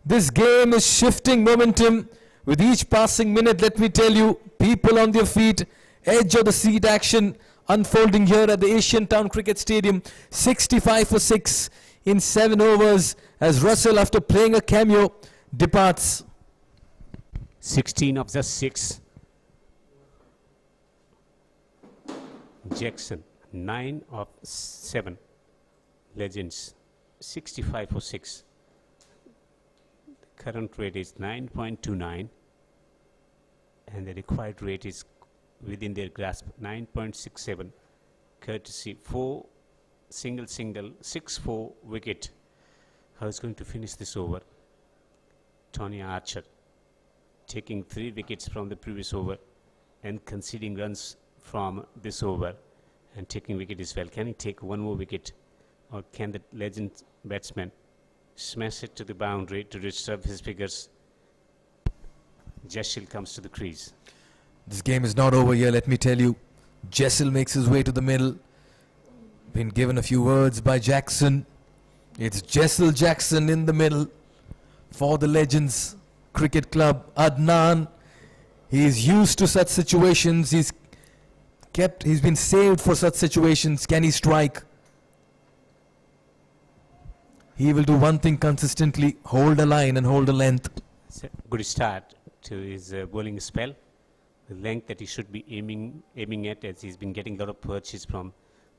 This game is shifting momentum with each passing minute, let me tell you. People on their feet, edge of the seat action unfolding here at the Asian Town Cricket Stadium. 65 for 6 in 7 overs as Russell, after playing a cameo, departs. 16 of just 6. Jackson, 9 of 7. Legends, 65 for 6. The current rate is 9.29 and the required rate is within their grasp, 9.67. Courtesy 4 single 6-4 wicket. Who's going to finish this over? Tony Archer taking 3 wickets from the previous over and conceding runs from this over and taking wicket as well. Can he take one more wicket, or can the legend batsman smash it to the boundary to disturb his figures? Jessel comes to the crease. This game is not over here, let me tell you. Jessel makes his way to the middle. Been given a few words by Jackson. It's Jessel Jackson in the middle for the Legends Cricket Club. Adnan, he's used to such situations. He's been saved for such situations. Can he strike? He will do one thing consistently: hold a line and hold a length. It's a good start to his bowling spell. The length that he should be aiming at, as he's been getting a lot of perches from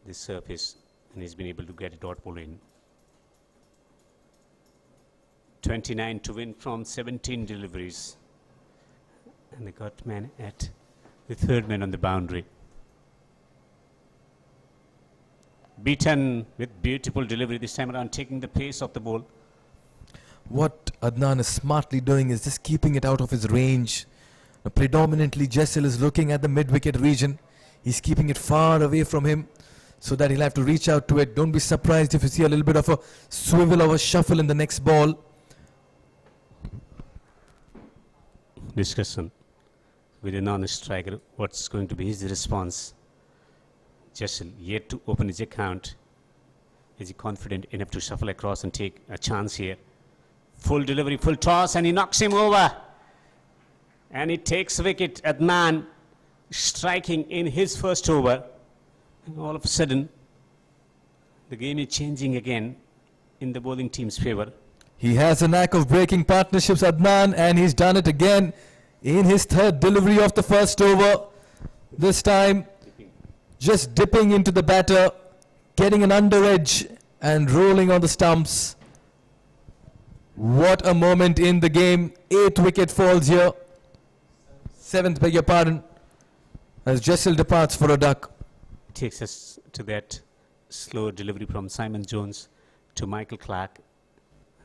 this surface and he's been able to get a dot ball in. 29 to win from 17 deliveries. And they got man at the third man on the boundary. Beaten with beautiful delivery this time around, taking the pace of the ball. What Adnan is smartly doing is just keeping it out of his range. Predominantly, Jessel is looking at the mid-wicket region. He's keeping it far away from him so that he'll have to reach out to it. Don't be surprised if you see a little bit of a swivel or a shuffle in the next ball. Discussion with a non-striker. What's going to be his response? Jessel yet to open his account. Is he confident enough to shuffle across and take a chance here? Full delivery, full toss, and he knocks him over. And he takes a wicket. Adnan striking in his first over. And all of a sudden, the game is changing again in the bowling team's favor. He has a knack of breaking partnerships, Adnan, and he's done it again in his third delivery of the first over. This time, just dipping into the batter, getting an under edge and rolling on the stumps. What a moment in the game. 8th wicket falls here. 7th, beg your pardon, as Jessel departs for a duck. Takes us to that slow delivery from Simon Jones to Michael Clarke.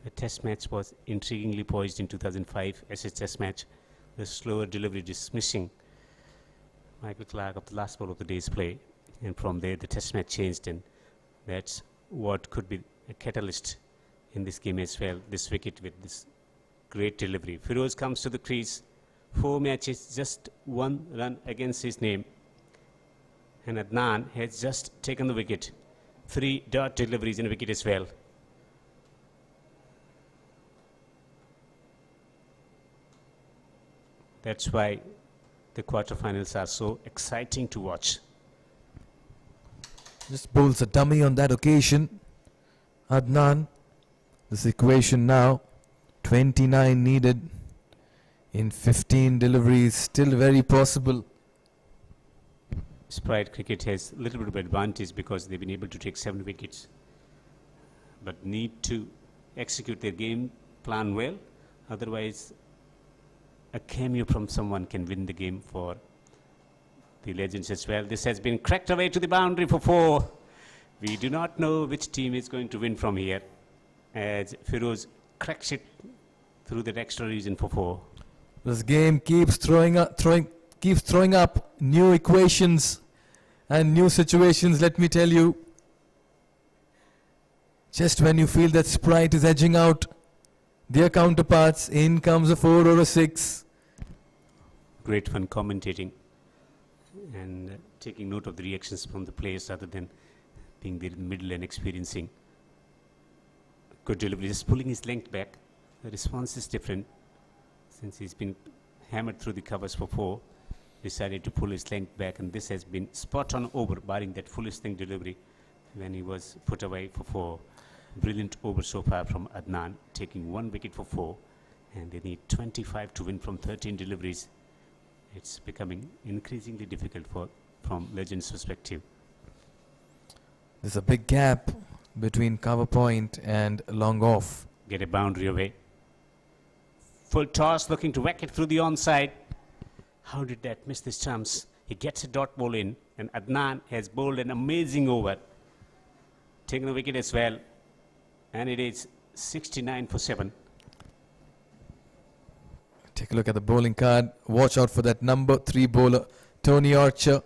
The test match was intriguingly poised in 2005 as a test match. The slower delivery dismissing Michael Clarke of the last ball of the day's play. And from there the test match changed, and that's what could be a catalyst in this game as well. This wicket with this great delivery. Firoz comes to the crease. 4 matches, just 1 run against his name. And Adnan has just taken the wicket. 3 dot deliveries and a wicket as well. That's why the quarterfinals are so exciting to watch. Just bowls a dummy on that occasion. Adnan, this equation now, 29 needed in 15 deliveries, still very possible. Sprite cricket has a little bit of advantage because they've been able to take 7 wickets, but need to execute their game plan well. Otherwise, a cameo from someone can win the game for the Legends as well. This has been cracked away to the boundary for 4. We do not know which team is going to win from here, as Firoz cracks it through the extra region for 4. This game keeps throwing up new equations and new situations, let me tell you. Just when you feel that Sprite is edging out their counterparts, in comes a 4 or a 6. great fun commentating and taking note of the reactions from the players rather than being there in the middle and experiencing. Good delivery, just pulling his length back. The response is different since he's been hammered through the covers for 4. Decided to pull his length back, and this has been spot on over, barring that fullest length delivery when he was put away for 4. Brilliant over so far from Adnan, taking 1 wicket for 4, and they need 25 to win from 13 deliveries. It's becoming increasingly difficult from Legends' perspective. There's a big gap between cover point and long off. Get a boundary away. Full toss, looking to whack it through the onside. How did that miss the stumps? He gets a dot ball in, and Adnan has bowled an amazing over. Taking a wicket as well, and it is 69 for 7. Take a look at the bowling card. Watch out for that number 3 bowler, Tony Archer.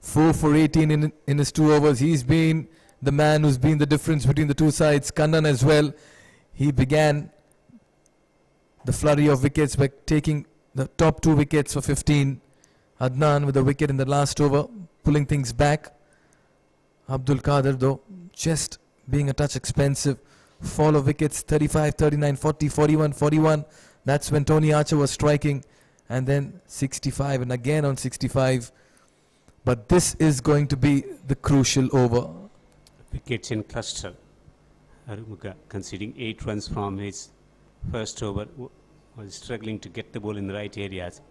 4 for 18 in his 2 overs. He's been the man who's been the difference between the two sides. Kannan as well. He began the flurry of wickets by taking the top 2 wickets for 15. Adnan with a wicket in the last over, pulling things back. Abdul Qadir though, just being a touch expensive. Fall of wickets, 35, 39, 40, 41, 41. That's when Tony Archer was striking. And then 65 and again on 65. But this is going to be the crucial over. Wickets in cluster. Arumuga conceding 8 runs from his first over. Was struggling to get the ball in the right areas,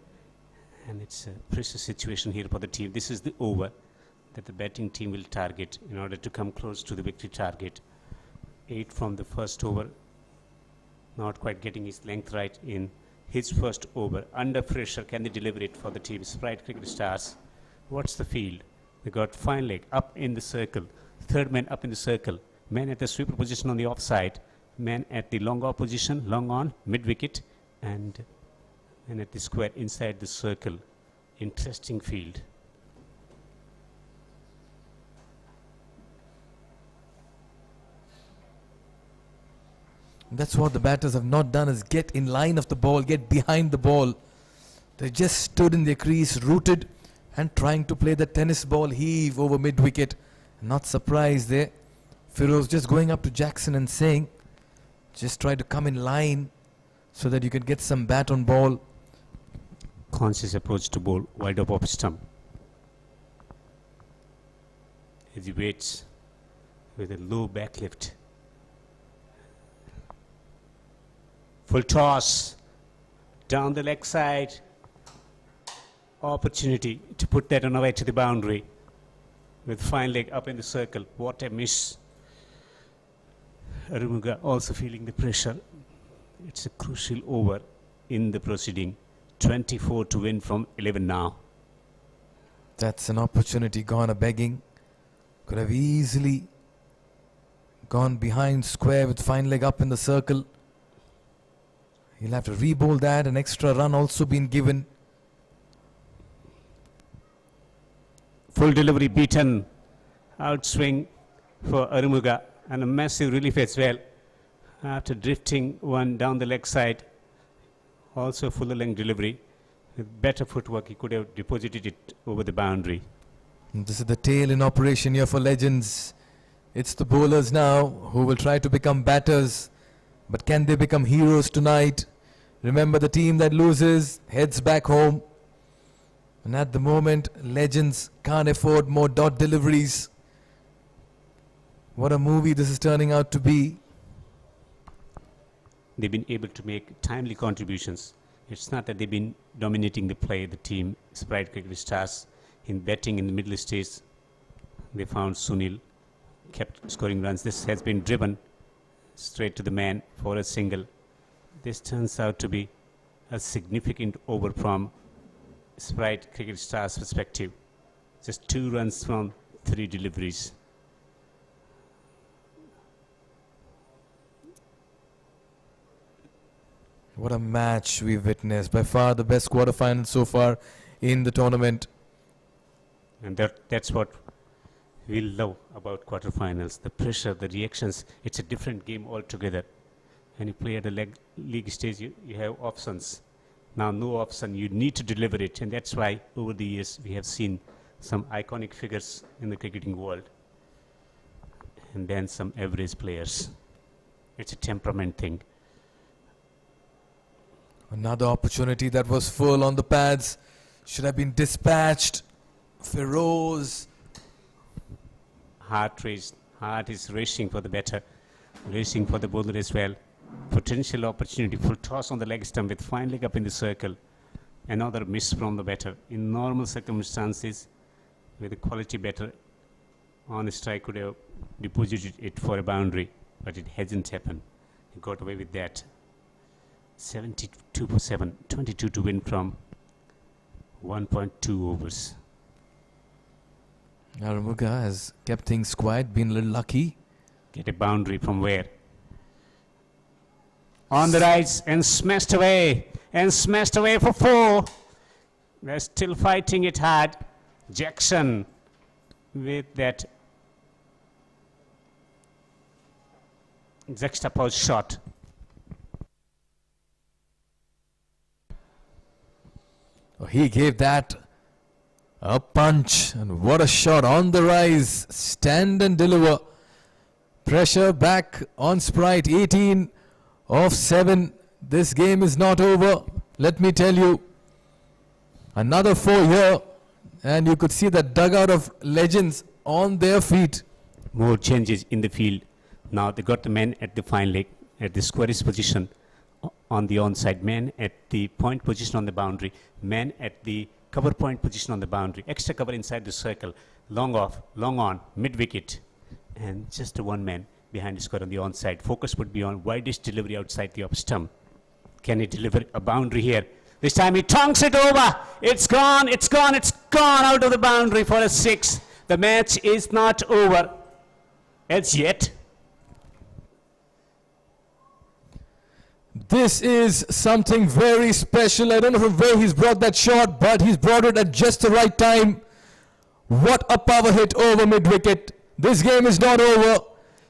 and it's a precious situation here for the team. This is the over that the batting team will target in order to come close to the victory target. 8 from the first over, not quite getting his length right in his first over. Under pressure, can they deliver it for the team? Sprite Cricket Stars. What's the field? They got fine leg up in the circle, third man up in the circle, man at the sweeper position on the offside, man at the long off position, long on, mid wicket, and at the square inside the circle. Interesting field. That's what the batters have not done, is get in line of the ball, get behind the ball. They just stood in their crease, rooted, and trying to play the tennis ball heave over mid wicket. Not surprised there. Firoz just going up to Jackson and saying, just try to come in line so that you can get some bat on ball. Conscious approach to bowl wide up off stump. As he waits with a low back lift. Full toss down the leg side. Opportunity to put that on away to the boundary with fine leg up in the circle. What a miss. Arumuga also feeling the pressure. It's a crucial over in the proceeding. 24 to win from 11 now. That's an opportunity gone a begging. Could have easily gone behind square with fine leg up in the circle. He'll have to re-bowl that. An extra run also been given. Full delivery beaten. Outswing for Arumuga, and a massive relief as well. After drifting one down the leg side, also full length delivery. With better footwork, he could have deposited it over the boundary. And this is the tail in operation here for Legends. It's the bowlers now who will try to become batters. But can they become heroes tonight? Remember, the team that loses heads back home. And at the moment, Legends can't afford more dot deliveries. What a movie this is turning out to be. They've been able to make timely contributions. It's not that they've been dominating the play, the team, Sprite Cricket Stars. In batting in the middle stage, they found Sunil, kept scoring runs. This has been driven straight to the man for a single. This turns out to be a significant over from Sprite Cricket Stars perspective. Just 2 runs from 3 deliveries. What a match we've witnessed. By far the best quarterfinal so far in the tournament. And that's what we love about quarterfinals. The pressure, the reactions. It's a different game altogether. When you play at the league stage, you have options. Now no option, you need to deliver it, and that's why over the years we have seen some iconic figures in the cricketing world and then some average players. It's a temperament thing. Another opportunity that was full on the pads. Should have been dispatched. Feroz. Heart is racing for the batter, racing for the bowler as well. Potential opportunity, full toss on the leg stump with fine leg up in the circle. Another miss from the batter. In normal circumstances, with a quality batter on a strike could have deposited it for a boundary, but it hasn't happened. He got away with that. 72 for 7, 22 to win from 1.2 overs. Aramuga has kept things quiet, been a little lucky. Get a boundary from where? On the rise and smashed away for 4. They're still fighting it hard. Jackson with that juxtaposed shot. Oh, he gave that a punch, and what a shot on the rise. Stand and deliver. Pressure back on Sprite. 18 of 7. This game is not over. Let me tell you. Another 4 here, and you could see the dugout of legends on their feet. More changes in the field. Now they got the man at the fine leg, at the squarish position on the onside, man at the point position on the boundary, man at the cover point position on the boundary, extra cover inside the circle, long off, long on, mid wicket, and just one man behind the square on the onside. Focus would be on widest delivery outside the off stump. Can he deliver a boundary here? This time he tongs it over. It's gone, it's gone, it's gone out of the boundary for a 6. The match is not over as yet. This is something very special. I don't know from where he's brought that shot, but he's brought it at just the right time. What a power hit over mid-wicket. This game is not over.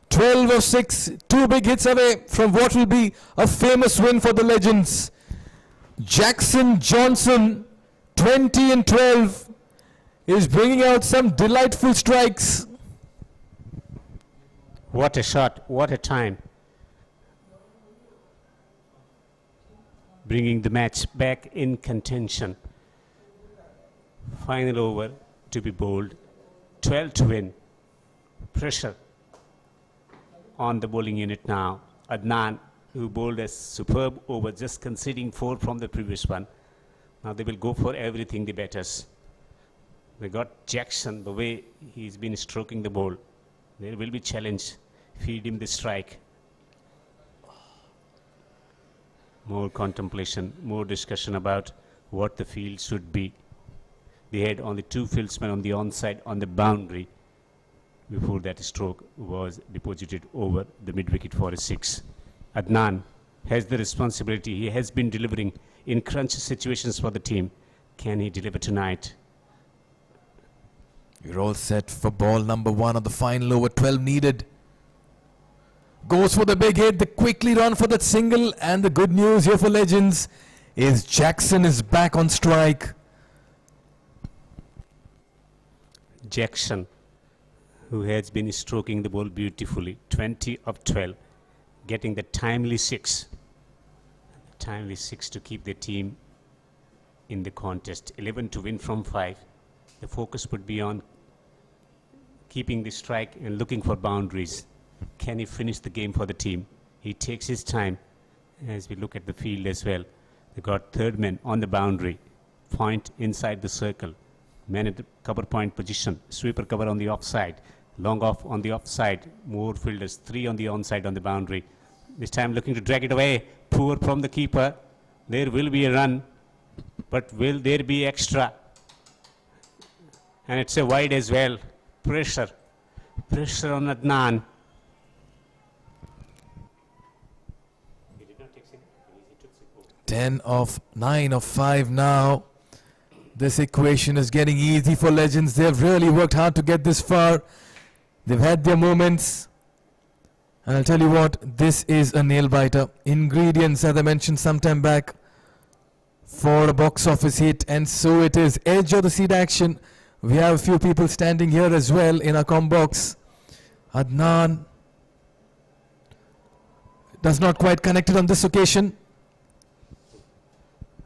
12 of 6, 2 big hits away from what will be a famous win for the legends. Jackson Johnson, 20 and 12, is bringing out some delightful strikes. What a shot, what a time. Bringing the match back in contention. Final over to be bowled. 12 to win. Pressure on the bowling unit now. Adnan, who bowled a superb over, just conceding 4 from the previous one. Now they will go for everything, the batters. They got Jackson, the way he's been stroking the ball. There will be challenge. Feed him the strike. More contemplation, more discussion about what the field should be. They had only 2 fieldsmen on the onside on the boundary before that stroke was deposited over the mid-wicket for a 6. Adnan has the responsibility. He has been delivering in crunch situations for the team. Can he deliver tonight? You're all set for ball number 1 of the final over. 12 needed. Goes for the big hit. They quickly run for that single. And the good news here for legends is Jackson is back on strike. Jackson, who has been stroking the ball beautifully. 20 of 12. Getting the timely 6. Timely 6 to keep the team in the contest. 11 to win from 5. The focus would be on keeping the strike and looking for boundaries. Can he finish the game for the team? He takes his time as we look at the field as well. They got 3rd man on the boundary. Point inside the circle. Man at the cover point position. Sweeper cover on the offside. Long off on the offside. More fielders. 3 on the onside on the boundary. This time looking to drag it away. Poor from the keeper. There will be a run. But will there be extra? And it's a wide as well. Pressure. Pressure on Adnan. 10 of 9 of 5 now. This equation is getting easy for legends. They've really worked hard to get this far. They've had their moments. And I'll tell you what, this is a nail biter. Ingredients, as I mentioned some time back, for a box office hit, and so it is. Edge of the seat action. We have a few people standing here as well in our com box. Adnan does not quite connect it on this occasion.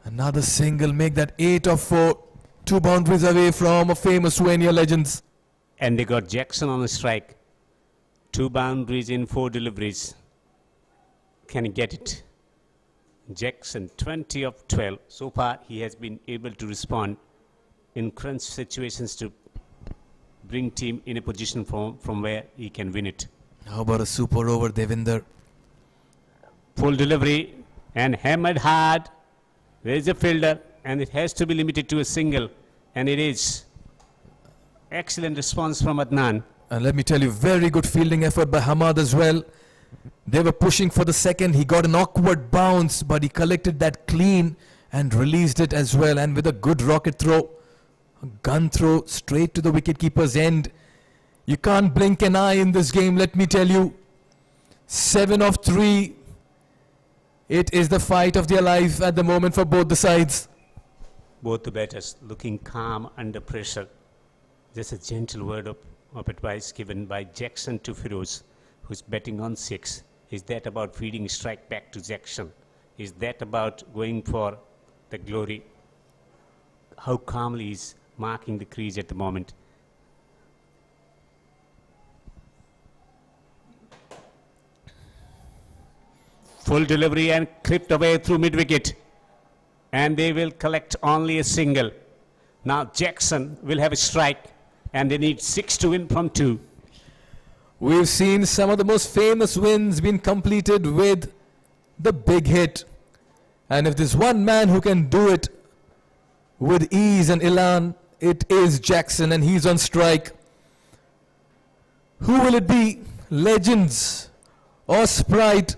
Another single, make that 8 of 4. 2 boundaries away from a famous Vania legends. And they got Jackson on a strike. 2 boundaries in 4 deliveries. Can he get it? Jackson, 20 of 12. So far, he has been able to respond in crunch situations to bring team in a position from where he can win it. How about a super over, Devinder? Full delivery and hammered hard. There is a fielder and it has to be limited to a single, and it is. Excellent response from Adnan. And let me tell you, very good fielding effort by Hamad as well. They were pushing for the second. He got an awkward bounce, but he collected that clean and released it as well. And with a good rocket throw, a gun throw straight to the wicketkeeper's end. You can't blink an eye in this game, let me tell you. 7 of 3. It is the fight of their life at the moment for both the sides. Both the batters looking calm under pressure. Just a gentle word of advice given by Jackson to Firoz, who's betting on 6. Is that about feeding strike back to Jackson? Is that about going for the glory? How calmly he's marking the crease at the moment. Full delivery and clipped away through mid-wicket. And they will collect only a single. Now Jackson will have a strike, and they need 6 to win from 2. We've seen some of the most famous wins being completed with the big hit. And if there's one man who can do it with ease and elan, it is Jackson, and he's on strike. Who will it be? Legends or Sprite?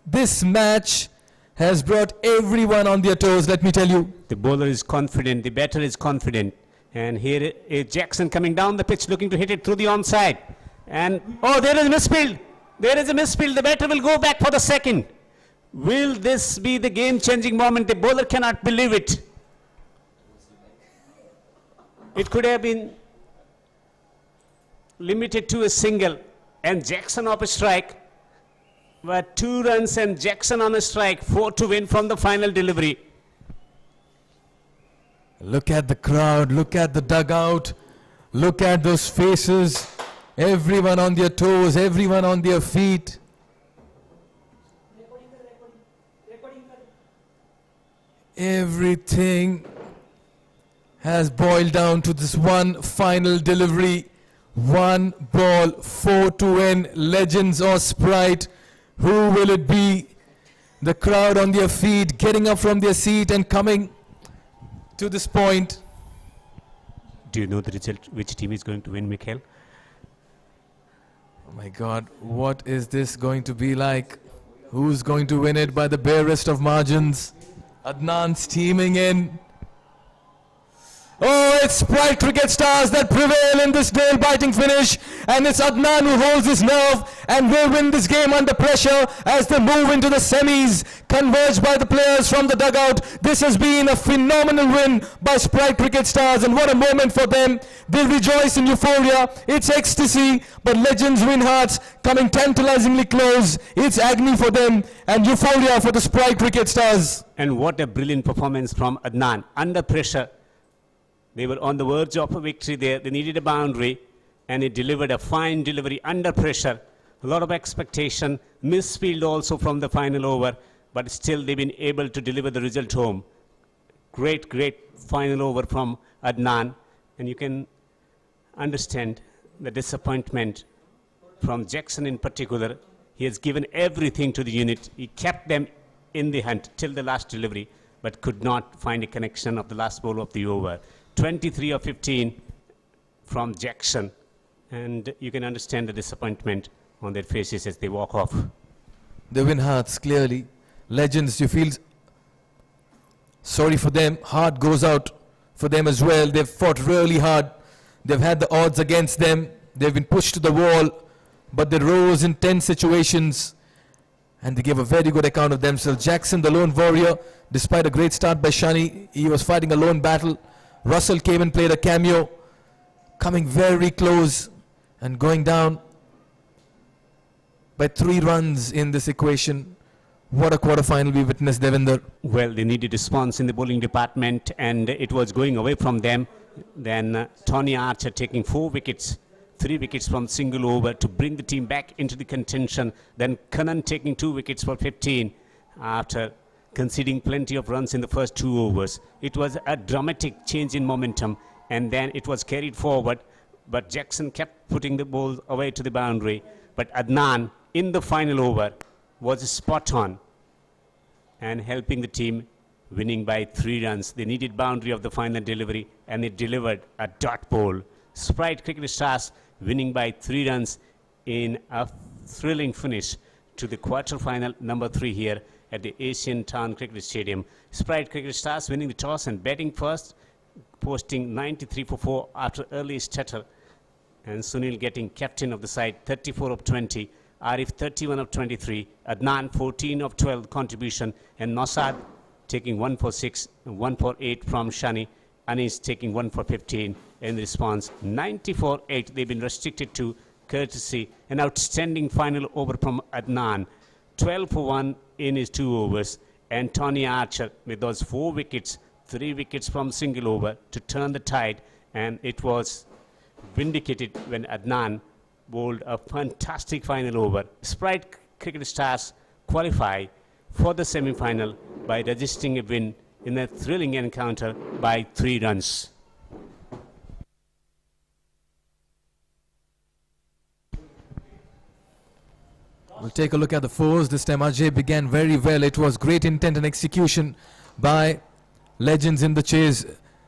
This match has brought everyone on their toes, let me tell you. The bowler is confident, the batter is confident. And here is Jackson coming down the pitch, looking to hit it through the onside. And, oh, there is a misfield. There is a misfield. The batter will go back for the second. Will this be the game-changing moment? The bowler cannot believe it. It could have been limited to a single. And Jackson off a strike. But 2 runs and Jackson on a strike. 4 to win from the final delivery. Look at the crowd, look at the dugout, look at those faces, everyone on their toes, everyone on their feet. Everything has boiled down to this one final delivery. 1 ball, 4 to win. Legends or Sprite, who will it be? The crowd on their feet, getting up from their seat and coming to this point. Do you know the result? Which team is going to win, Mikhail? Oh my God, what is this going to be like? Who's going to win it by the barest of margins? Adnan's teaming in. Oh, it's Sprite Cricket Stars that prevail in this nail-biting finish, and it's Adnan who holds his nerve and will win this game under pressure as they move into the semis, converged by the players from the dugout. This has been a phenomenal win by Sprite Cricket Stars, and what a moment for them. They'll rejoice in euphoria. It's ecstasy, but legends win hearts, coming tantalizingly close. It's agony for them and euphoria for the Sprite Cricket Stars. And what a brilliant performance from Adnan under pressure. They were on the verge of a victory there. They needed a boundary, and he delivered a fine delivery under pressure. A lot of expectation, misfield also from the final over, but still they've been able to deliver the result home. Great, great final over from Adnan, and you can understand the disappointment from Jackson in particular. He has given everything to the unit. He kept them in the hunt till the last delivery, but could not find a connection of the last ball of the over. 23 of 15 from Jackson, and you can understand the disappointment on their faces as they walk off. They win hearts, clearly. Legends, you feel sorry for them. Heart goes out for them as well. They've fought really hard. They've had the odds against them. They've been pushed to the wall, but they rose in tense situations. and they gave a very good account of themselves. Jackson, the lone warrior, despite a great start by Shani, he was fighting a lone battle. Russell came and played a cameo, coming very close and going down by 3 runs in this equation. What a quarterfinal we witnessed, Devinder. Well, they needed response in the bowling department, and it was going away from them. Then Tony Archer taking 4 wickets, 3 wickets from single over to bring the team back into the contention. Then Kannan taking 2 wickets for 15 after conceding plenty of runs in the first 2 overs. It was a dramatic change in momentum, and then it was carried forward, but Jackson kept putting the ball away to the boundary. But Adnan in the final over was spot on and helping the team, winning by 3 runs. They needed boundary of the final delivery, and they delivered a dot ball. Sprite Cricket Stars winning by 3 runs in a thrilling finish to the quarter-final number 3 here at the Asian Town Cricket Stadium. Sprite Cricket Stars winning the toss and batting first, posting 93 for 4 after early stutter, and Sunil getting captain of the side, 34 of 20. Arif 31 of 23, Adnan 14 of 12 contribution, and Nosad taking 1 for 6, 1 for 8 from Shani. Anis taking 1 for 15 in response. 94-8 they've been restricted to, courtesy an outstanding final over from Adnan. 12 for 1 in his 2 overs, and Tony Archer with those 4 wickets, 3 wickets from single over to turn the tide, and it was vindicated when Adnan bowled a fantastic final over. Sprite Cricket Stars qualify for the semi-final by registering a win in a thrilling encounter by 3 runs. We'll take a look at the fours. This time Ajay began very well. It was great intent and execution by legends in the chase.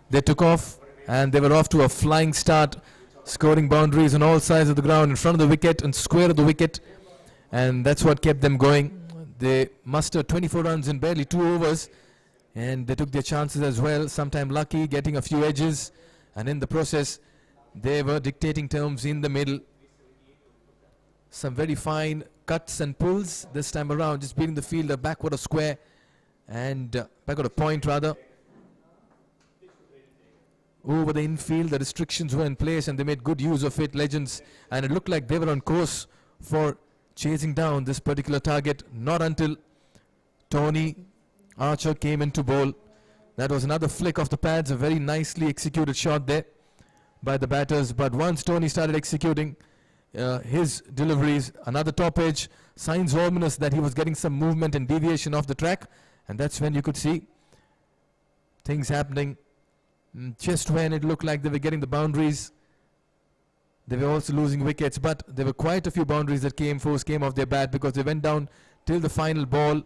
They took off and they were off to a flying start, scoring boundaries on all sides of the ground, in front of the wicket and square of the wicket, and that's what kept them going. They mustered 24 runs in barely 2 overs, and they took their chances as well, sometime lucky, getting a few edges, and in the process they were dictating terms in the middle. Some very fine cuts and pulls this time around, just beating the fielder backward a square, and backward a point rather. Over the infield, the restrictions were in place and they made good use of it, legends, and it looked like they were on course for chasing down this particular target. Not until Tony Archer came into bowl. That was another flick of the pads, a very nicely executed shot there by the batters. But once Tony started executing his deliveries, another top edge, signs ominous that he was getting some movement and deviation off the track, and that's when you could see things happening. Just when it looked like they were getting the boundaries, they were also losing wickets, but there were quite a few boundaries that came off their bat, because they went down till the final ball.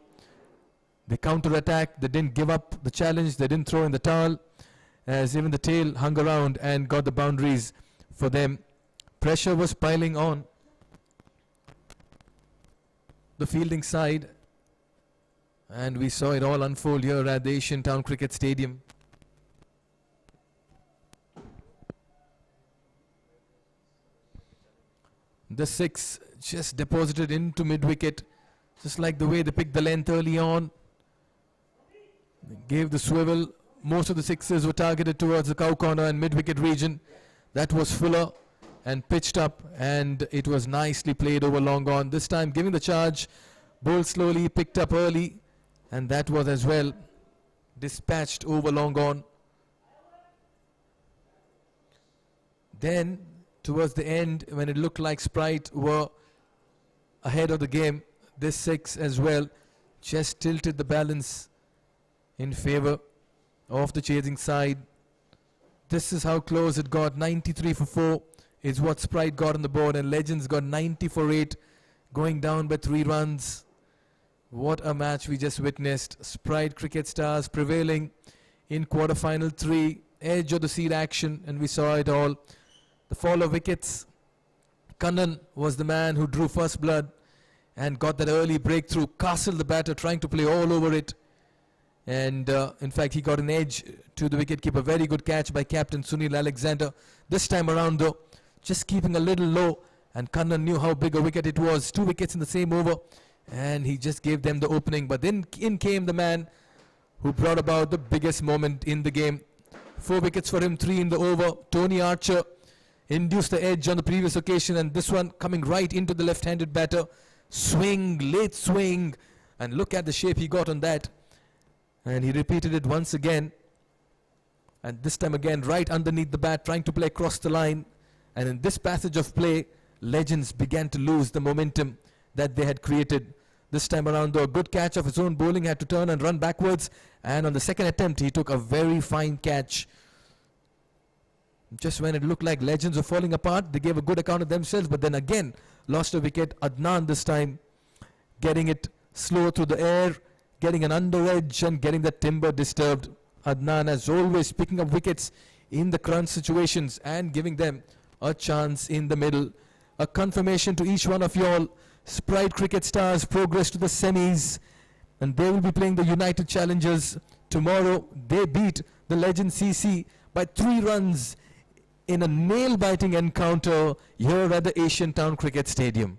They counter-attacked, they didn't give up the challenge, they didn't throw in the towel, as even the tail hung around and got the boundaries for them. Pressure was piling on the fielding side, and we saw it all unfold here at the Asian Town Cricket Stadium. The 6 just deposited into mid-wicket, just like the way they picked the length early on. They gave the swivel. Most of the 6s were targeted towards the cow corner and mid-wicket region. That was fuller and pitched up, and it was nicely played over long on. This time giving the charge, bowled slowly, picked up early, and that was as well dispatched over long on. Then towards the end, when it looked like Sprite were ahead of the game, this 6 as well just tilted the balance in favor of the chasing side. This is how close it got. 93 for 4 is what Sprite got on the board, and Legends got 90 for 8, going down by 3 runs. What a match we just witnessed. Sprite Cricket Stars prevailing in quarterfinal 3, edge of the seat action, and we saw it all. The fall of wickets. Kannan was the man who drew first blood and got that early breakthrough. Castle, the batter, trying to play all over it. And in fact, he got an edge to the wicketkeeper. Very good catch by Captain Sunil Alexander. This time around, though, just keeping a little low. And Kannan knew how big a wicket it was. 2 wickets in the same over. and he just gave them the opening. But then in came the man who brought about the biggest moment in the game. 4 wickets for him, 3 in the over. Tony Archer induced the edge on the previous occasion, and this one coming right into the left-handed batter. Swing, late swing, and look at the shape he got on that. And he repeated it once again, and this time again right underneath the bat, trying to play across the line. And in this passage of play, Legends began to lose the momentum that they had created. This time around, though, a good catch of his own bowling, had to turn and run backwards, and on the second attempt he took a very fine catch. Just when it looked like Legends were falling apart, they gave a good account of themselves, but then again lost a wicket. Adnan this time getting it slow through the air, getting an under edge and getting the timber disturbed. Adnan, as always, picking up wickets in the crunch situations and giving them a chance in the middle. A confirmation to each one of y'all: Sprite Cricket Stars progress to the semis, and they will be playing the United Challengers tomorrow. They beat the Legend CC by 3 runs in a nail-biting encounter here at the Asian Town Cricket Stadium.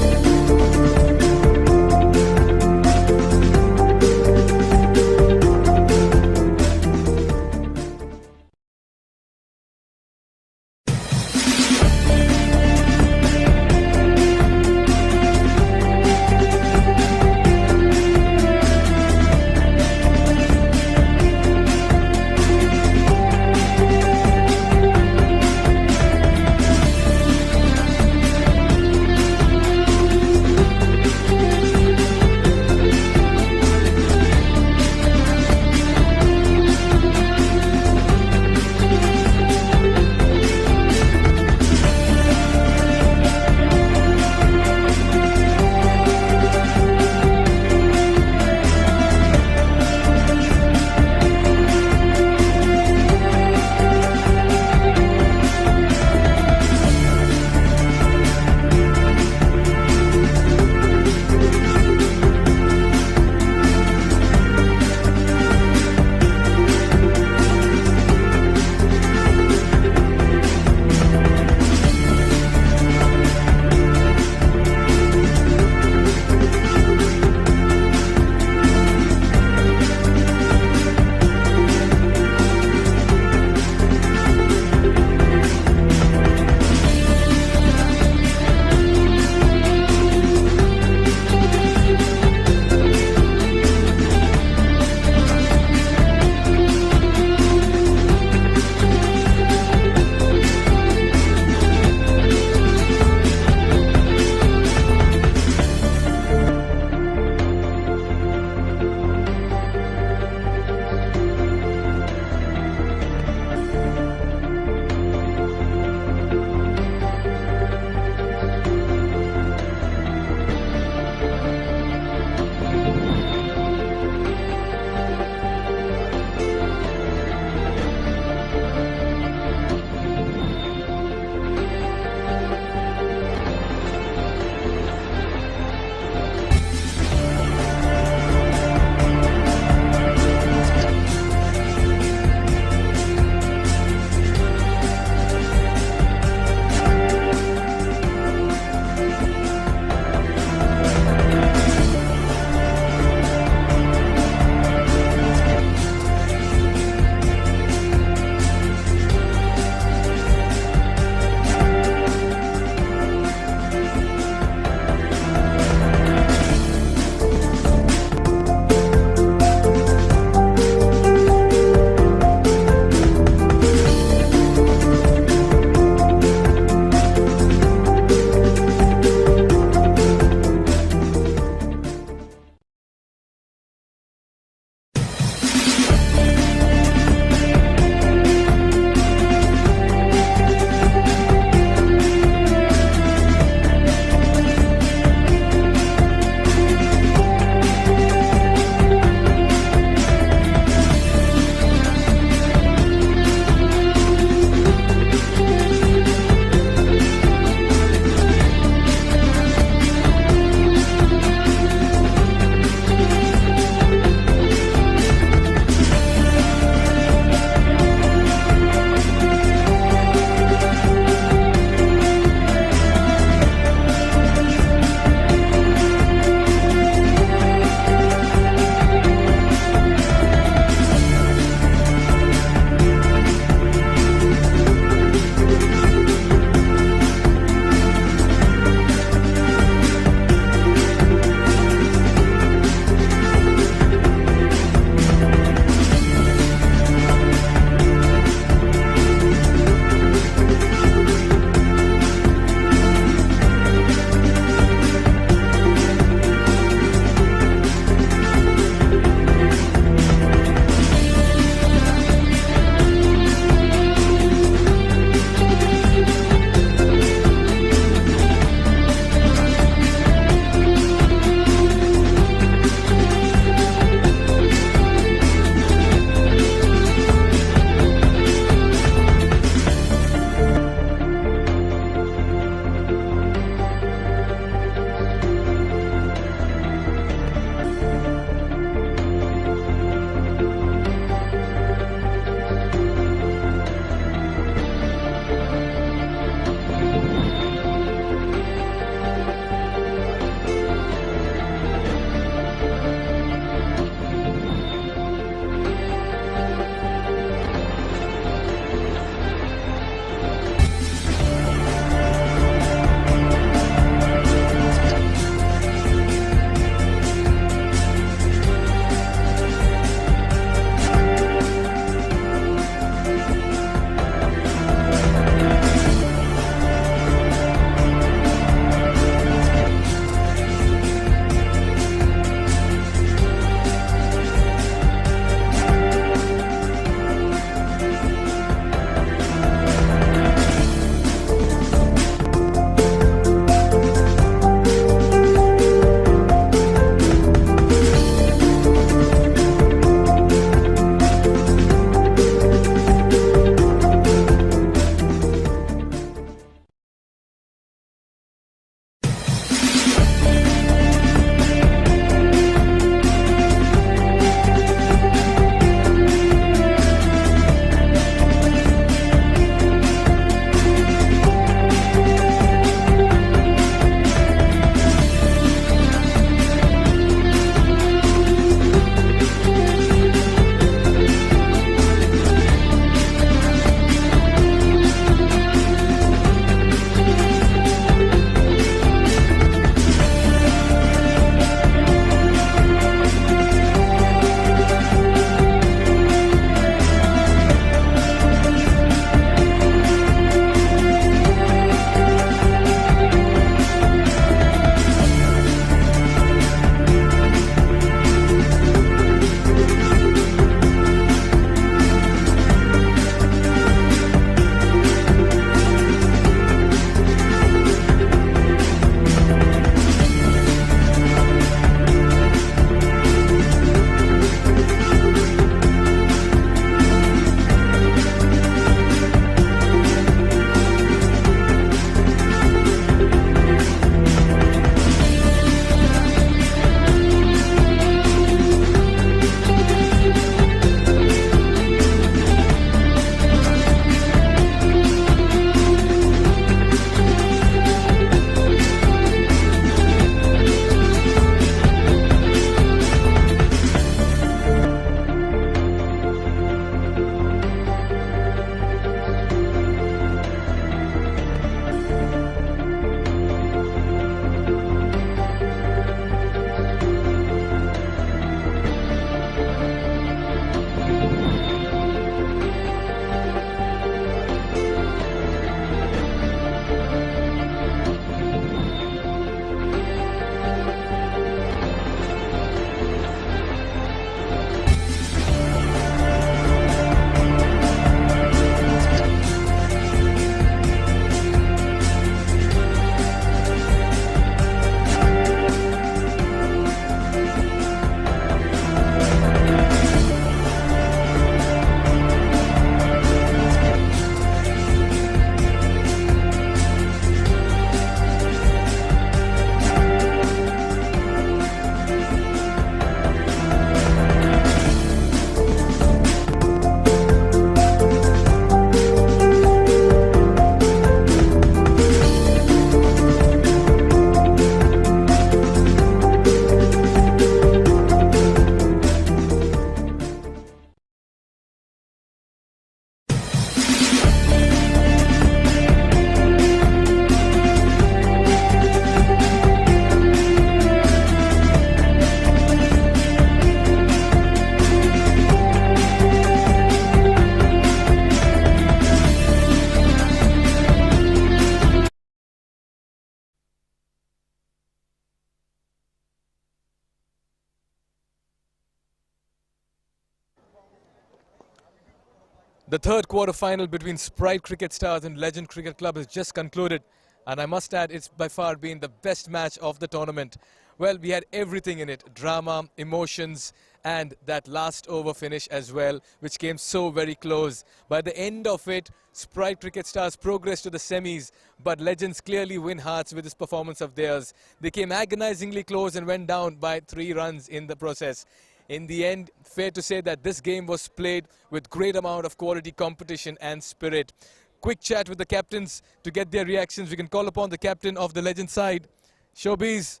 The third quarter-final between Sprite Cricket Stars and Legend Cricket Club has just concluded, and I must add it's by far been the best match of the tournament. Well, we had everything in it: drama, emotions, and that last over finish as well, which came so very close. By the end of it, Sprite Cricket Stars progressed to the semis, but Legends clearly win hearts with this performance of theirs. They came agonizingly close and went down by 3 runs in the process. In the end, fair to say that this game was played with great amount of quality, competition and spirit. Quick chat with the captains to get their reactions. We can call upon the captain of the Legend side, Showbiz.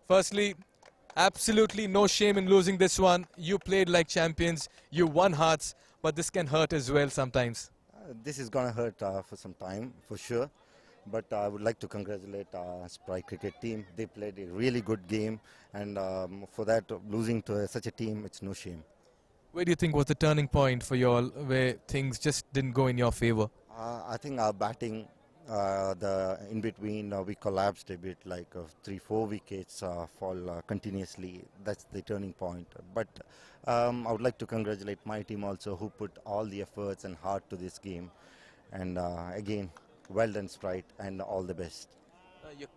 Firstly, absolutely no shame in losing this one. You played like champions, you won hearts, but this can hurt as well sometimes. This is going to hurt for some time, for sure. But I would like to congratulate Sprite cricket team. They played a really good game, and for that, losing to such a team, it's no shame. Where do you think was the turning point for you all, where things just didn't go in your favor? I think our batting, in between, we collapsed a bit, like 3-4 wickets fall continuously. That's the turning point. But I would like to congratulate my team also, who put all the efforts and heart to this game. And again, well done, Sprite, and all the best.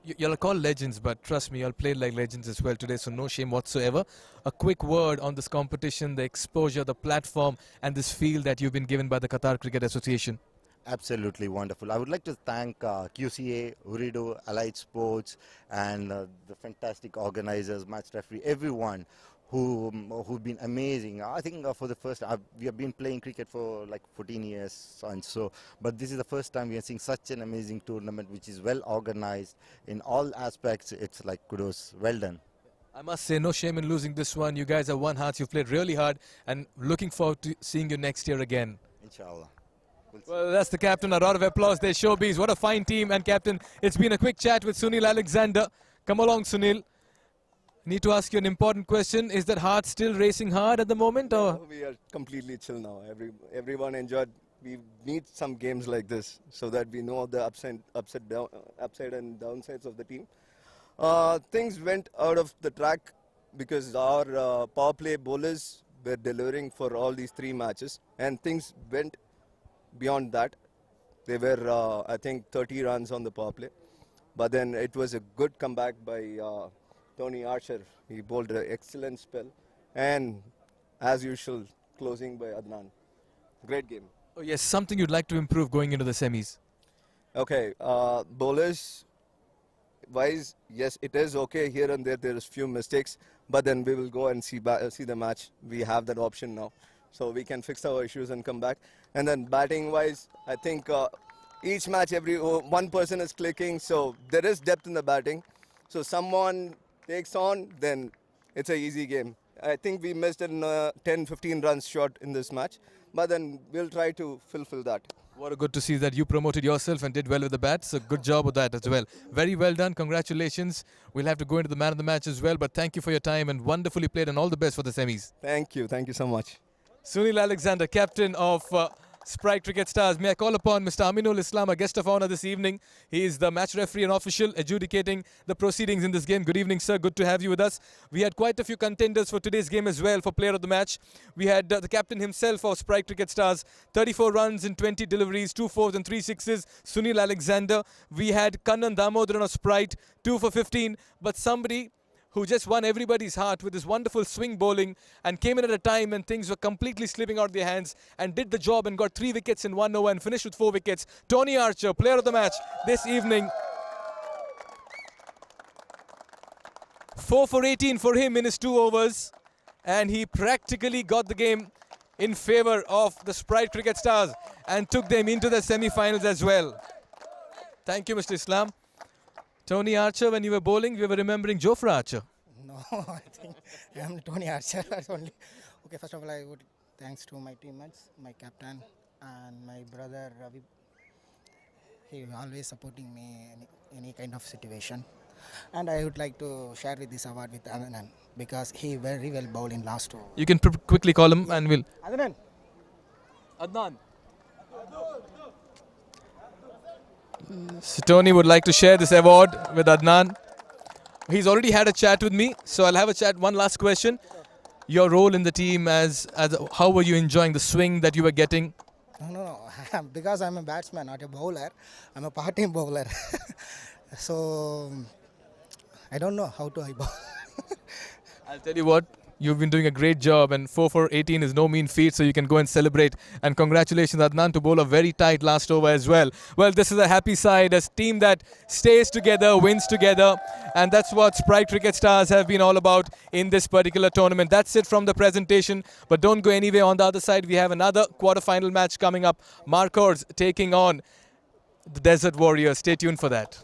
You'll call legends, but trust me, you'll play like legends as well today, so no shame whatsoever. A quick word on this competition, the exposure, the platform, and this field that you've been given by the Qatar Cricket Association. Absolutely wonderful. I would like to thank QCA, Ooredoo, Allied Sports, and the fantastic organizers, match referee, everyone who've been amazing. I think for the first time, we have been playing cricket for like 14 years and so, but this is the first time we are seeing such an amazing tournament which is well organized in all aspects. It's like kudos, well done. I must say, no shame in losing this one. You guys have won hearts, you've played really hard, and looking forward to seeing you next year again. Inshallah. Well, that's the captain. A round of applause there, Showbiz. What a fine team and captain. It's been a quick chat with Sunil Alexander. Come along, Sunil. Need to ask you an important question. Is that heart still racing hard at the moment? Or? No, we are completely chill now. Everyone enjoyed. We need some games like this so that we know the upside and downsides of the team. Things went out of the track because our power play bowlers were delivering for all these 3 matches, and things went beyond that. They were, I think, 30 runs on the power play. But then it was a good comeback by Tony Archer. He bowled an excellent spell. And as usual, closing by Adnan. Great game. Oh yes, something you'd like to improve going into the semis. Okay, bowlers wise, yes, it is okay. Here and there is few mistakes. But then we will go and see the match. We have that option now. So we can fix our issues and come back. And then batting wise, I think each match, one person is clicking. So there is depth in the batting. So someone takes on, then it's an easy game. I think we missed 10-15 runs short in this match. But then we'll try to fulfill that. What a good to see that you promoted yourself and did well with the bat. So good job with that as well. Very well done. Congratulations. We'll have to go into the man of the match as well. But thank you for your time and wonderfully played, and all the best for the semis. Thank you. Thank you so much. Sunil Alexander, captain of Sprite Cricket Stars. May I call upon Mr. Aminul Islam, a guest of honor this evening. He is the match referee and official adjudicating the proceedings in this game. Good evening, sir. Good to have you with us. We had quite a few contenders for today's game as well for player of the match. We had the captain himself of Sprite Cricket Stars, 34 runs in 20 deliveries, 2 fours and 3 sixes, Sunil Alexander. We had Kannan Damodaran of Sprite, 2 for 15. But somebody who just won everybody's heart with his wonderful swing bowling and came in at a time when things were completely slipping out of their hands and did the job and got 3 wickets in 1 over and finished with 4 wickets. Tony Archer, player of the match this evening. 4 for 18 for him in his 2 overs, and he practically got the game in favor of the Sprite Cricket Stars and took them into the semi-finals as well. Thank you, Mr. Islam. Tony Archer, when you were bowling, you were remembering Jofra Archer. No, I think I am Tony Archer only. Okay, first of all, I would thanks to my teammates, my captain, and my brother Ravi. He always supporting me in any kind of situation. And I would like to share with this award with Adnan because he very well bowled in last 2. You can quickly call him and we'll... Adnan. Adnan. So Tony would like to share this award with Adnan. He's already had a chat with me, so I'll have a chat. One last question. Your role in the team, how were you enjoying the swing that you were getting? No. Because I'm a batsman, not a bowler. I'm a party bowler. So I don't know how to bowl. I'll tell you what, you've been doing a great job, and 4 for 18 is no mean feat, so you can go and celebrate. And congratulations, Adnan, to bowl a very tight last over as well. Well, this is a happy side, a team that stays together, wins together, and that's what Sprite Cricket Stars have been all about in this particular tournament. That's it from the presentation, but don't go anywhere. On the other side, we have another quarter-final match coming up. Marcors taking on the Desert Warriors. Stay tuned for that.